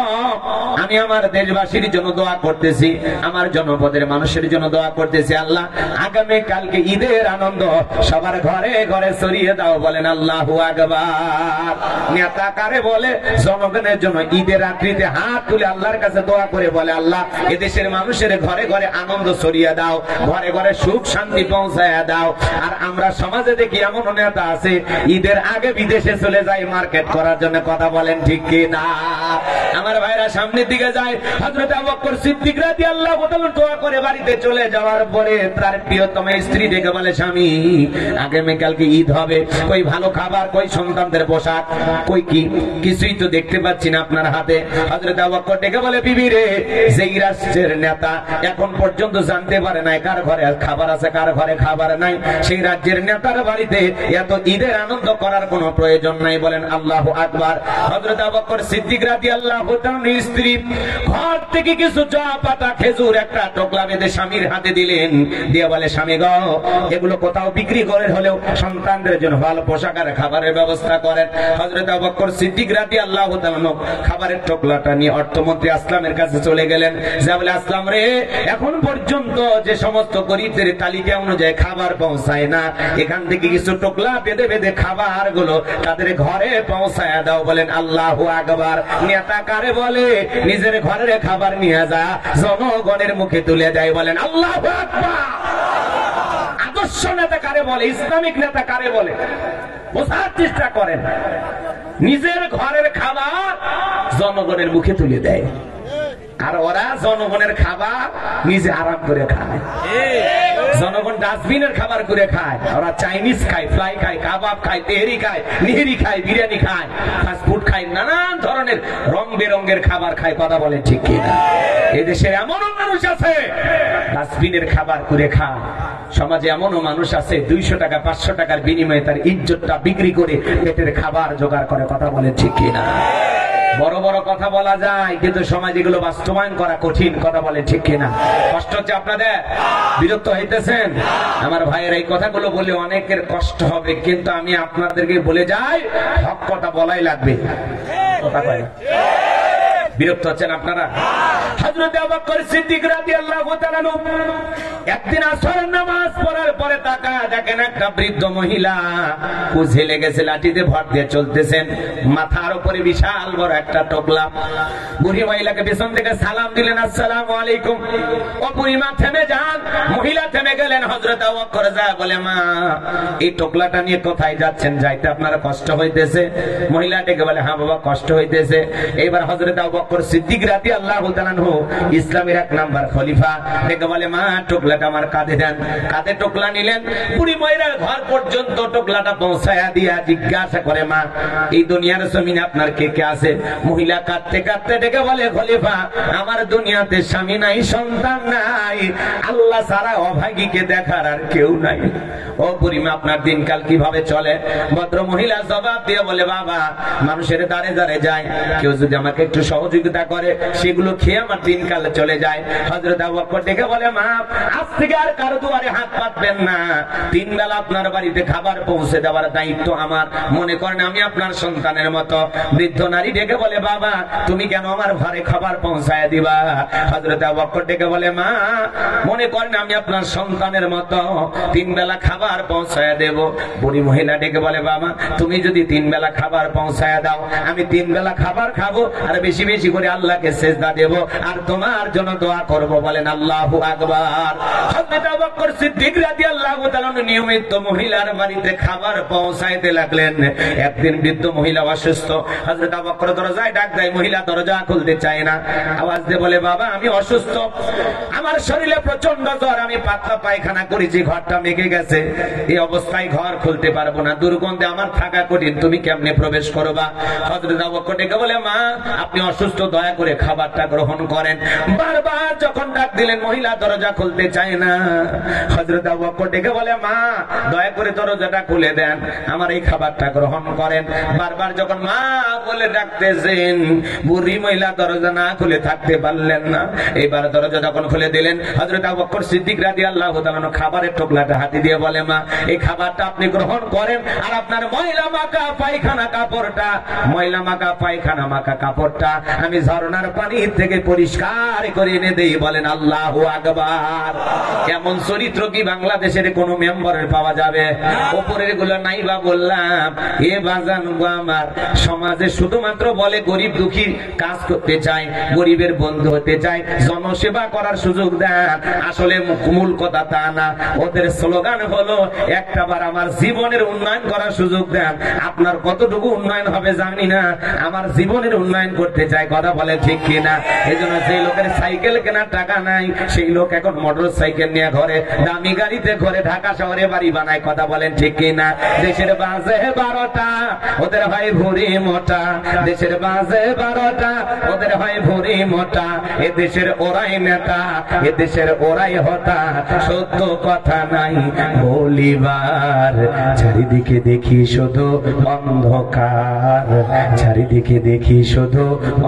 আমি আমার দেশবাসীর জন্য দোয়া করতেছি, আমার জনপদের মানুষের জন্য দোয়া করতেছি। আল্লাহ আগামী কালকে ঈদের আনন্দ সবার ঘরে ঘরে ছড়িয়ে দাও। বলেন আল্লাহু আকবার। নেতা কারে বলে? জনগণের জন্য ঈদের রাত্রিতে হাত তুলে আল্লাহর কাছে দোয়া করে বলে, আল্লাহ এদেশের মানুষের ঘরে ঘরে আনন্দ ছড়িয়ে দাও, ঘরে ঘরে সুখ শান্তি পৌঁছায়া দাও। আর আমরা সমাজে দেখি এমন নেতা আছে ঈদের আগে বিদেশে চলে যায় মার্কেট করার জন্য। কথা বলেন ঠিক কি না? আমার ভাইরা সামনের দিকে যায়। হযরত আবু বকর সিদ্দিক রাদিয়াল্লাহু তাআলা দোয়া করে বাড়িতে চলে যাওয়ার পরে তার প্রিয়তম স্ত্রী ডেকে বলে, স্বামী আগামী কালকে ঈদ হবে, কই ভালো খাবার, কই সন্তানদের পোশাক, কই কি কিছুই তো দেখতে পাচ্ছি না আপনার হাতে। হযরত আবু বকর ডেকে বলে, বিবি রে, যেই রাষ্ট্রের নেতা এখন পর্যন্ত জানতে পারে না কার ঘরে খাবার আছে কার ঘরে খাবার নাই, সেই রাজ্যের নেতার বাড়িতে এত ঈদের আনন্দ করার কোনো প্রয়োজন নাই। বলেন আল্লাহু আকবার। হযরত আবু বকর সিদ্দিক রাদিয়াল্লাহু তাআলা স্ত্রী ঘর থেকে কিছু জবা পাতা খেজুর একটা টোকলা বেঁধে স্বামীর হাতে দিলেন, দিয়ে বলে, স্বামী গো, এগুলো কোথাও বিক্রি করে হলেও সন্তানদের জন্য ভালো পোশাক আর খাবারের ব্যবস্থা করেন। হযরত আবু বকর সিদ্দিক রাদিয়াল্লাহু তাআলা খাবারের টোকলাটা নিয়ে অর্থমন্ত্রী আসলামের কাছে চলে গেলেন। যা বলে, আসলাম রে, এখন পর্যন্ত যে সমস্ত গরিবদের তালিকা অনুযায়ী খাবার পৌঁছায় না, এখান থেকে কিছু টোকলা বেঁধে বেঁধে খাবার গুলো তাদের ঘরে পৌঁছায় দাও। বলেন আল্লাহু আকবার। নেতা কারে বলে? নিজের ঘরের খাবার নিয়ে যা জনগণের মুখে তুলে দেয়। বলেন আল্লাহু আকবার। আদর্শ নেতা কারে বলে? ইসলামিক নেতা কারে বলে? বোঝার চেষ্টা করেন। নিজের ঘরের খাবার জনগণের মুখে তুলে দেয়, আর ওরা জনগণের খাবার নিজে আরাম করে খায়। জনগণ ডাস্টবিনের খাবার করে খায়, ওরা চাইনিজ খায়, ফ্রাই খায়, কাবাব খায়, তেহরি খায়, নিহেরি খায়, বিরিয়ানি খায়, ফাস্টফুড খায়, নানান ধরনের রং বেরঙের খাবার খায়। কথা বলে ঠিক কিনা? এদেশে এমনও মানুষ আছে ডাস্টবিনের খাবার করে খায়। সমাজে এমনও মানুষ আছে 200 টাকা 500 টাকার বিনিময়ে তার ইজ্জতটা বিক্রি করে পেটের খাবার জোগাড় করে। কথা বলে ঠিক কিনা? বড় বড় কথা বলা যায়, কিন্তু সমাজ এগুলো বাস্তবায়ন করা কঠিন। কথা বলে ঠিক কিনা? কষ্ট হচ্ছে আপনাদের? বিরক্ত হইতেছেন? আমার ভাইয়ের এই কথাগুলো বলে অনেকের কষ্ট হবে, কিন্তু আমি আপনাদেরকে বলে যাই, হক কথা বলাই লাগবে। কথা কয় না? বিরক্ত হচ্ছেন আপনারা? হযরত আবু বকর সিদ্দিক রাদিয়াল্লাহু তাআলা একদিন আসরের নামাজ পড়ার পরে তাকায় দেখেন একটা বৃদ্ধ মহিলা কুঝে লেগেছে, লাঠিতে ভর দিয়ে চলতেছেন, মাথার উপরে বিশাল বড় একটা টোকলা। বুড়ি মহিলাকে পেছন থেকে সালাম দিলেন, আসসালামু আলাইকুম। ও বুড়িমা থেমে যান। মহিলা থেমে গেলেন। হযরত আবু বকর যায় বলে, মা এই টোকলাটা নিয়ে কোথায় যাচ্ছেন? যাইতে আপনার কষ্ট হইতেছে? মহিলা ডেকে বলে, হ্যাঁ বাবা কষ্ট হইতেছে। এইবার হযরত আবু বকর সিদ্দিক রাদিয়াল্লাহু তাআলা আনহু ইসলামের 1 নাম্বার খলিফা ডেকে বলে, মা টোকলাটা আমার কাঁধে দেন। কাঁধে টোকলা নিলেন। বুড়ি মহিলার ঘর পর্যন্ত টোকলাটা পৌঁছায়া দিয়া জিজ্ঞাসা করে, মা এই দুনিয়ার জমিনে আপনার কে কে আছে? মহিলা কাঁদতে কাঁদতে ডেকে বলে, খলিফা আমার দুনিয়াতে স্বামী নাই, সন্তান নাই, আল্লাহ ছাড়া অভাগীকে দেখার আর কেউ নাই। ও বুড়িমা আপনার দিনকাল কিভাবে চলে? ভদ্র মহিলা জবাব দিয়ে বলে, বাবা মানুষের দাঁড়ে দাঁড়ে যায়, কেউ যদি আমাকে একটু সহযোগিতা করে সেগুলো খেয়ে আমার দিনকাল চলে যায়। হযরত আবু বকর ডেকে বলে, মা আজ থেকে আর কারো দুয়ারে হাত পাতবেন না, 3 বেলা আপনার বাড়িতে খাবার পৌঁছে দেওয়ার দায়িত্ব আমার। মনে করেন আমি আপনার সন্তানের মতো। বৃদ্ধ নারী ডেকে বলে, বাবা তুমি কেন আমার ঘরে খাবার পৌঁছায় দিবা? হযরত আবু বকর ডেকে বলে, মা মনে করেন আমি আপনার সন্তানের মতো, 3 বেলা খাবার পৌঁছায় দেব। বুড়ি মহিলা ডেকে বলে, বাবা তুমি যদি 3 বেলা খাবার পৌঁছায় দাও, আমি 3 বেলা খাবার খাবো আর বেশি বেশি করে আল্লাহকে সেজদা দেব আর তোমার জন্য দোয়া করব। বলেন আল্লাহু আকবার। হযরত আবু বকর সিদ্দিক রাদিয়াল্লাহু তাআলা নিয়মিত মহিলার বাড়িতে খাবার পৌঁছাইতে লাগলেন। একদিন বৃদ্ধ মহিলা অসুস্থ। হযরত আবু বকর দরজায় ডাক দেয়, মহিলা দরজা খুলতে চায় না। আওয়াজ দিয়ে বলে, বাবা আমি অসুস্থ, আমার শরীরে প্রচন্ড জ্বর, আমি পাতলা পায়খানা করেছি, ঘরটা মেঘে গেছে, এই অবস্থায় ঘর খুলতে পারবো না, দুর্গন্ধে আমার থাকা কঠিন, তুমি কেমনে প্রবেশ করবা? হযরত আবু বকর ডেকে বলে, মা আপনি অসুস্থ, দয়া করে খাবারটা গ্রহণ করেন। বারবার যখন ডাক দিলেন মহিলা দরজা খুলতে চায় না। হযরত আবু বকর ডেকে বলে, মা দয়া করে দরজাটা খুলে দেন, আমার এই খাবারটা গ্রহণ করেন। বারবার যখন মা বলে ডাকতেছেন, বুড়ি মহিলা দরজা না খুলে থাকতে পারলেন না। এবার দরজা যখন খুলে দিলেন, হযরত আবু বকর সিদ্দিক রাদিয়াল্লাহু তাআলা খাবারের টোকলাটা হাতে দিয়ে বলে, মা এই খাবারটা আপনি গ্রহণ করেন আর আপনার ময়লা মাখা পায়খানা কাপড়টা, ময়লা মাখা পায়খানা মাখা কাপড়টা আমি ঝরনার পানি থেকে পরিষ্কার করে এনে দেই। বলেন আল্লাহু আকবার। এমন চরিত্র কি বাংলাদেশের কোন মেম্বারের পাওয়া যাবে? উপরের গুলো নাই বা বললাম, এ বাজান গো আমার সমাজে শুধুমাত্র বলে গরিব দুঃখী কাজ করতে চায়, গরিবের বন্ধু হতে চায়, জনসেবা করার সুযোগ দেন। আসলে মূল কথা তা না। ওদের স্লোগান হলো একটাবার আমার জীবনের উন্নয়ন করার সুযোগ দেন। আপনার কতটুকু উন্নয়ন হবে জানি না, আমার জীবনের উন্নয়ন করতে চাই। কথা বলে ঠিক কিনা? এই জন্য যে লোকের সাইকেল কেনার টাকা নাই সেই লোক এখন মোটর সাইকেল নিয়ে ঘরে, দামি গাড়িতে ঘরে, ঢাকা শহরে বাড়ি বানায়। কথা বলেন ঠিক কিনা? দেশের বাজে 12টা, ওদের হয় ভুঁড়ি মোটা, দেশের বাজে 12টা, ওদের হয় ভুঁড়ি মোটা। এ দেশের ওরাই নেতা, এ দেশের ওরাই হতা, সত্য কথা নাই বলিবার। চারিদিকে দেখি শুধু অন্ধকার, চারিদিকে দেখি শুধু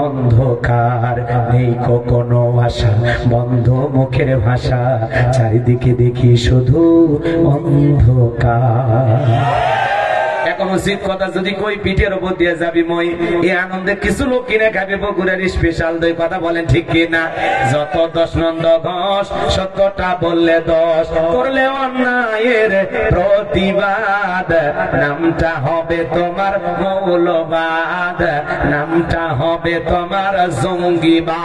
অন্ধকার, নেই কোনো আশা, বন্ধ মুখের ভাষা, চারিদিকে দেখি শুধু অন্ধকার। এখন উচিত কথা যদি কই পিঠের উপর দিয়ে যাবি মই, এই আনন্দে কিছু লোক কিনে খাবে বগুড়ার স্পেশাল দই। কথা বলেন ঠিক কিনা? যত 10 নন্দ ঘোষ, সত্যটা বললে 10, করলে অন্যায়ের প্রতিবাদ, নামটা হবে তোমার মৌলবাদ, নামটা হবে তোমার জঙ্গিবাদ।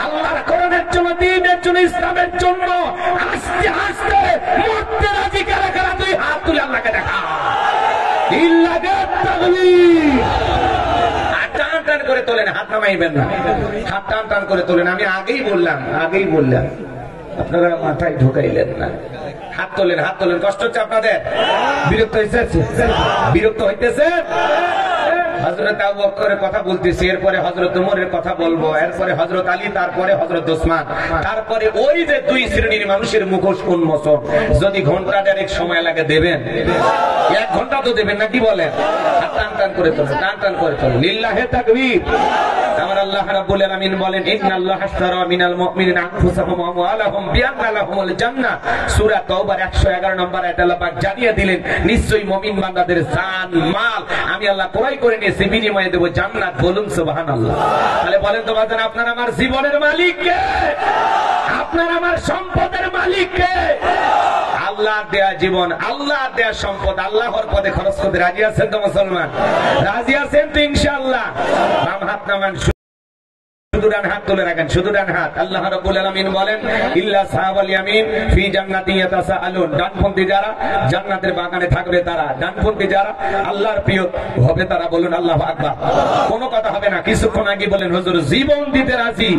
আল্লাহর কোরআনের জন্য, দ্বীনের জন্য, ইসলামের জন্য আস্তে আস্তে মরতে রাজি কারা কারা? তুই হাত তুলে আল্লাহকে দেখা। টান টান করে তোলেন, হাত নামাইবেন না, হাত টান টান করে তোলেন। আমি আগেই বললাম আপনারা মাথায় ঢুকাইলেন না। হাত তোলেন, হাত তোলেন। কষ্ট হচ্ছে আপনাদের? বিরক্ত হইতেছে? হযরত আবু বকরের কথা বলতেছি, এরপরে হযরত ওমরের কথা বলবো, এরপরে হযরত আলী, তারপরে হযরত ওসমান, তারপরে ওই যে 2 শ্রেণীর মানুষের মুখোশ উন্মোচন। যদি ঘন্টা দেড়েক সময় লাগে দেবেন, 1 ঘন্টা তো দেবেন না, কি বলেন? টান টান করে তোলেন, টান টান করে তোলেন। লিল্লাহে তাকবীর। আমার আল্লাহ রাব্বুল আলামিন বলেন, ইন্নাল্লাহা আশতারা মিনাল মুমিনিনা আনফুসাহুম ওয়া আমওয়ালাহুম বিআন্না লাহুমুল জান্নাহ। সূরা তাওবার 111 নম্বর আয়াতে আল্লাহ পাক জানিয়ে দিলেন, নিশ্চয়ই মুমিন বান্দাদের জান মাল আমি আল্লাহ ক্রয় করে নিয়েছি, বিনিময়ে দেব জান্নাত। বলুন সুবহানাল্লাহ। তাহলে বলেন তো বাজান, আপনার আমার জীবনের মালিক কে? আপনার আমার সম্পদের মালিক কে? আল্লাহ দেয়া জীবন, আল্লাহ দেয়া সম্পদ, আল্লাহর পথে খরচ করতে রাজি আছেন তো মুসলমান? রাজি আছেন তো ইনশাআল্লাহ? বাম হাত নামান, শুধু ডান হাত তুলে রাখেন, শুধু ডান হাত। আল্লাহ রাব্বুল আলামিন বলেন ইল্লা সাহাবাল ইয়ামিন ফি জান্নাতি ইয়াতাসাআলুন, ডানপন্থী যারা জান্নাতের বাগানে থাকবে তারা, ডানপন্থী যারা আল্লাহর প্রিয় হবে তারা, বলুন আল্লাহু আকবার। কোনো কথা হবে না। কিছুক্ষণ আগে বলেন হুজুর জীবন দিতে রাজি,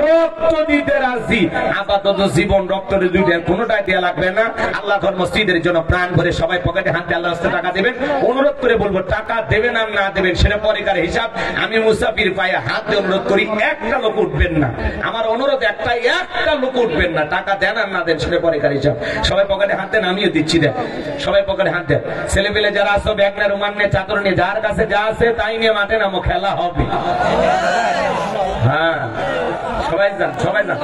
রক্ত দিতে রাজি। আপাতত জীবন রক্তের দুইটার কোনোটাই দেয়া লাগবে না। আল্লাহ ঘর মসজিদের জন্য প্রাণ ভরে সবাই পকেটে হাত দিয়ে আল্লাহর রাস্তায় টাকা দিবেন। অনুরোধ করে বলবো টাকা দেবেন আর না দেবেন সেটা পরেকার হিসাব। আমি মুসাফির পায়ে হাত দিয়ে অনুরোধ করি, একটা লোক উঠবেন না। আমার অনুরোধ একটাই, একটা লোক উঠবেন না। টাকা দেন আর না দেন সেটা পরেকার হিসাব। সবাই পকেটে হাত দেন, আমিও দিচ্ছি। দেন সবাই পকেটে হাত দেন। ছেলে পেলে যারা আসো ব্যাগ নিয়ে, রুমাল নিয়ে, চাদর নিয়ে, যার কাছে যা আছে তাই নিয়ে মাঠে নামো, খেলা হবে। হ্যাঁ সবাই যান, সবাই যান,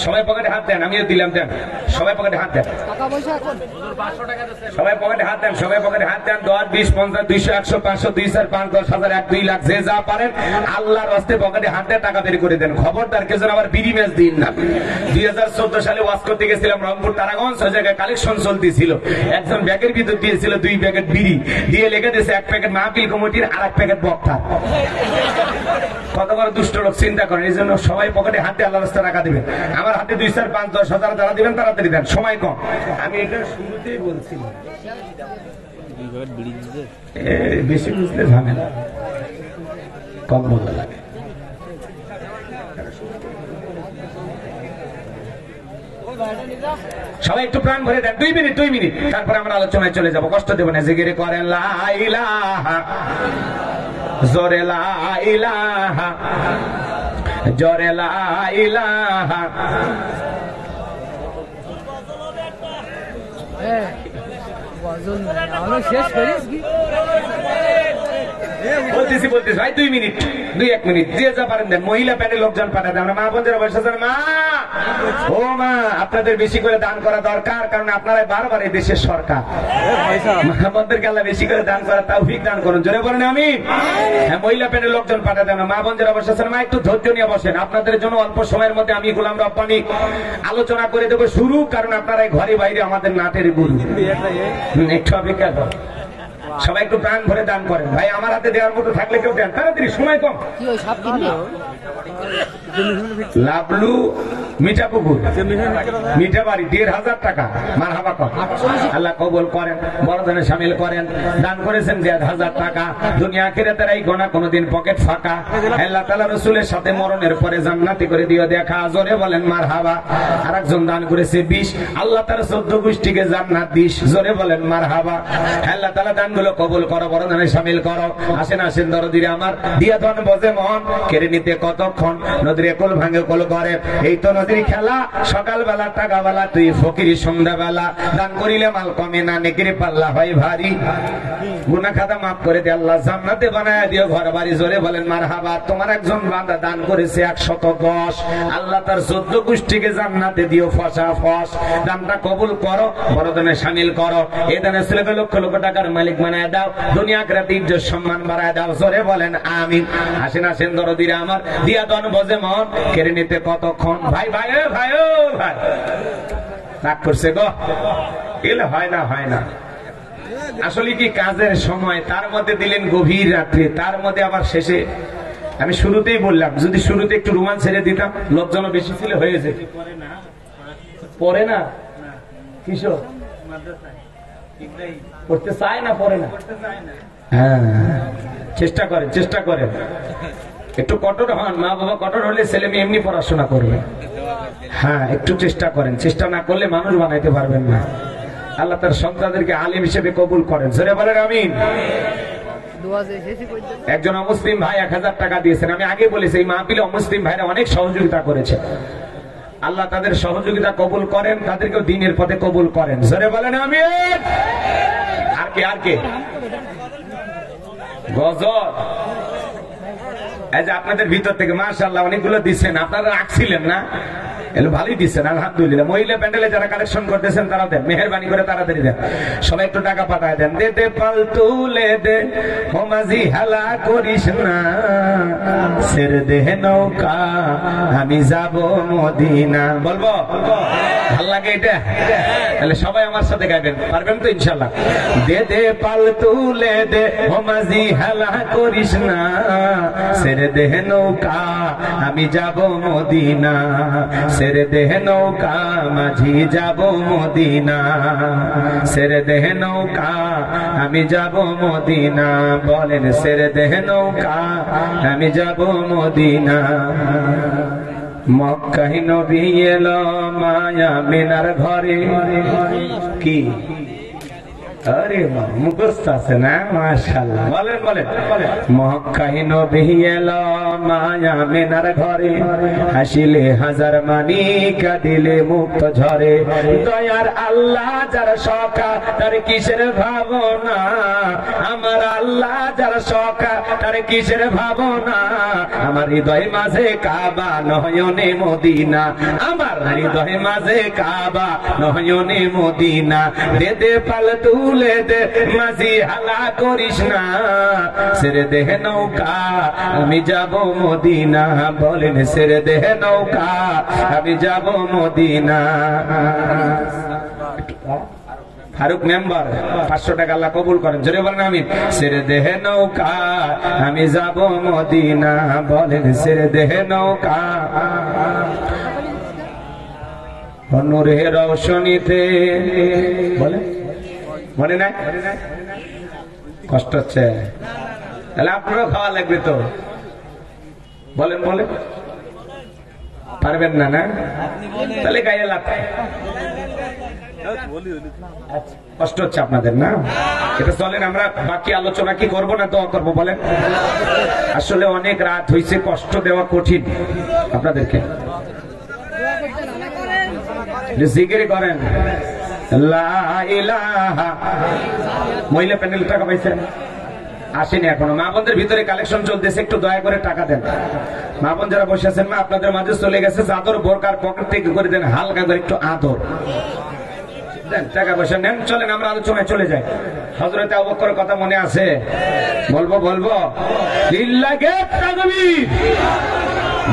সবাই পকেটে হাত দেন, আমিও দিলাম। দেন সবাই পকেটে হাত দেন, সবাই পকেটে হাত দেন, সবাই পকেটে হাত দেন। 10, 20, 50, 200, 100, 500, 2,000, 5, 10, 1000, 1, 2 লাখ, যে যা পারেন আল্লাহর রাস্তায় পকেটে হাত দিয়ে টাকা বের করে দেন। খবরদার কেউ যেন আবার বিড়ি ম্যাচ দিন না। 2014 সালে ওয়াজ করতে গেছিলাম রংপুর তারাগঞ্জ, ওই জায়গায় কালেকশন চলতেছিল। একজন ব্যাগের ভিতর দিয়েছিল 2 প্যাকেট বিড়ি, দিয়ে লিখে দিয়েছে 1 প্যাকেট মাহফিল কমিটির আর 1 প্যাকেট বক্তা। কত বড় দুষ্ট লোক চিন্তা করেন। এই জন্য সবাই পকেটে হাত দিয়ে আল্লাহর রাস্তায় টাকা দিবেন। আমার হাতে 2, 4, 5, 10 হাজার যারা দিবেন তাড়াতাড়ি দেন, সময় কম। আমি এটা শুরুতেই বলছিলাম, বেশি বুঝলে ঝামেলা, কম বোঝা লাগে। সবাই একটু প্রাণ ভরে দেন, 2 মিনিট, 2 মিনিট, তারপরে আমরা আলোচনায় চলে যাব। কষ্ট দেব না। জিকির করেন লা ইলাহা, জোরে লা ইলাহা, জোরে লা ইলাহা। বলতেছি ভাই 2 মিনিট, 2-1 মিনিট, যে যা পারেন দেন। মহিলা প্যানেল লোকজন পাঠাতে, আমরা মা বোনদের বয়স আছেন, মা ও মা আপনাদের বেশি করে দান করা দরকার, কারণ আপনারাই বারবার এই দেশের সরকার। মা বোনদেরকে আল্লাহ বেশি করে দান করা তৌফিক দান করুন, জোরে বলেন আমিন। হ্যাঁ মহিলা প্যানেল লোকজন পাঠাতে, আমরা মা বোনদের বয়স আছেন, মা একটু ধৈর্য নিয়ে বসেন। আপনাদের জন্য অল্প সময়ের মধ্যে আমি গোলাম রব্বানী আলোচনা করে দেবো শুরু, কারণ আপনারাই ঘরে বাইরে আমাদের নাটের গুরু। একটু অপেক্ষা কর, সবাই একটু প্রাণ ভরে দান করেন। ভাই আমার হাতে দেওয়ার মতো থাকলে কেউ দেন, তাড়াতাড়ি, সময় কম। লাবলু মিঠাপুকুর, মিঠাবাড়ি, 1,500 টাকা। মারহাবা কর, আল্লাহ কবুল করেন, বড়দানে শামিল করেন। দান করেছেন 1,500 টাকা। দুনিয়া আখিরাতের এই গোনা কোনদিন পকেট ফাঁকা। আল্লাহ তাআলা রাসূলের সাথে মরণের পরে জান্নাতি করে দিও দেখা, জোরে বলেন মারহাবা। আরেকজন দান করেছে 20, আল্লাহ তার 14 গোষ্ঠীকে জান্নাত দিস, জোরে বলেন মারহাবা। আল্লাহ তাআলা দানগুলো কবুল করো, বড়দানে শামিল করো। আসেন আসেন দরদিরে আমার, দিয়া ধন বজে মন, কেড়ে নিতে কতক্ষণ, নদীর কোল ভাঙে কোল করে। এই তো নদীর খেলা, সকালবেলা টাকাবেলা, তুই ফকির সন্ধ্যাবেলা। দান করিলে মাল কমে না, নেকির পাল্লা হয় ভারী। গুনাহ খাতা মাফ করে দে আল্লাহ, জান্নাতে বানায় দিও ঘর বাড়ি, জোরে বলেন মারহাবা। তোমার একজন বান্দা দান করেছে 110, আল্লাহ তার 14 গোষ্ঠীকে জান্নাতে দিও ফসা ফস। দানটা কবুল করো, বড়দানে শামিল করো। এই দানে ছেলেকে লক্ষ লক্ষ টাকার মালিক বানায় দাও, দুনিয়া আখিরাতে ইজ্জত সম্মান বাড়ায় দাও, জোরে বলেন আমিন। আসেন আসেন দরদিরা আমার, দিয়া দন বজে মন, কেড়ে নিতে কতক্ষণ। ভাই ভাই ভাই ভাই রাগ করছে গো, এলে হয় না, হয় না। আসলে কি কাজের সময়, তার মধ্যে দিলেন গভীর রাত্রে, তার মধ্যে আবার শেষে। আমি শুরুতেই বললাম যদি শুরুতে একটু রুমাল ছেড়ে দিতাম, লোকজন বেশি ছিল হয়ে যেত। পরে না কিশোর পড়তে চায় না, পড়ে না। হ্যাঁ চেষ্টা করেন, চেষ্টা করেন, একটু কঠোর হন। মা বাবা কঠোর হলে ছেলে মেয়ে এমনি পড়াশোনা করবে। হ্যাঁ একটু চেষ্টা করেন, চেষ্টা না করলে মানুষ বানাইতে পারবেন না। আল্লাহ তার সন্তানদেরকে আলিম হিসেবে কবুল করেন, জোরে বলেন আমিন। একজন অমুসলিম ভাই 1000 টাকা দিয়েছেন। আমি আগে বলেছি এই মাহফিলে অমুসলিম ভাইরা অনেক সহযোগিতা করেছে। আল্লাহ তাদের সহযোগিতা কবুল করেন, তাদেরকেও দ্বীনের পথে কবুল করেন, জোরে বলেন আমিন। আর কে, আর কে? গজল, এই যে আপনাদের ভিতর থেকে মাশাআল্লাহ অনেকগুলো দিচ্ছেন, আপনারা রাখছিলেন না? এগুলো ভালোই দিচ্ছেন আলহামদুলিল্লাহ। মহিলা প্যান্ডেলে যারা কালেকশন করতেছেন তারাও দেন, মেহেরবানি করে তাড়াতাড়ি দেন, সবাই একটু টাকা পাঠায় দেন। দে দে পাল তুলে দে ও মাঝি হালা করিস না, সের দেহ নৌকা আমি যাব মদিনা। বলবো ভাল লাগে এটা? তাহলে সবাই আমার সাথে গাইবেন, পারবেন তো ইনশাল্লাহ? দে দে পাল তুলে দে ও মাঝি হালা করিস না, সের দেহ নৌকা আমি যাব মদিনা, সের দেহ নৌকা মাঝি যাব মদিনা, সের দেহ নৌকা আমি যাব মদিনা। বলেন সের দেহ নৌকা আমি যাব মদিনা। মক্কায় নবী এলো মায়া মিনার ঘরে, কি আরে মুখস্থ আছে না? মাশাআল্লাহ, বলেন বলেন। মক্কায় নবী এলো মায়া মিনার ঘরে, হাসিলে হাজার মানি কাঁদিলে মুক্ত ঝরে। দয়ার আল্লাহ যার সখা তার কিসের ভাবনা, আমার আল্লাহ যার সখা তার কিসের ভাবনা। আমার হৃদয় মাঝে কাবা নয়নে মদিনা, আমার হৃদয় মাঝে কাবা নয়নে মদিনা। দে দে পাল তুলে দে মাঝি হালা করিস না, সেরে দেহ নৌকা আমি যাব মদিনা। বলেন সেরে দেহ নৌকা আমি যাব মদিনা। ফারুক মেম্বার 500 টাকা আল্লাহ কবুল করেন, জোরে বলেন আমি। সেরে দেহ নৌকা আমি যাব মদিনা। বলেন সেরে দেহ নৌকা নূরে রওশনীতে। বলেন মনে নাই? কষ্ট হচ্ছে? তাহলে আপনারও খাওয়া লাগবে তো। বলেন বলেন, পারবেন না? না তাহলে গায়ে লাভ। কষ্ট হচ্ছে আপনাদের না? এটা চলেন আমরা বাকি আলোচনা কি করবো না দোয়া করবো? বলেন। আসলে অনেক রাত হয়েছে, কষ্ট দেওয়া কঠিন আপনাদেরকে। জিকির করেন লা ইলাহা। মহিলা প্যানেল টাকা পাইছেন? আসেনি এখনো। মা বোনদের ভিতরে কালেকশন চলতেছে, একটু দয়া করে টাকা দেন। মা বোন যারা বসে আছেন, মা আপনাদের মাঝে চলে গেছে, চাদর বোরকার পকেট থেকে করে দেন, হালকা করে একটু আদর দেন, টাকা পয়সা নেন। চলেন আমরা আলোচনায় চলে যাই। হযরত আবু বকরের কথা মনে আছে? বলবো বলবো। লিল্লাহি তাকবীর।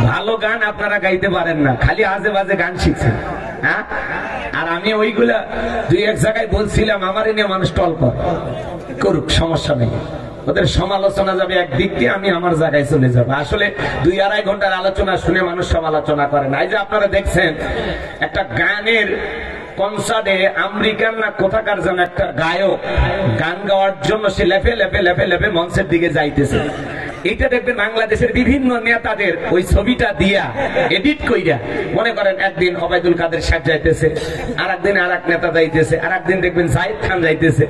ভালো গান আপনারা গাইতে পারেন না, খালি আজে বাজে গান শিখছেন। হ্যাঁ, আর আমি ওইগুলা দুই এক জায়গায় বলছিলাম, আমার নিয়ে মানুষ টল করুক, সমস্যা নেই। ওদের সমালোচনা যাবে একদিক দিয়ে, আমি আমার জায়গায় চলে যাব। আসলে 2-2.5 ঘন্টার আলোচনা শুনে মানুষ সমালোচনা করে না। এই যে আপনারা দেখছেন একটা গানের কনসার্টে আমেরিকান না কোথাকার যেন একটা গায়ক গান গাওয়ার জন্য সে লেফে লেফে লেফে লেফে মঞ্চের দিকে যাইতেছে। এটা দেখবেন বাংলাদেশের বিভিন্ন নেতাদের ওই ছবিটা দিয়া এডিট কইরা, মনে করেন একদিন ওবায়দুল কাদের সাহেব যাইতেছে, আর একদিন আর এক নেতা যাইতেছে, আর একদিন দেখবেন জাহিদ খান যাইতেছে।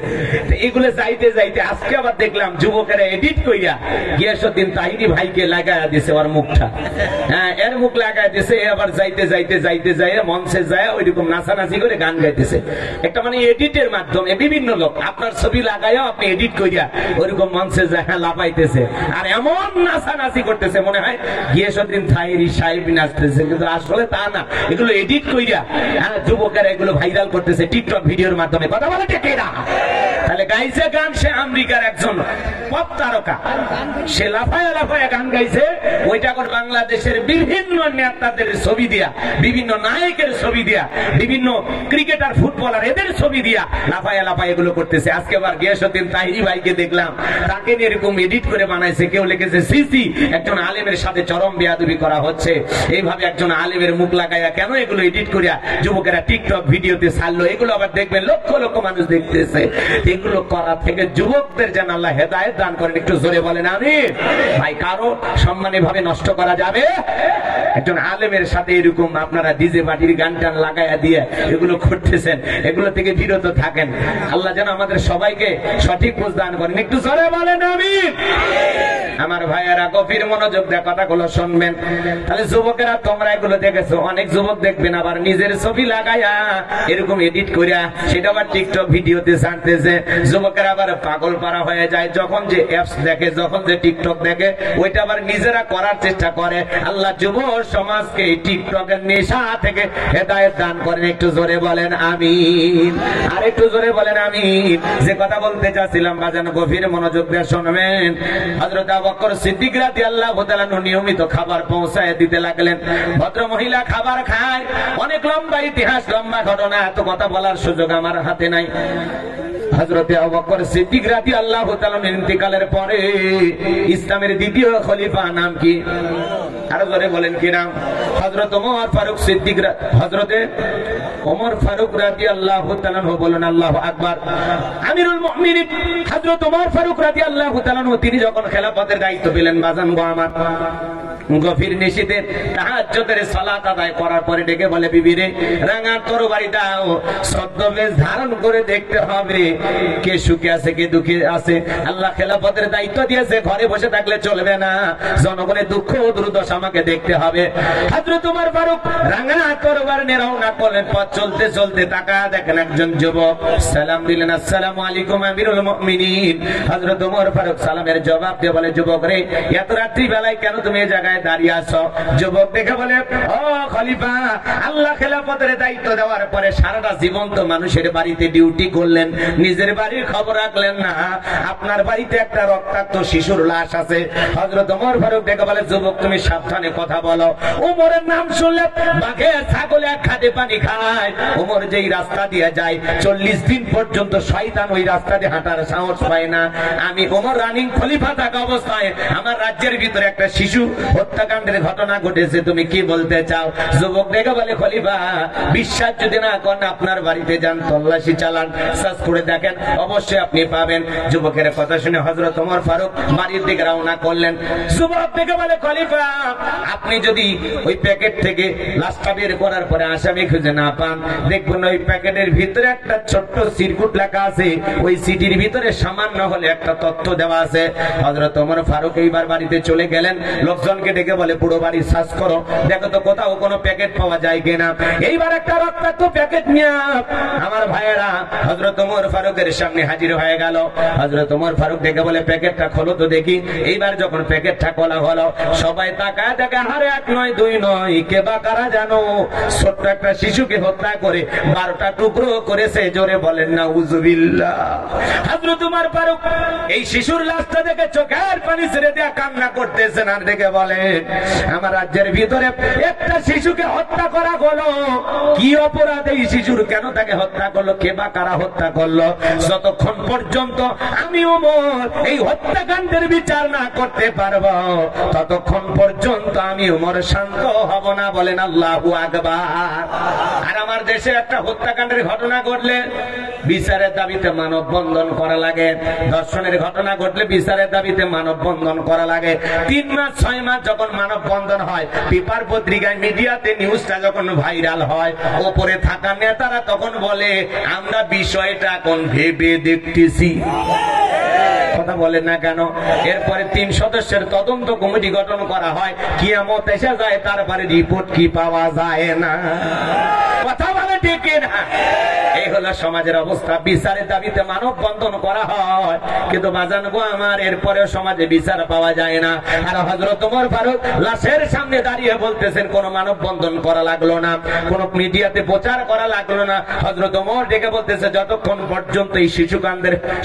এগুলো যাইতে যাইতে আজকে আবার দেখলাম যুবকেরা এডিট কইরা গিয়াসউদ্দিন তাহিরি ভাইকে লাগায়া দিছে ওর মুখটা। হ্যাঁ, এর মুখ লাগায়া দিছে। আবার যাইতে যাইতে যাইতে যায় মঞ্চে যায় ওইরকম নাচানাচি করে গান গাইতেছে। একটা মানে এডিটের মাধ্যমে বিভিন্ন লোক আপনার ছবি লাগাইয়া আপনি এডিট কইরা ওইরকম মঞ্চে যায় লাপাইতেছে, আর এমন নাচানাচি করতেছে মনে হয় গিয়াসউদ্দিন তাহিরি সাহেব নাচতেছে, কিন্তু আসলে তা না। এগুলো এডিট কইরা যুবকেরা এগুলো ভাইরাল করতেছে টিকটক ভিডিওর মাধ্যমে। কথা বলে ঠিক না? তাহলে গাইছে গান সে আমেরিকার একজন পপ তারকা, সে লাফায়া লাফায়া গান গাইছে। ওইটা করে বাংলাদেশের বিভিন্ন নেতাদের ছবি দিয়া, বিভিন্ন নায়কের ছবি দিয়া, বিভিন্ন ক্রিকেটার ফুটবলার এদের ছবি দিয়া লাফায়া লাফায়া এগুলো করতেছে। আজকে আবার গিয়াসউদ্দিন তাহিরি ভাইকে দেখলাম, তাকে নিয়ে এরকম এডিট করে বানাইছে। কেউ লিখেছে সিসি একজন আলেমের সাথে চরম বেয়াদবি করা হচ্ছে। এইভাবে একজন আলেমের মুখ লাগাইয়া কেন এগুলো এডিট করিয়া যুবকেরা টিকটক ভিডিওতে ছাড়লো। এগুলো আবার দেখবেন লক্ষ লক্ষ মানুষ দেখতেছে। এগুলো করা থেকে যুবকদের যেন আল্লাহ হেদায়েত দান করেন। একটু জোরে বলেন আমিন। ভাই, কারো সম্মানী ভাবে নষ্ট করা যাবে? একজন আলেমের সাথে এরকম আপনারা ডিজে পার্টির গান টান লাগাইয়া দিয়ে এগুলো করতেছেন, এগুলো থেকে বিরত থাকেন। আল্লাহ যেন আমাদের সবাইকে সঠিক বুঝ দান করেন। একটু জোরে বলেন আমিন। আমার ভাইয়েরা গভীর মনোযোগ দিয়ে কথাগুলো শুনবেন। তাহলে যুবকেরা তোমরা এগুলো দেখেছো, অনেক যুবক দেখবেন আবার নিজের ছবি লাগাইয়া এরকম এডিট করিয়া সেটা আবার টিকটক ভিডিওতে ছাড়তেছে। যুবকেরা আবার পাগল পারা হয়ে যায়, যখন যে অ্যাপস দেখে, যখন যে টিকটক দেখে, ওইটা আবার নিজেরা করার চেষ্টা করে। আল্লাহ যুব সমাজকে টিকটকের নেশা থেকে হেদায়েত দান করেন। একটু জোরে বলেন আমিন, আর একটু জোরে বলেন আমিন। যে কথা বলতে চাচ্ছিলাম বাজান গভীর মনোযোগ দিয়ে শুনবেন। হযরত আবু বকর সিদ্দিক রাদিয়াল্লাহু তাআলা নিয়মিত খাবার পৌঁছায় দিতে লাগলেন। ভদ্র মহিলা খাবার খায়, অনেক লম্বা ইতিহাস, লম্বা ঘটনা, এত কথা বলার সুযোগ আমার হাতে নাই। হযরত আবু বকর সিদ্দিক রাদিয়াল্লাহু তাআলা ইন্তিকালের পরে ইসলামের দ্বিতীয় খলিফা নাম কি? আরো জোরে বলেন কি নাম? হযরত ওমর ফারুক সিদ্দিক। হযরতে ওমর ফারুক রাদিয়াল্লাহু তাআলা বলেন আল্লাহু আকবার। আমিরুল মুমিনিন হযরত ওমর ফারুক রাদিয়াল্লাহু তাআলা তিনি যখন খেলাফতের দায়িত্ব পেলেন বাজান গো আমার, গভীর নিশিতে তাহাজ্জুদের সালাত আদায় করার পরে ডেকে বলে, বিবি রে, রাঙা তরবারি দাও, ছদ্মবেশ ধারণ করে দেখতে হবে কে সুখে আছে কে দুঃখে আছে। আল্লাহ খেলাফতের দায়িত্ব দিয়েছে, ঘরে বসে থাকলে চলবে না, জনগণের দুঃখ দুর্দশা আমাকে দেখতে হবে। হযরত ওমর ফারুক রাঙা তরবারি নিয়ে রওনা করলেন। পথ চলতে চলতে তাকায় দেখেন একজন যুবক, সালাম দিলেন, আসসালামু আলাইকুম আমিরুল মুমিনিন। হযরত ওমর ফারুক সালামের জবাব দিয়ে বলে, যুবক রে, এত রাত্রি বেলায় কেন তুমি এই জায়গায় দাঁড়িয়ে আছো? যুবক দেখে বলে, ও খলিফা, আল্লাহ খেলাফতের দায়িত্ব দেওয়ার পরে সারাটা জীবন তো মানুষের বাড়িতে ডিউটি করলেন, নিজের বাড়ির খবর রাখলেন না, আপনার বাড়িতে একটা রক্তাক্ত শিশুর লাশ আছে। হযরত ওমর ফারুক দেখে বলে, যুবক তুমি সাবধানে কথা বলো। ওমরের নাম শুনলে বাঘে ছাগলে এক খাদে পানি খায়। ওমর যেই রাস্তা দিয়ে যায় 40 দিন পর্যন্ত শয়তান ওই রাস্তা দিয়ে হাঁটার সাহস পায় না। আমি ওমর রানিং খলিফা থাকা অবস্থায় আমার রাজ্যের ভিতরে একটা শিশু হত্যাকাণ্ডের ঘটনা ঘটেছে, তুমি কি বলতে চাও? যুবক দেখে বলে, খলিফা, বিশ্বাস যদি না করেন আপনার বাড়িতে যান, তল্লাশি চালান, সার্চ করে দেখেন, অবশ্যই আপনি পাবেন। যুবকের কথা শুনে হযরত ওমর ফারুক বাড়ির দিকে রওনা করলেন। যুবক দেখে বলে, খলিফা, আপনি যদি ওই প্যাকেট থেকে লাশটা বের করার পরে আসামি খুঁজে না পান, দেখবেন ওই প্যাকেটের ভিতরে একটা ছোট্ট সিরকুট লেখা আছে, ওই সিটির ভিতরে সামান্য হলে একটা তথ্য দেওয়া আছে। হযরত ওমর ফারুক এইবার বাড়িতে চলে গেলেন, লোকজনকে ডেকে বলে, পুরো বাড়ি সার্চ করো, দেখো তো কোথাও কোনো প্যাকেট পাওয়া যায় কিনা। এইবার একটা রক্তাক্ত প্যাকেট নিয়ে আমার ভাইয়েরা হযরত ওমর ফারুকের সামনে হাজির হয়ে গেল। হযরত ওমর ফারুক ডেকে বলে, প্যাকেটটা খোলো তো দেখি। এইবার যখন প্যাকেটটা খোলা হলো, সবাই তাকায় দেখে, আরে এক নয় দুই নয়, কে বা কারা জানো ছোট্ট একটা শিশুকে হত্যা করে 12টা টুকরো করেছে। জোরে বলেন নাউজুবিল্লাহ। হযরত ওমর ফারুক এই শিশুর লাশটা দেখে চোখের পানি ছেড়ে দিয়ে কান্না করতেছেন, আর দেখে বলে, আমার রাজ্যের ভিতরে একটা শিশুকে হত্যা করা হলো, কি অপরাধ এই শিশুর, কেন তাকে হত্যা করলো, কে বা কারা হত্যা করলো? যতক্ষণ পর্যন্ত আমি ওমর এই হত্যাকাণ্ডের বিচার না করতে পারবো, ততক্ষণ পর্যন্ত আমি ওমর শান্ত হব না। বলেন আল্লাহু আকবার। আর আমার দেশে একটা হত্যাকাণ্ডের ঘটনা ঘটলে বিচারের দাবিতে মানববন্ধন করা লাগে, ধর্ষণের ঘটনা ঘটলে বিচারের দাবিতে মানববন্ধন করা লাগে। 3 মাস 6 মাস যখন মানববন্ধন হয়, পেপার পত্রিকায় মিডিয়াতে নিউজটা যখন ভাইরাল হয়, ওপরে থাকা নেতারা তখন বলে, আমরা বিষয়টা এখন ভেবে দেখতেছি। কথা বলেন না কেন? এরপরে 3 সদস্যের তদন্ত কমিটি গঠন করা হয়, কিয়ামত এসে যায়, তারপরে রিপোর্ট কি পাওয়া যায় না। কথা বলে ঠিক না? এই হলো সমাজের অবস্থা। বিচারের দাবিতে মানববন্ধন করা হয়, কিন্তু বাজান গো আমার, এরপরেও সমাজে বিচার পাওয়া যায় না। আর হযরত ওমর ফারুক লাশের সামনে দাঁড়িয়ে বলতেছেন, কোন মানববন্ধন করা লাগলো না, কোন মিডিয়াতে প্রচার করা লাগলো না। হযরত ওমর ডেকে বলতেছে, যতক্ষণ পর্যন্ত এই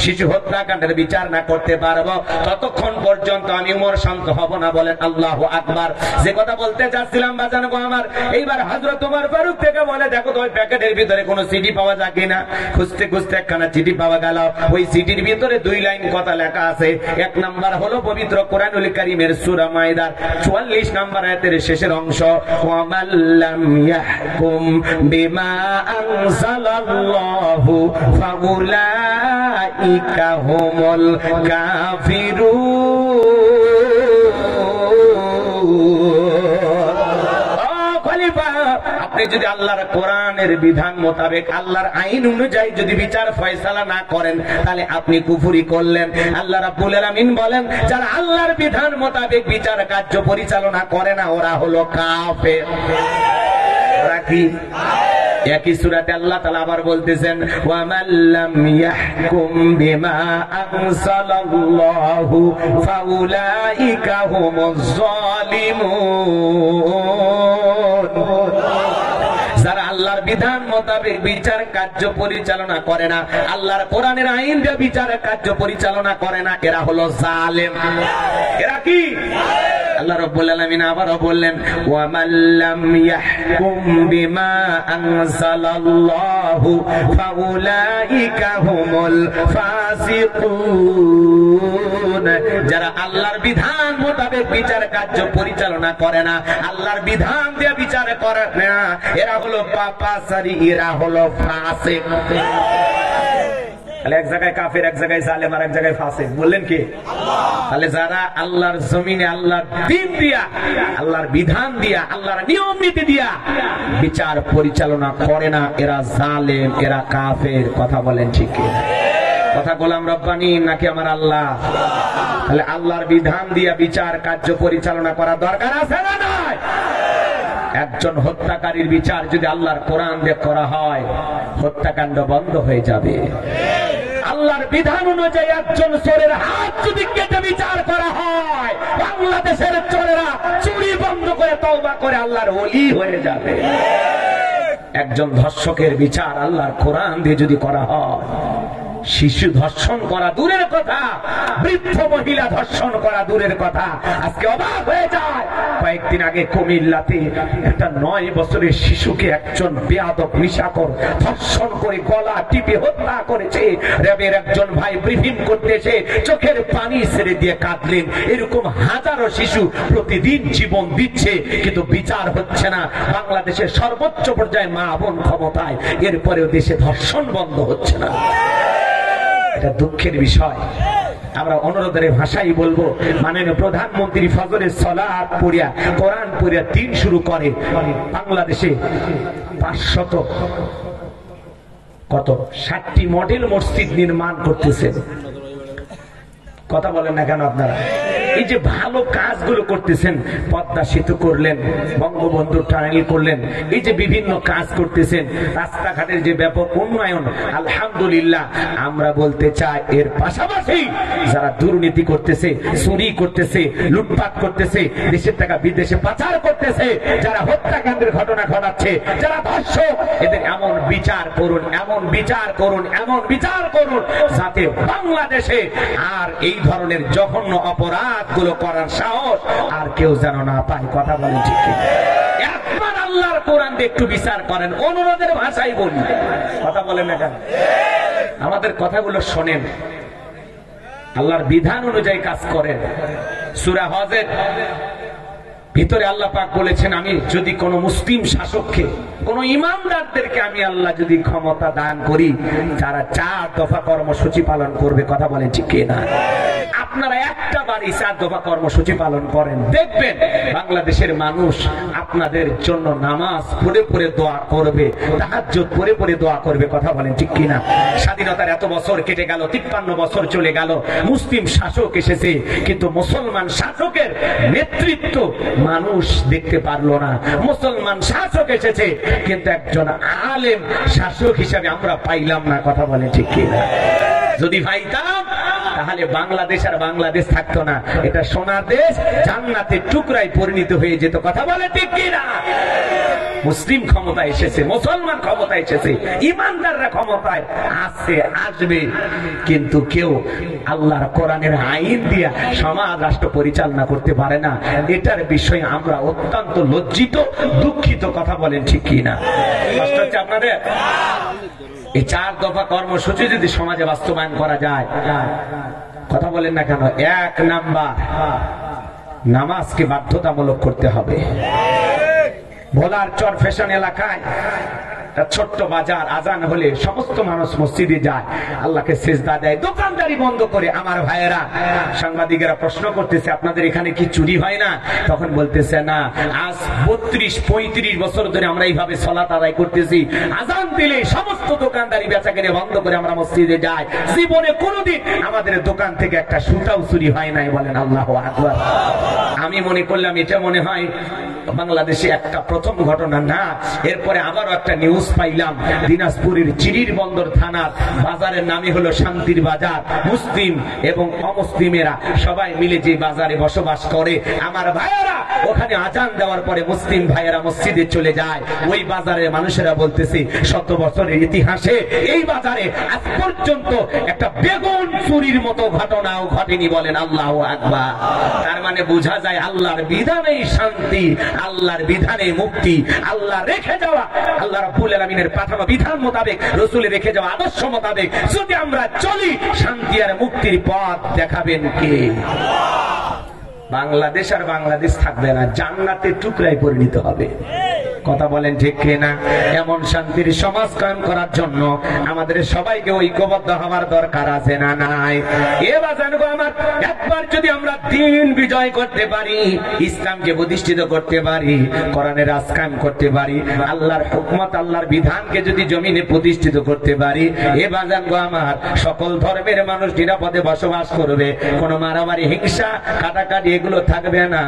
শিশু হত্যাকাণ্ডের বিচার না করতে পারবো, ততক্ষণ পর্যন্ত আমি ওমর শান্ত হব না। বলেন আল্লাহু আকবার। যে কথা বলতে চাচ্ছিলাম বাজান গো আমার, এইবার হযরত ওমর ফারুক থেকে বলে, দেখো তো ওই প্যাকেটের ভিতরে কোনো সিডি পাওয়া যায় কিনা। খুঁজতে খুঁজতে একখানা চিঠি পাওয়া গেল। ওই চিঠির ভিতরে 2 লাইন কথা লেখা আছে। 1 নাম্বার হলো পবিত্র কোরআনুল কারীমের সূরা মাইদার 44 নম্বর আয়াতের শেষের অংশ, ওয়ামাল্লাম ইয়াহকুম বিমা আনজালাল্লাহু ফাউলাইকা হুমুল কাফিরুন। আপনি যদি আল্লাহর কোরআনের বিধান মোতাবেক আল্লাহর আইন অনুযায়ী যদি বিচার ফয়সালা না করেন তাহলে আপনি কুফরি করলেন। আল্লাহ রাব্বুল আলামিন বলেন যারা আল্লাহর বিধান মোতাবেক বিচার কার্য পরিচালনা করে না ওরা হলো কাফের। ওরা কি? একই সূরাতে আল্লাহ তাআলা আবার বলতেছেন ওয়া মাল্লাম ইয়াহকুম বিমা আনসালাল্লাহু ফাউলাইকা হুমুজ জালিমুন। যারা আল্লাহর বিধান মোতাবেক বিচার কার্য পরিচালনা করে না, আল্লাহর কোরআনের আইন দিয়ে বিচার কার্য পরিচালনা করে না, এরা হলো জালেম। এরা কি? আল্লাহ রাব্বুল আলামিন আবারও বললেন ওয়া মাল্লাম ইয়াহকুম বিমা আনসালাল্লাহু ফাউলাইকা হুমুল ফাসিকুন। যারা আল্লাহর বিধান মোতাবেক বিচার কার্য পরিচালনা করে না, আল্লাহর বিধান দিয়ে বিচার করে না, এরা হলো পাপাচারী, এরা হলো ফাসিক। এক জায়গায় কাফের, এক জায়গায় জালেম, আর এক জায়গায় ফাসিক। বললেন কি? তাহলে যারা আল্লাহর জমিনে আল্লাহর দ্বীন দিয়া, আল্লাহর বিধান দিয়া, আল্লাহর নিয়ম নীতি দিয়া বিচার পরিচালনা করে না, এরা জালেম, এরা কাফের। কথা বলেন ঠিক কি? কথা গোলাম রব্বানি নাকি আমার আল্লাহ? তাহলে আল্লাহর বিধান দিয়া বিচার কার্য পরিচালনা করা দরকার আছে না নাই? একজন হত্যাকারীর বিচার যদি আল্লাহর কোরআন দিয়ে করা হয়, হত্যাকাণ্ড বন্ধ হয়ে যাবে। আল্লাহর বিধান অনুযায়ী একজন চোরের হাত যদি কেটে বিচার করা হয়, বাংলাদেশের চোরেরা চুরি বন্ধ করে তওবা করে আল্লাহর ওলি হয়ে যাবে। একজন ধর্ষকের বিচার আল্লাহর কোরআন দিয়ে যদি করা হয়, শিশু ধর্ষণ করা দূরের কথা, বৃদ্ধ মহিলা ধর্ষণ করা দূরের কথা। আজকে অবাক হয়ে যায়, কয়েকদিন আগে কুমিল্লাতে একটা 9 বছরের শিশুকে একজন বেয়াদব নিশাখোর ধর্ষণ করে গলা টিপে হত্যা করেছে। র্যাবের একজন ভাই ব্রিফিং করতেছে, চোখের পানি ছেড়ে দিয়ে কাঁদলেন। এরকম হাজারো শিশু প্রতিদিন জীবন দিচ্ছে, কিন্তু বিচার হচ্ছে না। বাংলাদেশের সর্বোচ্চ পর্যায়ে মা বোন ক্ষমতায়, এরপরেও দেশে ধর্ষণ বন্ধ হচ্ছে না। এটা দুঃখের বিষয়। আমরা অনুরোধের ভাষাই বলবো, মাননীয় প্রধানমন্ত্রী ফজরের সালাত পড়িয়া, কোরআন পড়িয়া দিন শুরু করে। বাংলাদেশে 560টি মডেল মসজিদ নির্মাণ করতেছেন। কথা বলেন না কেন আপনারা? এই যে ভালো কাজগুলো করতেছেন, পদ্মা সেতু করলেন, বঙ্গবন্ধু টানেল করলেন, এই যে বিভিন্ন কাজ করতেছেন, রাস্তাঘাটের যে ব্যাপক উন্নয়ন, আলহামদুলিল্লাহ। আমরা বলতে চাই এর পাশাপাশি যারা দুর্নীতি করতেছে, চুরি করতেছে, লুটপাট করতেছে, দেশের টাকা বিদেশে পাচার করতেছে, যারা হত্যাকাণ্ডের ঘটনা ঘটাচ্ছে, যারা ধর্ষক, এদের এমন বিচার করুন, এমন বিচার করুন, এমন বিচার করুন, যাতে বাংলাদেশে আর এই ধরনের জঘন্য অপরাধ গুলো করার সাহস আর কেউ যেন না পায়। কথা বলেন ঠিক? একবার আল্লাহর কোরআন দিয়ে একটু বিচার করেন, অনুরোধের ভাষাই বলি। কথা বলেন না কেন? আমাদের কথাগুলো শোনেন, আল্লাহর বিধান অনুযায়ী কাজ করেন। সূরা হজের ভিতরে আল্লাহ পাক বলেছেন, আমি যদি কোন মুসলিম শাসককে, কোন ইমানদারদেরকে আমি আল্লাহ যদি ক্ষমতা দান করি, তারা 4 দফা কর্মসূচি পালন করবে। কথা বলেন ঠিক কিনা? আপনারা একটা বাড়ি 4 দফা কর্মসূচি পালন করেন, দেখবেন বাংলাদেশের মানুষ আপনাদের জন্য নামাজ পড়ে পড়ে দোয়া করবে, তাহাজ্জুদ পড়ে পড়ে দোয়া করবে। কথা বলেন ঠিক কিনা? স্বাধীনতার এত বছর কেটে গেল, 53 বছর চলে গেল, মুসলিম শাসক এসেছে, কিন্তু মুসলমান শাসকের নেতৃত্ব মানুষ দেখতে পারলো না। মুসলমান শাসক এসেছে, কিন্তু একজন আলেম শাসক হিসাবে আমরা পাইলাম না। কথা বলেন ঠিক কিনা? যদি পাইতাম তাহলে বাংলাদেশ আর বাংলাদেশ থাকতো না, এটা সোনার দেশ জান্নাতের টুকরায় পরিণত হয়ে যেত। কথা বলে ঠিক কিনা? মুসলিম ক্ষমতা এসেছে, মুসলমান ক্ষমতা এসেছে, ইমানদাররা ক্ষমতায় আছে, আসবে, কিন্তু কেউ আল্লাহর কোরআনের আইন দিয়া সমাজ রাষ্ট্র পরিচালনা করতে পারে না। এটার বিষয়ে আমরা অত্যন্ত লজ্জিত, দুঃখিত। কথা বলেন ঠিক কিনা? কষ্ট হচ্ছে আপনাদের? এই 4 দফা কর্মসূচি যদি সমাজে বাস্তবায়ন করা যায়, কথা বলেন না কেন? 1 নাম্বার, নামাজকে বাধ্যতামূলক করতে হবে। ভোলার চর ফ্যাশন এলাকায় ছোট্ট বাজার, আজান হলে সমস্ত মানুষ মসজিদে যায়, আল্লাহকে সিজদা দেয়, দোকানদারি বন্ধ করে। আমার ভাইয়েরা, সাংবাদিকেরা প্রশ্ন করতেছে আপনাদের এখানে কি চুরি হয় না? তখন বলতেছে না, আজ 32-35 বছর ধরে আমরা এইভাবে সালাত আদায় করতেছি, আজান দিলে সমস্ত দোকানদারি বেচাকেনা বন্ধ করে আমরা মসজিদে যাই, জীবনে কোনোদিন আমাদের দোকান থেকে একটা সুতাও চুরি হয় নাই। বলেন আল্লাহু আকবার। আমি মনে করলাম এটা মনে হয় বাংলাদেশে একটা প্রথম ঘটনা না। এরপরে আবারও একটা নিউজ পাইলাম, দিনাজপুরের চিরির বন্দর থানার বাজারের নামই হলো শান্তির বাজার। মুসলিম এবং অমুসলিমেরা সবাই মিলে যে বাজারে বসবাস করে, আমার ভাইয়েরা ওখানে আজান দেওয়ার পরে মুসলিম ভাইয়েরা মসজিদে চলে যায়। ওই বাজারের মানুষেরা বলতেছে 100 বছরের ইতিহাসে এই বাজারে আজ পর্যন্ত একটা বেগুন চুরির মতো ঘটনাও ঘটেনি। বলেন আল্লাহু আকবার। তার মানে বোঝা যায় আল্লাহর বিধানেই শান্তি, আল্লাহর বিধানে মুক্তি। আল্লাহ রেখে যাওয়া, আল্লাহ রাব্বুল আলামিনের পাঠানো বিধান মোতাবেক, রাসূলের রেখে যাওয়া আদর্শ মোতাবেক যদি আমরা চলি, শান্তি আর মুক্তির পথ দেখাবেন কে? বাংলাদেশ আর বাংলাদেশ থাকবে না, জান্নাতের টুকরায় পরিণত হবে। কথা বলেন ঠিক কিনা? এমন শান্তির সমাজ কায়েম করার জন্য আমাদের সবাইকে ঐক্যবদ্ধ হওয়ার দরকার আছে না নাই? এবার জানবো, আমার একবার যদি আমরা দিন বিজয় করতে পারি, ইসলামকে প্রতিষ্ঠিত করতে পারি, কোরআনের রাজ কায়েম করতে পারি, আল্লাহর হুকমত, আল্লাহর বিধানকে যদি জমিনে প্রতিষ্ঠিত করতে পারি, এবার জানবো আমার সকল ধর্মের মানুষ নিরাপদে বসবাস করবে, কোনো মারামারি, হিংসা, কাটাকাটি এগুলো থাকবে না,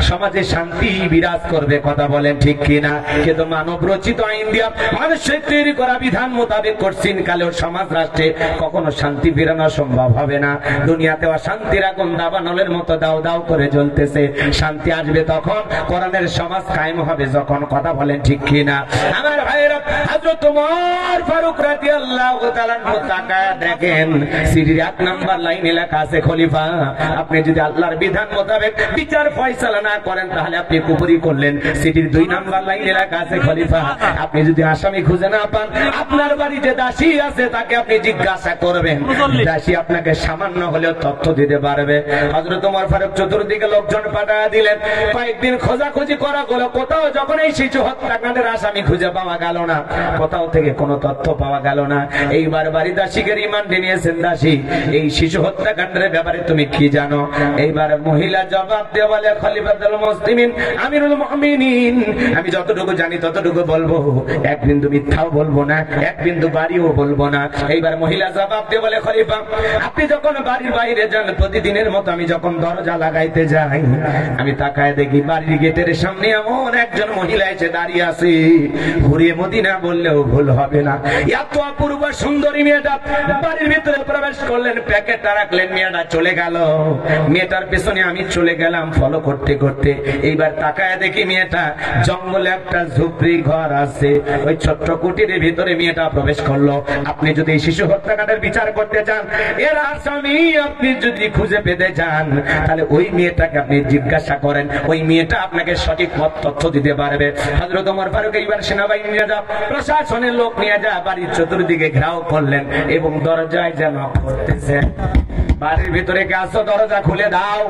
সমাজে শান্তি বিরাজ করবে। কথা বলেন ঠিক কিনা? কিন্তু মানব রচিত আইন দিয়া মানুষের তৈরি করা বিধান মোতাবেক করছেন কালেও সমাজ রাষ্ট্রে কখনো শান্তি ফেরানো সম্ভব হবে না। দুনিয়াতে অশান্তির আগুন দাবানলের মতো দাও দাও করে জ্বলতেছে। শান্তি আসবে তখন, কোরআনের সমাজ কায়েম হবে যখন। কথা বলেন ঠিক কিনা? আমার ভাইয়েরা, হযরত ওমর ফারুক রাদিয়াল্লাহু তাআলা তাকায়া দেখেন, সিরির 1 নাম্বার লাইনে লেখা আছে খলিফা, আপনি যদি আল্লাহর বিধান মোতাবেক বিচার ফয়সালা না করেন তাহলে আপনি কুফরি করলেন। সিরির 2 নাম্বার লাইনে লেখা আছে খলিফা, আপনি যদি আসামি খুঁজে না পান, আপনার বাড়িতে দাসী আছে, তাকে আপনি জিজ্ঞাসা করবেন, দাসী আপনাকে সামান্য হলেও তথ্য দিতে পারবে। হযরত ওমর ফারুক চতুর্দিকে লোকজন পাঠিয়ে দিলেন, কয়েকদিন খোঁজাখুঁজি করা হলো, কোথাও যখন এই শিশু হত্যাকাণ্ডের আসামি খুঁজে পাওয়া গেল না, কোথাও থেকে কোনো তথ্য পাওয়া গেল না। এইবার বাড়ি দাসীকে রিমান্ডে নিয়েছেন, দাসী এই শিশু হত্যাকাণ্ডের ব্যাপারে তুমি কি জানো? এইবার মহিলা জবাব দিয়ে বলে, খলিফাতুল মুসলিমিন, আমিরুল মুমিনিন, আমি যতটুকু জানি ততটুকু বলবো, এক বিন্দু মিথ্যাও বলবো না, এক বিন্দু বাড়িও বলবো না। এইবার মহিলা জবাব দিয়ে বলে, খলিফা আপনি যখন বাড়ির বাইরে যান, প্রতিদিনের মতো আমি যখন দরজা লাগাইতে যাই, আমি তাকায় দেখি বাড়ির গেটের সামনে এমন একজন মহিলা এসে দাঁড়িয়ে আছে। ঘুরিয়ে মদিনা বললেও ভুল হবে না। এত অপূর্ব সুন্দরী মেয়েটা বাড়ির ভিতরে প্রবেশ করলেন, প্যাকেটটা রাখলেন, মেয়েটা চলে গেল। মেয়েটার পেছনে আমি চলে গেলাম ফলো করতে করতে। এইবার তাকায় দেখি মেয়েটা জঙ্গলে একটা ঝুপড়ি ঘর আছে, ওই ছোট্ট কুটির ভিতরে মেয়েটা প্রবেশ করলো। আপনি যদি শিশু হত্যাকাণ্ডের বিচার করতে চান, এর আসামি আপনি যদি খুঁজে পেতে চান, তাহলে ওই মেয়েটাকে আপনি জিজ্ঞাসা করেন, ওই মেয়েটা আপনাকে সঠিক তথ্য দিতে পারবে। হযরত ওমর ফারুক এইবার সেনাবাহিনী নিয়ে যা, প্রশাসনের লোক নিয়ে যা, বাড়ির চতুর্দিকে ঘেরাও করলেন এবং দরজায় যেন করতেছে, বাড়ির ভিতরে কে আসো, দরজা খুলে দাও।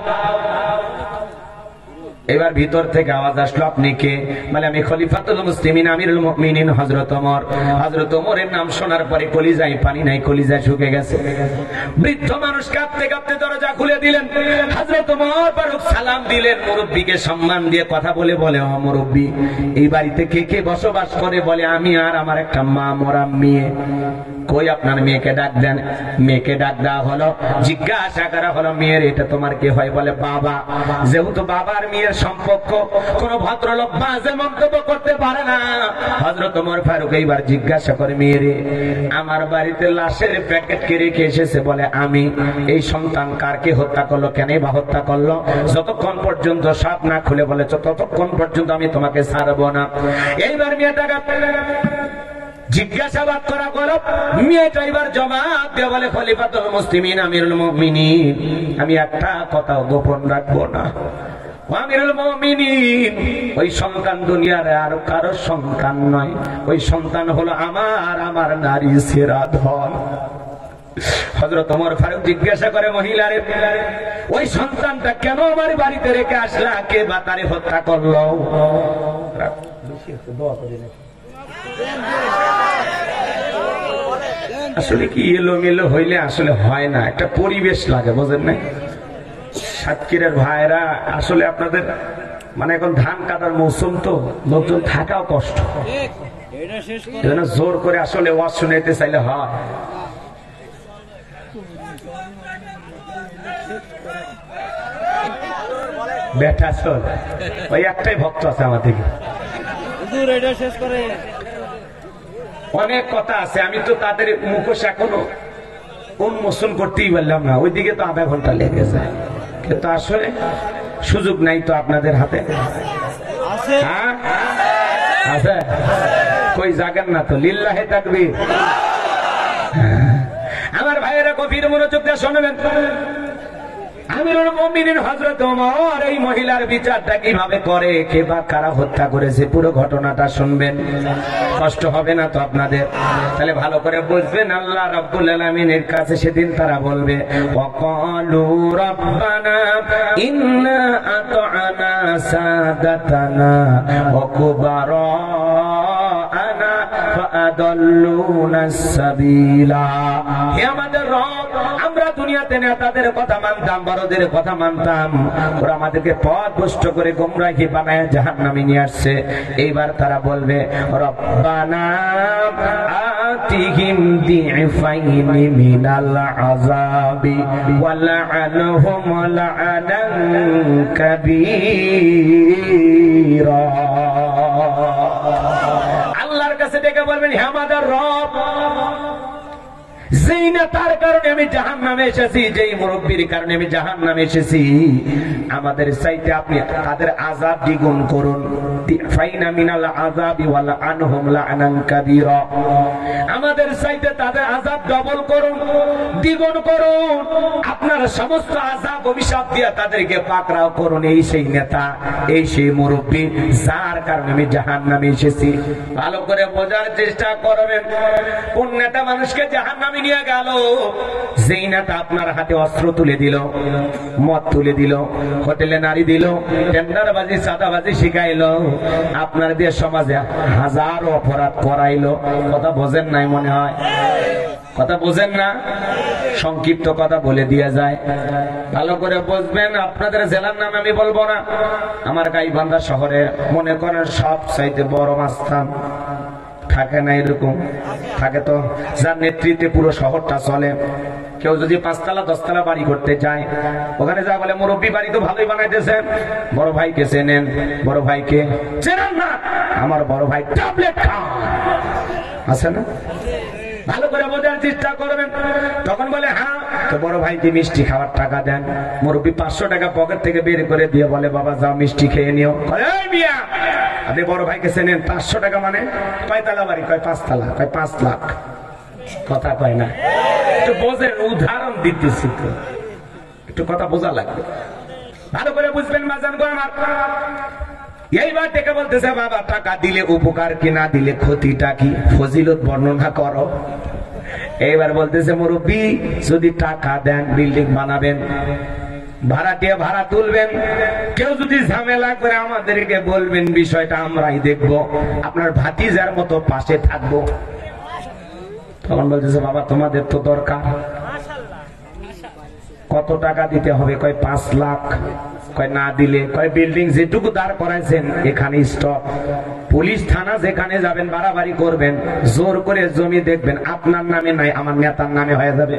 এবার ভিতর থেকে আওয়াজ আসলো, আপনি কে? মানে আমি খলিফাতুল মুসলিমিন আমিরুল মুমিনিন হযরত ওমর। হযরত ওমরের নাম শোনার পরে কলিজায় পানি নাই, কলিজা শুকে গেছে। বৃদ্ধ মানুষ কাঁদতে কাঁদতে দরজা খুলে দিলেন। হযরত ওমর ফারুক সালাম দিলেন, মুরব্বিকে সম্মান দিয়ে কথা বলে বলে, ও মুরব্বি, এই বাড়িতে কে কে বসবাস করে? বলে, আমি আর আমার একটা মা মরা মেয়ে। কই আপনার মেয়েকে ডাক দেন। মেয়েকে ডাক দেওয়া হলো, জিজ্ঞাসা করা হলো, মেয়ের এটা তোমার কে হয়? বলে, বাবা। যেহেতু বাবার মেয়ের সম্পর্ক, কোন ভদ্রলোক বাজে মন্তব্য করতে পারে না। হযরত ওমর ফারুক এইবার জিজ্ঞাসা করে, মেয়েরে আমার বাড়িতে লাশের প্যাকেট কে রেখে এসেছে? বলে, আমি। এই সন্তান কারকে হত্যা করলো, কেন বা হত্যা করলো? যতক্ষণ পর্যন্ত সাপ না খুলে বলে, ততক্ষণ পর্যন্ত আমি তোমাকে ছাড়বো না। এইবার মেয়েটাকে জিজ্ঞাসাবাদ করা হলো। মেয়েটা এবার জবাব দিয়ে বলে, খলিফাতুল মুসলিমিন আমিরুল মুমিনিন, আমি একটা কথাও গোপন রাখবো না। আমিরুল মুমিনিন, ওই সন্তান দুনিয়ার আর কারো সন্তান নয়, ওই সন্তান হলো আমার নারী সেরা ধন। হযরত ওমর ফারুক জিজ্ঞাসা করে, মহিলারে, ওই সন্তানটা কেন আমার বাড়িতে রেখে আসলা? কে বা তারে হত্যা করলো? আসলে কি এলোমেলো হইলে আসলে হয় না, একটা পরিবেশ লাগে, বুঝেন নাই? সাতক্ষীরার ভাইরা আসলে আপনাদের মানে এখন ধান কাটার মৌসুম তো লোকজন থাকাও কষ্ট, জোর করে আসলে ওয়াজ শুনাইতে চাইলে হয়। বেটা চল, ওই একটাই ভক্ত আছে আমাদের, অনেক কথা আছে, আমি তো তাদের মুখোশ এখনো উন্মোচন করতেই পারলাম না, ওইদিকে তো আধা ঘন্টা লেগে যায়, কিন্তু আসলে সুযোগ নাই তো আপনাদের হাতে। হ্যাঁ আছে, কই জাগেন না তো, লিল্লাহে তাকবীর। আমার ভাইয়েরা গভীর মনোযোগ দিয়ে শোনেন। আমিরুল মুমিনিন হযরত ওমর এই মহিলার বিচারটা কিভাবে করে, কে বা কারা হত্যা করেছে, পুরো ঘটনাটা শুনবেন, কষ্ট হবে না তো আপনাদের? তাহলে ভালো করে বুঝবেন। আল্লাহ রাব্বুল আলামিনের কাছে সেদিন তারা বলবে, ওয়াকালু রাব্বানা ইন্না আতআনা সাদাতানা ওয়া কুবারানা ফাআদাল্লুনা সাবিলা। হে আমাদের রব, আমরা দুনিয়াতে নেতাদের কথা মানতাম, বড়দের কথা মানতাম, ওরা আমাদেরকে পথ ভ্রষ্ট করে গোমরাহি বানায় জাহান্নামে নিয়ে আসছে। এইবার তারা বলবে, রব্বানা আতিহিম দিফাইনি মিনাল আযাবি ওয়ালআনহুম লা'নান কাবীরা। আল্লাহর কাছে ডেকে বলবেন, হে আমাদের রব, যেই নেতার কারণে আমি জাহান্নামে এসেছি, যেই মুরব্বীর কারণে আমি জাহান্নামে এসেছি, আমাদের চাইতে আপনি তাদের আযাব দ্বিগুণ করুন। ফাইনা মিনাল আযাবি ওয়াল আনহুম লা'নান কাবীরা। আমাদের চাইতে তাদের আযাব ডবল করুন, দ্বিগুণ করুন, আপনার সমস্ত আযাব অভিশাপ দিয়ে তাদেরকে পাকড়াও করুন। এই সেই নেতা, এই সেই মুরব্বী যার কারণে আমি জাহান্নামে এসেছি। ভালো করে বোঝার চেষ্টা করবেন, কোন নেতা মানুষকে জাহান্নামে নিয়ে গেল? যেই নেতা আপনার হাতে অস্ত্র তুলে দিল, মদ তুলে দিল, হোটেলে নারী দিল, টেন্ডারবাজি চাঁদাবাজি শিখাইলো, আপনার দিয়ে সমাজে হাজারো অপরাধ করাইলো। কথা বোঝেন নাই মনে হয়? কথা বোঝেন না? সংক্ষিপ্ত কথা বলে দিয়ে যায়, ভালো করে বুঝবেন। আপনাদের জেলার নাম আমি বলবো না, আমার গাইবান্ধা শহরে মনে করেন সব চাইতে বড় মাস্তান থাকে না, এরকম থাকে তো, যার নেতৃত্বে পুরো শহরটা চলে। কেউ যদি 5 তলা 10 তলা বাড়ি করতে চায়, ওখানে যা বলে, মুরব্বী বাড়ি তো ভালোই বানাইতেছেন, বড় ভাইকে চেনেন? বড় ভাইকে চেনেন না? আমার বড় ভাই ট্যাবলেট খান, আছে না? ভালো করে বোঝার চেষ্টা করবেন। তখন বলে, হ্যাঁ, তো বড় ভাইকে মিষ্টি খাওয়ার টাকা দেন। মুরব্বী 500 টাকা পকেট থেকে বের করে দিয়ে বলে, বাবা যাও মিষ্টি খেয়ে নিও। এই মিয়া, আপনি বড় ভাইকে চেনেন? 500 টাকা মানে কয়তলা বাড়ি? কয় 5 তলা। কয় 5 লাখ। কথা কয় না, একটু বোঝেন, উদাহরণ দিতেছি তো, একটু কথা বোঝা লাগবে। ভালো করে বুঝবেন বাজান গো আমার। এইবার থেকে বলতেছে, বাবা টাকা দিলে উপকার কি, না দিলে ক্ষতিটা কি, ফজিলত বর্ণনা করো। এইবার বলতেছে, মুরব্বী যদি টাকা দেন বিল্ডিং বানাবেন, ভাড়াটিয়া ভাড়া তুলবেন, কেউ যদি ঝামেলা করে আমাদেরকে বলবেন, বিষয়টা আমরাই দেখব, আপনার ভাতিজার মতো পাশে থাকবো। তখন বলতেছে, বাবা তোমাদের তো দরকার, কত টাকা দিতে হবে? কয় 5 লাখ। কয় না দিলে, কয় বিল্ডিং যেটুকু দাঁড় করাইছেন এখানে স্টপ, পুলিশ থানা যেখানে যাবেন বাড়াবাড়ি করবেন, জোর করে জমি দেখবেন আপনার নামে নাই, আমার নেতার নামে হয়ে যাবে।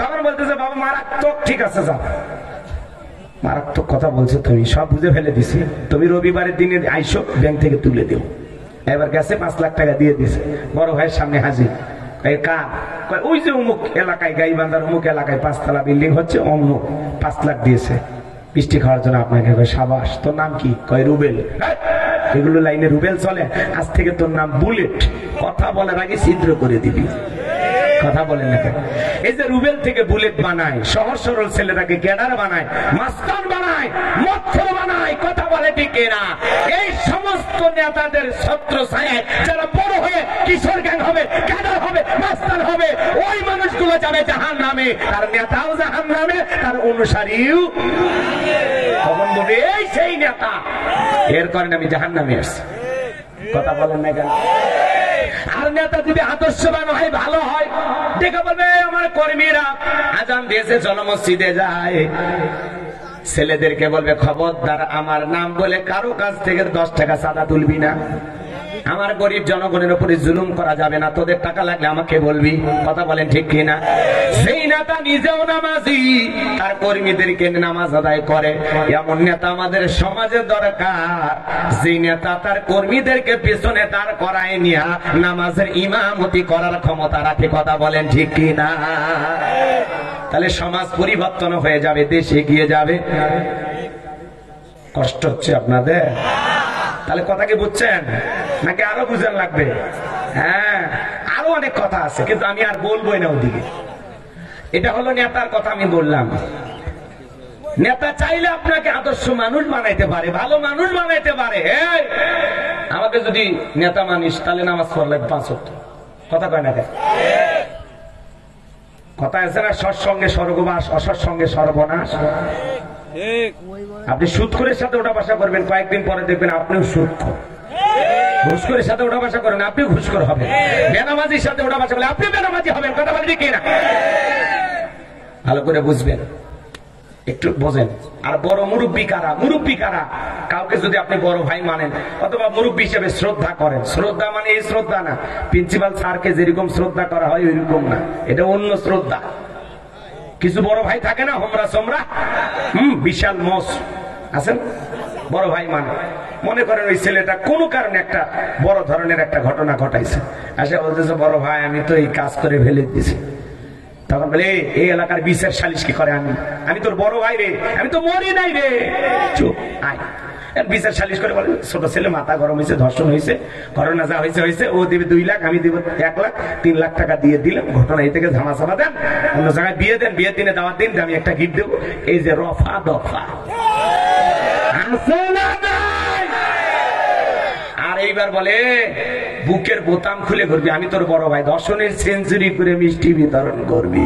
তখন বলতেছে, বাবা মারাত্মক, ঠিক আছে যাও। মারাত্মক কথা বলছে, তুমি সব বুঝে ফেলে দিছি, তুমি রবিবারের দিনে আইসো, ব্যাংক থেকে তুলে দিও। এবার গেছে 5 লাখ টাকা দিয়ে দিছে, বড় ভাইয়ের সামনে হাজির। ওই যে অমুক এলাকায়, গাইবান্ধার অমুক এলাকায় 5 তলা বিল্ডিং হচ্ছে, অমুক 5 লাখ দিয়েছে মিষ্টি খাওয়ার জন্য আপনাকে। সাবাস, তোর নাম কি? কয় রুবেল। এগুলো লাইনে রুবেল চলে? আজ থেকে তোর নাম বুলেট। কথা বলার আগে ছিদ্র করে দিবি। কথা বলেন না কেন? এই যে রুবেল থেকে বুলেট বানায়, সহজ সরল ছেলেটাকে ক্যাডার বানায়, মাস্তান বানায়, মৎখর বানায়। কথা বলে ঠিক না? এই সমস্ত নেতাদের ছত্র ছায়ায় যারা বড় হয়ে কিশোর গ্যাং হবে, ক্যাডার হবে, মাস্তান হবে, ওই মানুষগুলো যাবে জাহান্নামে, তার নেতাও জাহান্নামে, তার অনুসারীও। তখন বলবে, এই সেই নেতা, এর কারণে আমি জাহান্নামে আসছি। কথা বলেন না কেন? আর আর নেতা যদি আদর্শবান হয় ভালো হয়, দেখে বলবে আমার কর্মীরা আজান দিয়েছে চলো মসজিদে যায়। ছেলেদেরকে বলবে খবরদার আমার নাম বলে কারো কাছ থেকে 10 টাকা চাঁদা তুলবি না, আমার গরিব জনগণের উপরে জুলুম করা যাবে না, তোদের টাকা লাগলে আমাকে বলবি। কথা বলেন ঠিক কিনা? সেই নেতা নিজেও নামাজি, তার কর্মীদেরকে নামাজ আদায় করে, এমন নেতা আমাদের সমাজে দরকার। যেই নেতা তার কর্মীদেরকে পেছনে দাঁড় করায় নিয়ে নামাজের ইমামতি করার ক্ষমতা রাখে। কথা বলেন ঠিক কিনা? তাহলে সমাজ পরিবর্তন হয়ে যাবে, দেশ এগিয়ে যাবে। কষ্ট হচ্ছে আপনাদের? তাহলে কথা কি বুঝছেন নাকি আরো বুঝেন লাগবে? হ্যাঁ, আরো অনেক কথা আছে, কিন্তু আমি আর বলবোই না ওদিকে। এটা হলো নেতার কথা আমি বললাম। নেতা চাইলে আপনাকে আদর্শ মানুষ বানাইতে পারে, ভালো মানুষ বানাইতে পারে। আমাকে যদি নেতা মানিস তাহলে নামাজ পড়লে 5 ওয়াক্ত। কথা কয় না? কথা আছে না, সৎসঙ্গে স্বর্গবাস, অসৎসঙ্গে সর্বনাশ। আপনি সুদখোরের সাথে ওঠা বসা করবেন, কয়েকদিন পরে দেখবেন আপনিও সুদখোর। ঘুষখোরের সাথে ওঠা বসা করেন, আপনি ঘুষখোর হবেন। বেনামাজির সাথে ওঠা বসা করলে আপনি বেনামাজি হবেন। কথা বলি কি না? ভালো করে বুঝবেন, একটু বোঝেন। আর বড় মুরব্বী কারা? মুরব্বী কারা? কাউকে যদি আপনি বড় ভাই মানেন অথবা মুরব্বী হিসেবে শ্রদ্ধা করেন, শ্রদ্ধা মানে এই শ্রদ্ধা না প্রিন্সিপাল স্যারকে যেরকম শ্রদ্ধা করা হয় ওইরকম না, এটা অন্য শ্রদ্ধা। কিছু বড় ভাই থাকে না হোমরা সোমরা, বিশাল মোষ আছেন, বড় ভাই মানে। মনে করেন ওই ছেলেটা কোনো কারণে একটা বড় ধরনের একটা ঘটনা ঘটাইছে, আচ্ছা বলতেছে বড় ভাই আমি তো এই কাজ করে ফেলে দিয়েছি। তখন বলে এই এলাকার বিচার সালিশ কি করে? আমি তোর বড় ভাই রে, আমি তো মরি নাই রে, চুপ আয়। বিচার সালিশ করে বলে ছোট ছেলে মাথা গরম হয়েছে, ধর্ষণ হয়েছে, ঘটনা যা হয়েছে হয়েছে, ও দেবে 2 লাখ, আমি দেবো 1 লাখ, 3 লাখ টাকা দিয়ে দিলাম, ঘটনা এই থেকে ধামাচাপা দেন, অন্য জায়গায় বিয়ে দেন, বিয়ের দিনে দাওয়াত দিন, আমি একটা গিফট দেবো। এই যে রফা দফা। আর এইবার বলে বুকের বোতাম খুলে করবি, আমি তোর বড় ভাই, ধর্ষণের সেঞ্চুরি করে মিষ্টি বিতরণ করবি।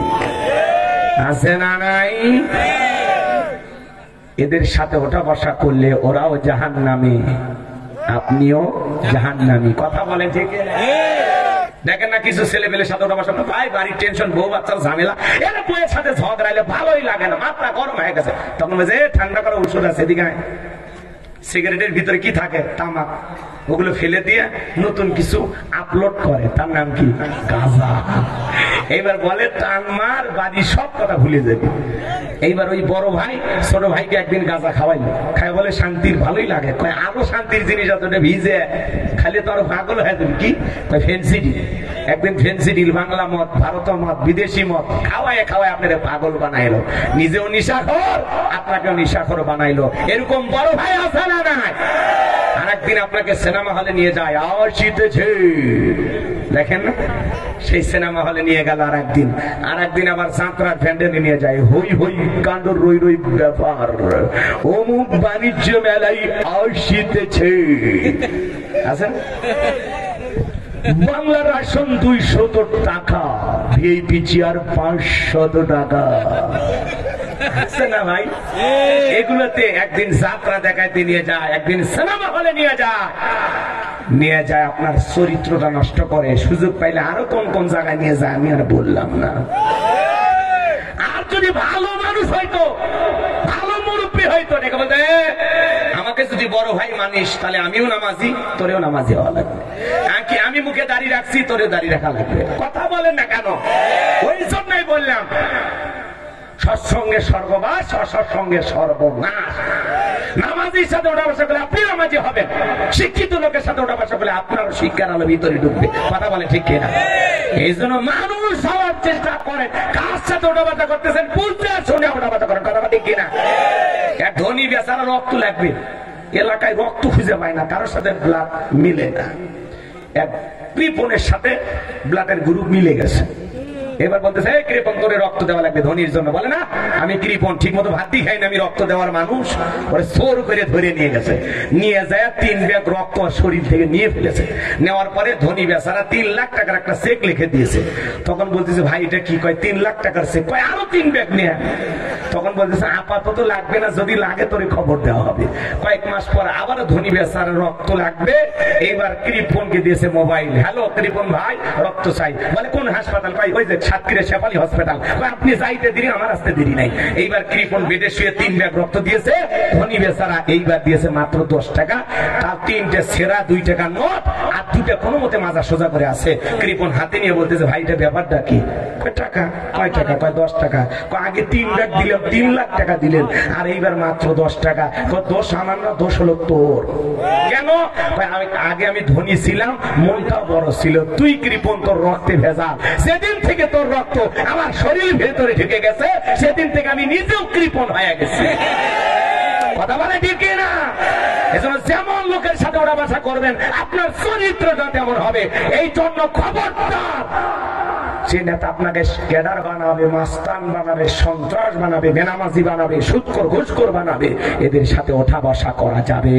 আছে না নাই? এদের সাথে ওঠা বসা করলে ওরাও জাহান্নামী, আপনিও জাহান্নামী। কথা বলেন ঠিক? দেখেন না কিছু ছেলে পেলে সাথে ওঠা বসা, ভাই বাড়ির টেনশন, বউ বাচ্চার ঝামেলা, এরা বউয়ের সাথে ঝগড়াইলে ভালোই লাগে না, মাথা গরম হয়ে গেছে। তখন বলছে ঠান্ডা করা ওষুধ আছে, এদিকে সিগারেটের ভিতরে কি থাকে? তামাক। ওগুলো ফেলে দিয়ে নতুন কিছু আপলোড করে, তার নাম কি? গাঁজা। এইবার বলে টান মার বাড়ি, সব কথা ভুলে যাবে। এইবার ওই বড় ভাই ছোট ভাইকে একদিন গাঁজা খাওয়াইলো, খাই বলে শান্তির ভালোই লাগে, কয় আরো শান্তির জিনিস অতটা ভিজে খালি তো আরো পাগল হয়ে যাবে। কি কয়? ফেন্সিডিল। একদিন ফেন্সিডিল, বাংলা মদ, ভারত মদ, বিদেশি মদ খাওয়ায় খাওয়ায় আপনারা পাগল বানাইলো, নিজেও নিশাখোর আপনাকেও নিশাখোর বানাইলো। এরকম বড় ভাই আছে না নাই? আরেকদিন আপনাকে সিনেমা হলে নিয়ে যায়, আসিতেছে, দেখেন না, সেই সিনেমা হলে নিয়ে গেল। আরেকদিন আবার যাত্রার প্যান্ডেলে নিয়ে যায়, হই হই কাণ্ড রই রই ব্যাপার, অমুক বাণিজ্য মেলায় আসিতেছে। আছেন বাংলার আসন 200 টাকা, ভিআইপি চেয়ার 500 টাকা। না ভাই, এগুলোতে একদিন যাত্রা দেখাইতে নিয়ে যায়, একদিন সিনেমা হলে নিয়ে যায়, আপনার চরিত্রটা নষ্ট করে। সুযোগ পাইলে আরো কোন কোন জায়গায় নিয়ে যায় আমি আর বললাম না। আর যদি ভালো মানুষ হয়তো, ভালো মুরব্বী হয়তো, দেখে বলতে আমাকে যদি বড় ভাই মানিস তাহলে আমিও নামাজি, তোরেও নামাজি হওয়া লাগবে। আমি মুখে দাঁড়িয়ে রাখছি, তোরেও দাঁড়িয়ে রাখা লাগবে। কথা বলেন না কেন? ওই জন্যই বললাম সৎসঙ্গে স্বর্গবাস, অসৎসঙ্গে সর্বনাশ। নামাজির সাথে ওঠা বসা করলে আপনি নামাজি হবেন, শিক্ষিত লোকের সাথে ওঠা বসা করলে আপনার শিক্ষার আলো ভিতরে ঢুকবে। কথা বলে ঠিক কিনা? এই জন্য মানুষ হওয়ার চেষ্টা করেন, কার সাথে ওঠা বসা করতেছেন বুঝতে শুনে ওঠা বসা করেন। কথা ঠিক কিনা? এক ধনী বেচারা রক্ত লাগবে, এলাকায় রক্ত খুঁজে পায় না, কারোর সাথে ব্লাড মিলে না। এক কৃপণের সাথে ব্লাডের গ্রুপ মিলে গেছে, এবার বলতেছে এই কৃপণ তোরে রক্ত দেওয়া লাগবে ধনির জন্য। বলে না আমি কৃপণ, ঠিক মতো ভাত খাই না, আমি রক্ত দেওয়ার মানুষ। ওরে জোর করে ধরে নিয়ে গেছে, নিয়ে যায় 3 ব্যাগ রক্ত শরীর থেকে নিয়ে ফেলেছে। নেওয়ার পরে ধনী বেচারা 3 লাখ টাকার একটা চেক লিখে দিয়েছে। তখন বলতেছে ভাই এটা কি? কয় 3 লাখ টাকার চেক। কয় আরো 3 ব্যাগ নিয়ে। তখন বলতেছে আপাতত লাগবে না, যদি লাগে তোরে খবর দেওয়া হবে। কয়েক মাস পর আবার ধনী বেচারা রক্ত লাগবে। এইবার কৃপণকে দিয়েছে মোবাইল। হ্যালো কৃপণ ভাই, রক্ত চাই। বলে কোন হাসপাতাল? কয় ওই যে সাতক্ষীরা শেফালি হসপিটাল। আপনি যাইতে দেরি, আমার আসতে দেরি নাই। এইবার কৃপণ বেডে শুয়ে 3 ব্যাগ রক্ত দিয়েছে। ধনী বেচারা এইবার দিয়েছে মাত্র 10 টাকা। তার 3টে ছেঁড়া 2 টাকার নোট আর 2টা কোনো মতে মাজা সোজা করে আছে। কৃপণ হাতে নিয়ে বলতেছে ভাই এটা ব্যাপারটা কি? কয় টাকা। কয় টাকা? কয় 10 টাকা। কয় আগে 3 ব্যাগ দিলেন, 3 লাখ টাকা দিলেন, আর এইবার মাত্র 10 টাকা। কয় দোষ আমার না, দোষ হলো তোর। কেন? আগে আমি ধনী ছিলাম, মনটা বড় ছিল। তুই কৃপণ, তোর রক্তে ভেজাল। সেদিন থেকে তোর রক্ত আমার শরীর ভেতরে ঢুকে গেছে, সেদিন থেকে আমি নিজেও কৃপণ হয়ে গেছি। কথা বলে ঠিক না? এজন্য যেমন লোকের সাথে ওরা বাসা করবেন, আপনার চরিত্রটা তেমন হবে। এই জন্য খবরদার, যে নেতা আপনাকে ক্যাডার বানাবে, মাস্তান বানাবে, সন্ত্রাস বানাবে, বেনামাজি বানাবে, সুদখোর ঘুষখোর বানাবে, এদের সাথে ওঠা বসা করা যাবে।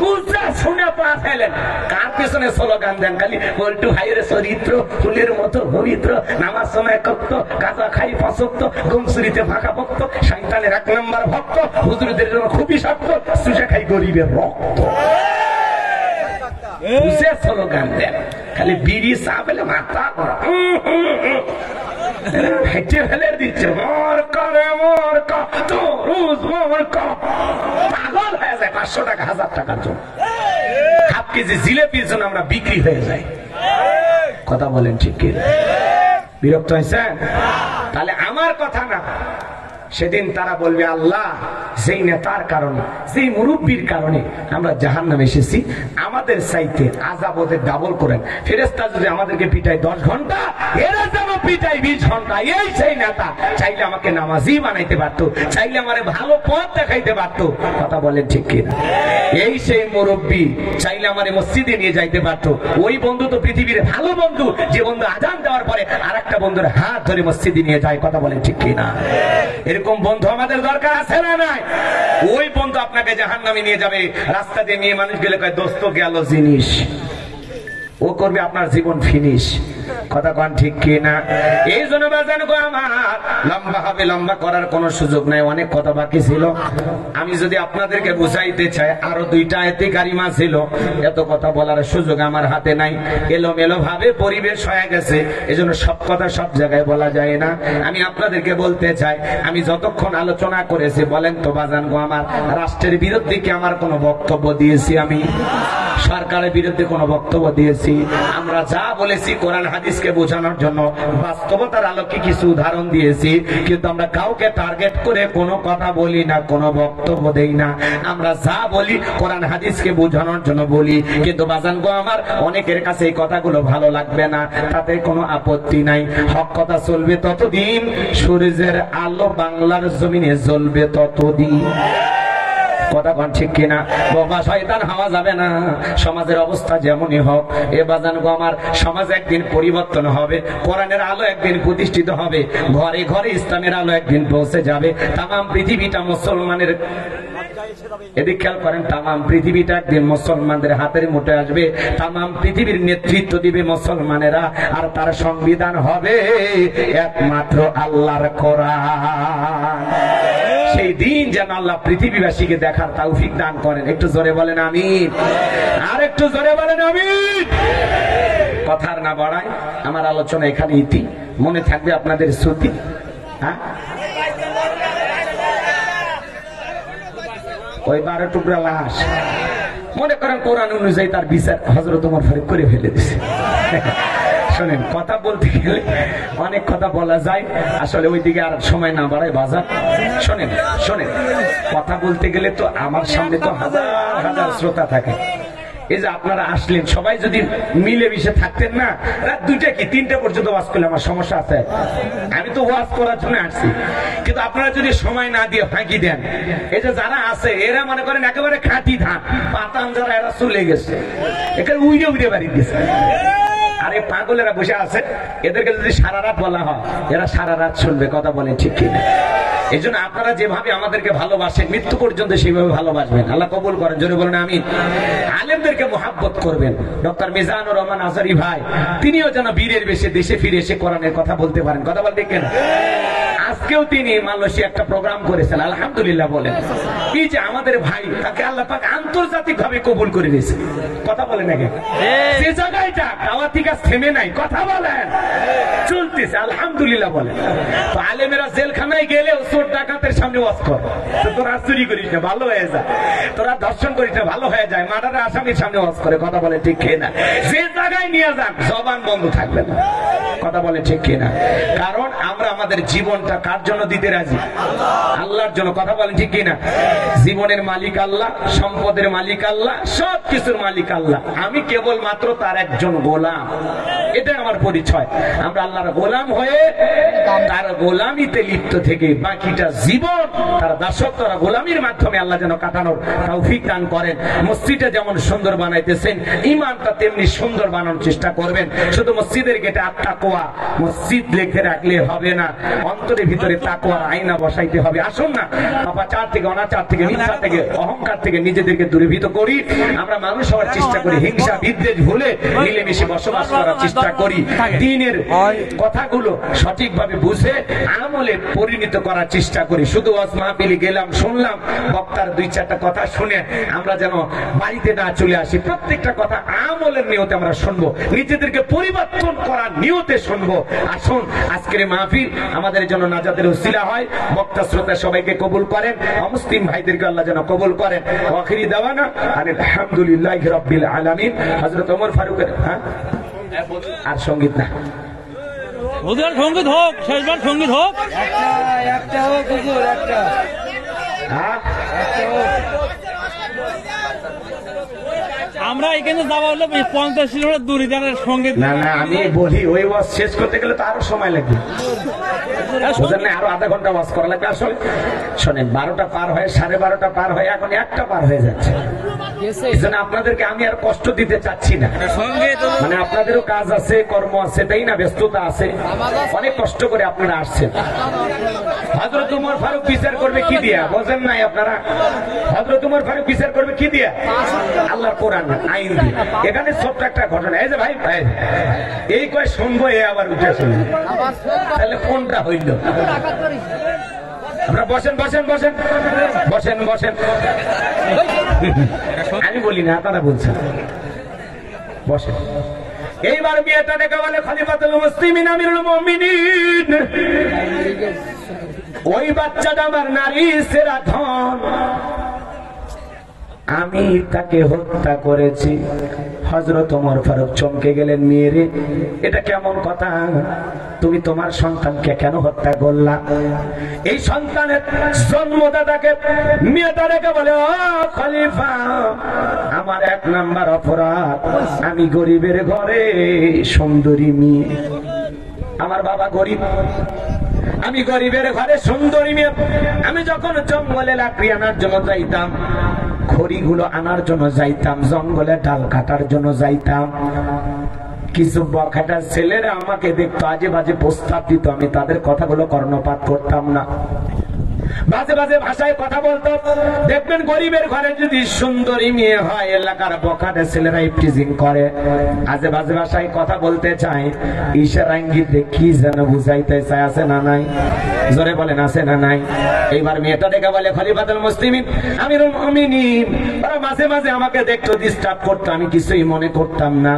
বুঝা শুনে পা ফেলেন, কার পেছনে স্লোগান দেন খালি? পল্টু ভাইয়ের চরিত্র ফুলের মতো পবিত্র, নামাজ সময় কক্ত, গাঁজা খাই 5 ওয়াক্ত, গমসুরিতে ফাঁকা ভক্ত, শয়তানের 1 নম্বর ভক্ত, হুজুরদের জন্য খুবই শক্ত, চুষে খাই গরিবের রক্ত। বুঝে স্লোগান দেন, খালি বিড়ি চা পেলে মাথা হেঁটে ফেলে দিচ্ছে। পাগল হয়ে যায় 500 টাকা 1000 টাকার জন্য। হাফ কেজি জিলেপির জন্য আমরা বিক্রি হয়ে যাই। কথা বলেন ঠিক কি? বিরক্ত হয়েছেন? তাহলে আমার কথা না, সেদিন তারা বলবে আল্লাহ যেই নেতার কারণে, যেই মুরব্বীর কারণে আমরা জাহান্নামে এসেছি, আমাদের চাইতে আযাব ওদের ডাবল করেন। ফেরেশতা যদি আমাদেরকে পিটায় 10 ঘন্টা, এরা যেন পিটায় 20 ঘন্টা। এই সেই নেতা চাইলে আমাকে নামাজি বানাইতে পারতো, চাইলে আমারে ভালো পথ দেখাইতে পারতো। কথা বলেন ঠিক কিনা? এই সেই মুরব্বী চাইলে আমারে মসজিদে নিয়ে যাইতে পারতো। ওই বন্ধু তো পৃথিবীর ভালো বন্ধু, যে বন্ধু আযান দেওয়ার পরে আরেকটা বন্ধুর হাত ধরে মসজিদে নিয়ে যায়। কথা বলেন ঠিক কিনা? এরকম বন্ধু আমাদের দরকার আছে না নাই? ওই বন্ধু আপনাকে জাহান্নামে নিয়ে যাবে। রাস্তা দিয়ে মেয়ে মানুষ গেলে কয় দোস্ত গেল জিনিস, ও করবে আপনার জীবন ফিনিশ। কথা কন ঠিক কি না? এই জন্য বাজান গো আমার, লম্বা হবে, লম্বা করার কোনো সুযোগ নাই, অনেক কথা বাকি ছিল। আমি যদি আপনাদেরকে বুঝাইতে চাই, আরো 2টা আয়াতে কারিমা ছিল, এত কথা বলার সুযোগ আমার হাতে নাই। এলোমেলো ভাবে পরিবেশ হয়ে গেছে, এজন্য সব কথা সব জায়গায় বলা যায় না। আমি আপনাদেরকে বলতে চাই, আমি যতক্ষণ আলোচনা করেছি, বলেন তো বাজান গো আমার, রাষ্ট্রের বিরুদ্ধে কি আমার কোনো বক্তব্য দিয়েছি? আমি সরকারের বিরুদ্ধে কোনো বক্তব্য দিয়েছি? আমরা যা বলেছি কোরআন হাদিসকে বোঝানোর জন্য, বাস্তবতার আলোকে কিছু উদাহরণ দিয়েছি, কিন্তু আমরা কাউকে টার্গেট করে কোনো কথা বলি না, কোনো বক্তব্য দেই না। আমরা যা বলি কোরআন হাদিসকে বোঝানোর জন্য বলি। কিন্তু বাজান গো আমার, অনেকের কাছে এই কথাগুলো ভালো লাগবে না, তাতে কোনো আপত্তি নাই। হক কথা চলবে ততদিন, সূর্যের আলো বাংলার জমিনে জ্বলবে ততদিন। কথা কন ঠিক কিনা? বোমা শয়তান হওয়া যাবে না। সমাজের অবস্থা যেমনই হোক, এ বাজান গো আমার, সমাজ একদিন পরিবর্তন হবে, কোরআনের আলো একদিন প্রতিষ্ঠিত হবে, ঘরে ঘরে ইসলামের আলো একদিন পৌঁছে যাবে। তামাম পৃথিবীটা মুসলমানের, এদিক খেয়াল করেন, তামাম পৃথিবীটা একদিন মুসলমানদের হাতের মুঠে আসবে। তামাম পৃথিবীর নেতৃত্ব দিবে মুসলমানেরা, আর তার সংবিধান হবে একমাত্র আল্লাহর কোরআন। সেই দিন যেন আল্লাহ পৃথিবীবাসীকে দেখার তৌফিক দান করেন। একটু জোরে বলেন আমিন, আর একটু জোরে বলেন আমিন। কথার না বাড়াই, আমার আলোচনা এখানে ইতি। মনে থাকবে আপনাদের শ্রুতি। হ্যাঁ, ওই 12 টুকরা লাশ, মনে করেন কোরআন অনুযায়ী তার বিচার হযরত ওমর ফারুক করে ফেলে দিয়েছে। শোনেন, কথা বলতে গেলে অনেক কথা বলা যায়, আসলে ওইদিকে আর সময় না বাড়ায় বাজার। শোনেন শোনেন, কথা বলতে গেলে তো আমার সামনে তো হাজার হাজার শ্রোতা থাকে। এই যে আপনারা আসলেন, সবাই যদি মিলে মিশে থাকতেন না, রাত 2টা কি 3টা পর্যন্ত ওয়াজ করলে আমার সমস্যা আছে। আমি তো ওয়াজ করার জন্য আসছি, কিন্তু আপনারা যদি সময় না দিয়ে ফাঁকি দেন, এই যে যারা আছে এরা মনে করেন একেবারে খাঁটি ধান, পাতান যারা, এরা চলে গেছে, এখানে উইরে উইরে বাড়ি গেছে। আর এই পাগলেরা বসে আছে, এদেরকে যদি সারা রাত বলা হয় এরা সারা রাত শুনবে, কথা বলেন ঠিক কিনা? এই জন্য আপনারা যেভাবে আমাদেরকে ভালোবাসেন মৃত্যু পর্যন্ত সেইভাবে ভালোবাসবেন। আল্লাহ কবুল করেন, জোরে বলেন আমিন। আলেমদেরকে মহাব্বত করবেন। ডক্টর মিজানুর রহমান আজারি ভাই, তিনিও যেন বীরের বেশে দেশে ফিরে এসে কোরআনের কথা বলতে পারেন, কথা বলতে কেন? আজকেও তিনি মালয়েশিয়া একটা প্রোগ্রাম করেছেন, আলহামদুলিল্লাহ বলেন। এই যে আমাদের ভাই, তাকে আল্লাহ পাক আন্তর্জাতিক ভাবে কবুল করে দিয়েছে, কথা বলেন নাকি? সে জায়গায় যাক, দাওয়াতি কাজ থেমে নাই, কথা বলেন, চলতেছে, আলহামদুলিল্লাহ বলেন। তো আলেমেরা জেলখানায় গেলেও চোর ডাকাতের সামনে ওয়াজ কর, তোরা চুরি করিস না ভালো হয়ে যায়, তোরা ধর্ষণ করিস না ভালো হয়ে যায়, মার্ডারের আসামির সামনে ওয়াজ করে, কথা বলে ঠিক কিনা? যে জায়গায় নিয়ে যান জবান বন্ধ থাকবে না, কথা বলে ঠিক কিনা? কারণ আমরা আমাদের জীবনটা কার জন্য দিতে রাজি? আল্লাহর জন্য, কথা বলেন ঠিক কিনা? জীবনের মালিক আল্লাহ, সম্পদের মালিক আল্লাহ, সবকিছুর মালিক আল্লাহ, আমি কেবল মাত্র তার একজন গোলাম, এটাই আমার পরিচয়। আমরা আল্লাহর গোলাম হয়ে তার গোলামিতে লিপ্ত থেকে বাকিটা জীবন তার দাসত্ব গোলামির মাধ্যমে আল্লাহ যেন কাটানোর তৌফিক দান করেন। মসজিদে যেমন সুন্দর বানাইতেছেন, ইমানটা তেমনি সুন্দর বানানোর চেষ্টা করবেন। শুধু মসজিদের গেটে আত্মাকওয়া মসজিদ লিখে রাখলে হবে না, অন্তরের ভিতরে তাকওয়ার আয়না বসাইতে হবে। আসুন না পাপাচার থেকে, অনাচার থেকে, মিথ্যা থেকে, অহংকার থেকে নিজেদেরকে দূরীভূত করি। আমরা মানুষ হওয়ার চেষ্টা করি, হিংসা বিদ্বেষ ভুলে মিলেমিশে বসবাস করার চেষ্টা করি। দ্বীনের কথাগুলো সঠিকভাবে বুঝে আমলে পরিণত করার চেষ্টা করি। শুধু ওয়াজ মাহফিলে গেলাম, শুনলাম, বক্তার দুই চারটা কথা শুনে আমরা যেন বাড়িতে না চলে আসি। প্রত্যেকটা কথা আমলের নিয়তে আমরা শুনবো, নিজেদেরকে পরিবর্তন করার নিয়তে শুনবো। আসুন আজকের মাহফিল আমাদের জন্য নাজাতের উসিলা হয়। বক্তা শ্রোতা সবাইকে কবুল করেন, অমুসলিম ভাইদেরকে আল্লাহ যেন কবুল করেন। আখিরি দাওয়ানা আলহামদুলিল্লাহি রাব্বিল আলামিন। হযরত ওমর ফারুকের আর সঙ্গীত না, সঙ্গীত হোক, শেষবার সঙ্গীত হোক, একটা হোক হুজুর, একটা আমরা এখানে যাওয়া হলো 50 কিলোমিটার দূরে যাওয়ার সঙ্গীত। না না, আমি বলি ওই ওয়াজ শেষ করতে গেলে তো আরো সময় লাগবে, বুঝলেন না? আরো আধা ঘন্টা ওয়াজ করা লাগবে। আসলে শোনেন, 12টা পার হয়ে 12:30 পার হয়ে এখন 1টা পার হয়ে যাচ্ছে। এই জন্য আপনাদেরকে আমি আর কষ্ট দিতে চাচ্ছি না, মানে আপনাদেরও কাজ আছে, কর্ম আছে, তাই না? ব্যস্ততা আছে, অনেক কষ্ট করে আপনারা আসছেন। হযরত ওমর ফারুক বিচার করবে কি দিয়া, বোঝেন নাই আপনারা? হযরত ওমর ফারুক বিচার করবে কি দিয়া? আল্লাহর কোরআন আইন দিয়ে। এখানে ছোট্ট একটা ঘটনা, এই যে ভাই এই কয় শুনবো, এ আবার উঠে শুনবো, তাহলে কোনটা হইল? আপনারা বসেন বসেন বসেন বসেন বসেন, আমি বলি না, আপনারা বলছেন, বসেন। এইবার বিয়েটা দেখে বলে খলিফাতুল মুসলিমিন আমিরুল মুমিনিন, ওই বাচ্চাটা আমার নারী সেরা ধন, আমি তাকে হত্যা করেছি। হযরত ওমর ফারুক চমকে গেলেন, মেয়েরে এটা কেমন কথা? তুমি তোমার সন্তানকে কেন হত্যা করলা? এই সন্তানের জন্মদাতাকে মেয়েটা রেখে বলে, ও খলিফা, আমার 1 নাম্বার অপরাধ, আমি গরিবের ঘরে সুন্দরী মেয়ে, আমার বাবা গরিব, আমি গরিবের ঘরে সুন্দরী মেয়ে। আমি যখন জঙ্গলে লাকড়ি আনার জন্য যাইতাম, খড়িগুলো আনার জন্য যাইতাম, জঙ্গলে ডাল কাটার জন্য যাইতাম, কিছু বখাটা ছেলেরা আমাকে দেখতো, আজে বাজে প্রস্তাব দিত, আমি তাদের কথাগুলো কর্ণপাত করতাম না, বাজে বাজে ভাষায় কথা বলতো। দেখবেন গরিবের ঘরে যদি সুন্দরী মেয়ে হয়, এলাকার বখাটে ছেলেরা ইফটিজিং করে, আজে বাজে ভাষায় কথা বলতে চায়, ইশারা ইঙ্গিতে কি যেন বুঝাইতে চায়, আছে না নাই? জোরে বলেন, আছে না নাই? এইবার মেয়েটা দেখে বলে খলিফাতুল মুসলিমিন আমিরুল মুমিনিন, ওরা মাঝে মাঝে আমাকে দেখতো, ডিস্টার্ব করতো, আমি কিছুই মনে করতাম না,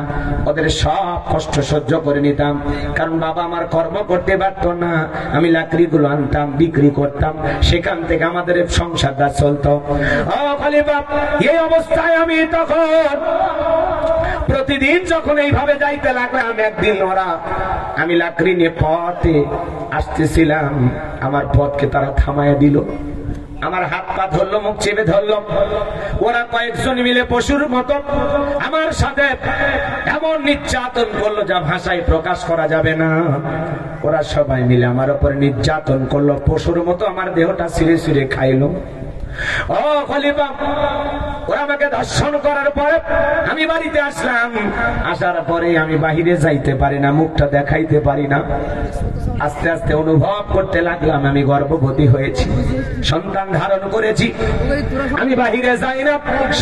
ওদের সব কষ্ট সহ্য করে নিতাম, কারণ বাবা আমার কর্ম করতে পারতো না, আমি লাকড়িগুলো আনতাম, বিক্রি করতাম, সেখান থেকে আমাদের সংসারটা চলতো। ও খলিফা, এই অবস্থায় আমি তখন প্রতিদিন যখন এইভাবে যাইতে লাগলাম, একদিন আমি লাকড়ি নিয়ে পথে আসতেছিলাম, আমার পথকে তারা থামাইয়া দিল, আমার হাত পা ধরলো, মুখ চেপে ধরলো, ওরা কয়েকজন মিলে পশুর মতো আমার সাথে এমন নির্যাতন করলো যা ভাষায় প্রকাশ করা যাবে না। ওরা সবাই মিলে আমার উপর নির্যাতন করলো, পশুর মতো আমার দেহটা ছিঁড়ে ছিঁড়ে খাইলো। ও খলিফা, ওরা আমাকে ধর্ষণ করার পরে আমি বাড়িতে আসলাম। আসার পরে আমি বাহিরে যাইতে পারি না, মুখটা দেখাইতে পারি না। আস্তে আস্তে অনুভব করতে লাগলাম আমি গর্ভবতী হয়েছি, সন্তান ধারণ করেছি। আমি বাহিরে যাই না,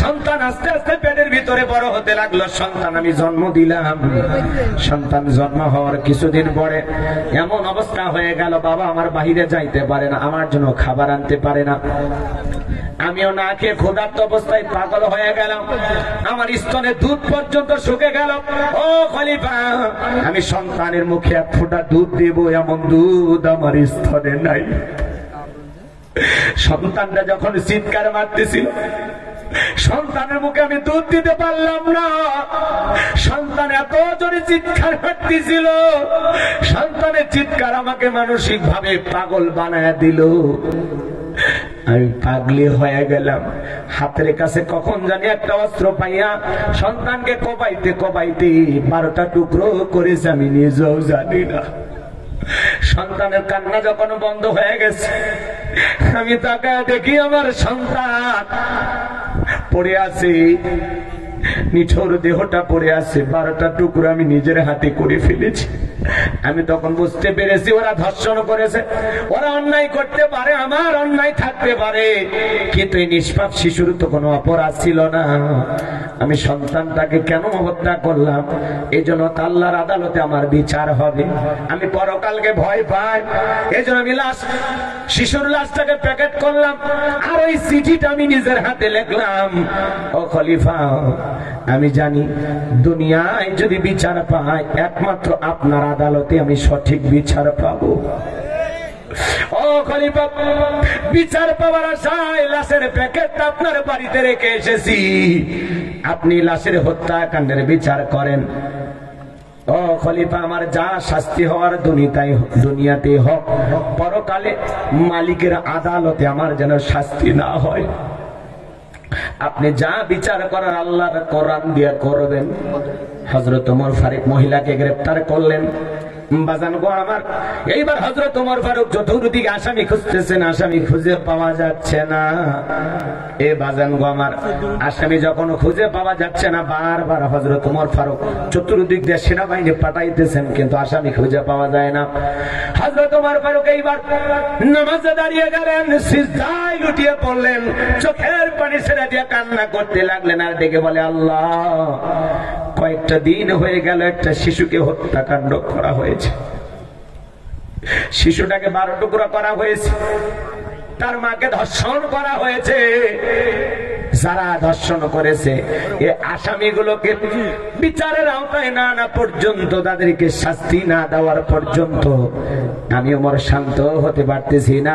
সন্তান আস্তে আস্তে পেটের ভিতরে বড় হতে লাগলো। সন্তান আমি জন্ম দিলাম। সন্তান জন্ম হওয়ার কিছুদিন পরে এমন অবস্থা হয়ে গেল, বাবা আমার বাহিরে যাইতে পারে না, আমার জন্য খাবার আনতে পারে না। আমিও না খেয়ে ক্ষুধার্ত অবস্থায় পাগল হয়ে গেলাম। আমার স্তনে দুধ পর্যন্ত শুকে গেল। ও খলিফা, আমি সন্তানের মুখে এক ফোঁটা দুধ দেব এমন দুধ আমার স্তনে নাই। সন্তানটা যখন চিৎকার মারতেছিল, সন্তানের মুখে আমি দুধ দিতে পারলাম না। সন্তান এত জোরে চিৎকার মারতেছিল, সন্তানের চিৎকার আমাকে মানসিক ভাবে পাগল বানায় দিল। আমি পাগলি হয়ে গেলাম। হাতের কাছে কখন জানি একটা অস্ত্র পাইয়া সন্তানকে কোপাইতে কোপাইতে 12টা টুকরো করেছে, আমি নিজেও জানি না। সন্তানের কান্না যখন বন্ধ হয়ে গেছে, আমি তাকায় দেখি আমার সন্তান পড়ে আছে, নিঠুর দেহটা পড়ে আছে। 12টা টুকরো আমি নিজের হাতে করে ফেলেছি। আমি তখন বুঝতে পেরেছি ওরা ধর্ষণ করেছে। ওরা অন্যায় করতে পারে, আমার অন্যায় থাকতে পারে, কিন্তু এই নিষ্পাপ শিশুর তো কোনো অপরাধ ছিল না। আমি সন্তানটাকে কেন হত্যা করলাম? এই জন্য আল্লাহর আদালতে আমার বিচার হবে। আমি পরকালকে ভয় পাই, এই জন্য আমি শিশুর লাশটাকে প্যাকেট করলাম, আর ওই চিঠিটা আমি নিজের হাতে লিখলাম। ও খলিফা, আমি জানি দুনিয়ায় যদি বিচার পাই, একমাত্র আপনার আদালতে আমি সঠিক বিচার পাবো। ও খলিফা, বিচার পাওয়ার আশায় লাশের প্যাকেটটা আপনার বাড়িতে রেখে এসেছি। আপনি লাশের হত্যাকাণ্ডের বিচার করেন। ও খলিফা, আমার যা শাস্তি হওয়ার দুনিয়াতে হোক, পরকালে মালিকের আদালতে আমার যেন শাস্তি না হয়। আপনি যা বিচার করার আল্লাহর কোরআন দিয়ে করবেন। হযরত ওমর ফারুক মহিলাকে গ্রেফতার করলেন। বাজান গো আমার, এইবার হযরত ওমর ফারুক চতুর্দিকে আসামি খুঁজতেছেন, আসামি খুঁজে পাওয়া যাচ্ছে না। এ বাজান গো আমার, আসামি যখন খুঁজে পাওয়া যাচ্ছে না, বারবার হযরত ওমর ফারুক চতুর্দিক দিয়ে সেনাবাহিনী পাঠাইতেছেন, কিন্তু আসামি খুঁজে পাওয়া যায় না। হযরত ওমর ফারুক এইবার নামাজে দাঁড়িয়ে গেলেন, সিজদায় লুটিয়ে পড়লেন, চোখের পানি ছেড়ে দিয়ে কান্না করতে লাগলেন, আর ডেকে বলে, আল্লাহ, কয়েকটা দিন হয়ে গেল একটা শিশুকে হত্যাকাণ্ড করা হয়েছে। শিশুটাকে 12 টুকরা করা হয়েছে, তার মাকে ধর্ষণ করা হয়েছে। যারা ধর্ষণ করেছে এই আসামিগুলোকে বিচারের আওতায় না আনা পর্যন্ত, তাদেরকে শাস্তি না দেওয়ার পর্যন্ত আমি ওমর শান্ত হতে পারতেছি না।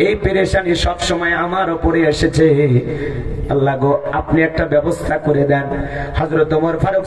এই পেরেশানি সব সময় আমার উপরে এসেছে। আল্লাহ গো, আপনি একটা ব্যবস্থা করে দেন। হযরত ওমর ফারুক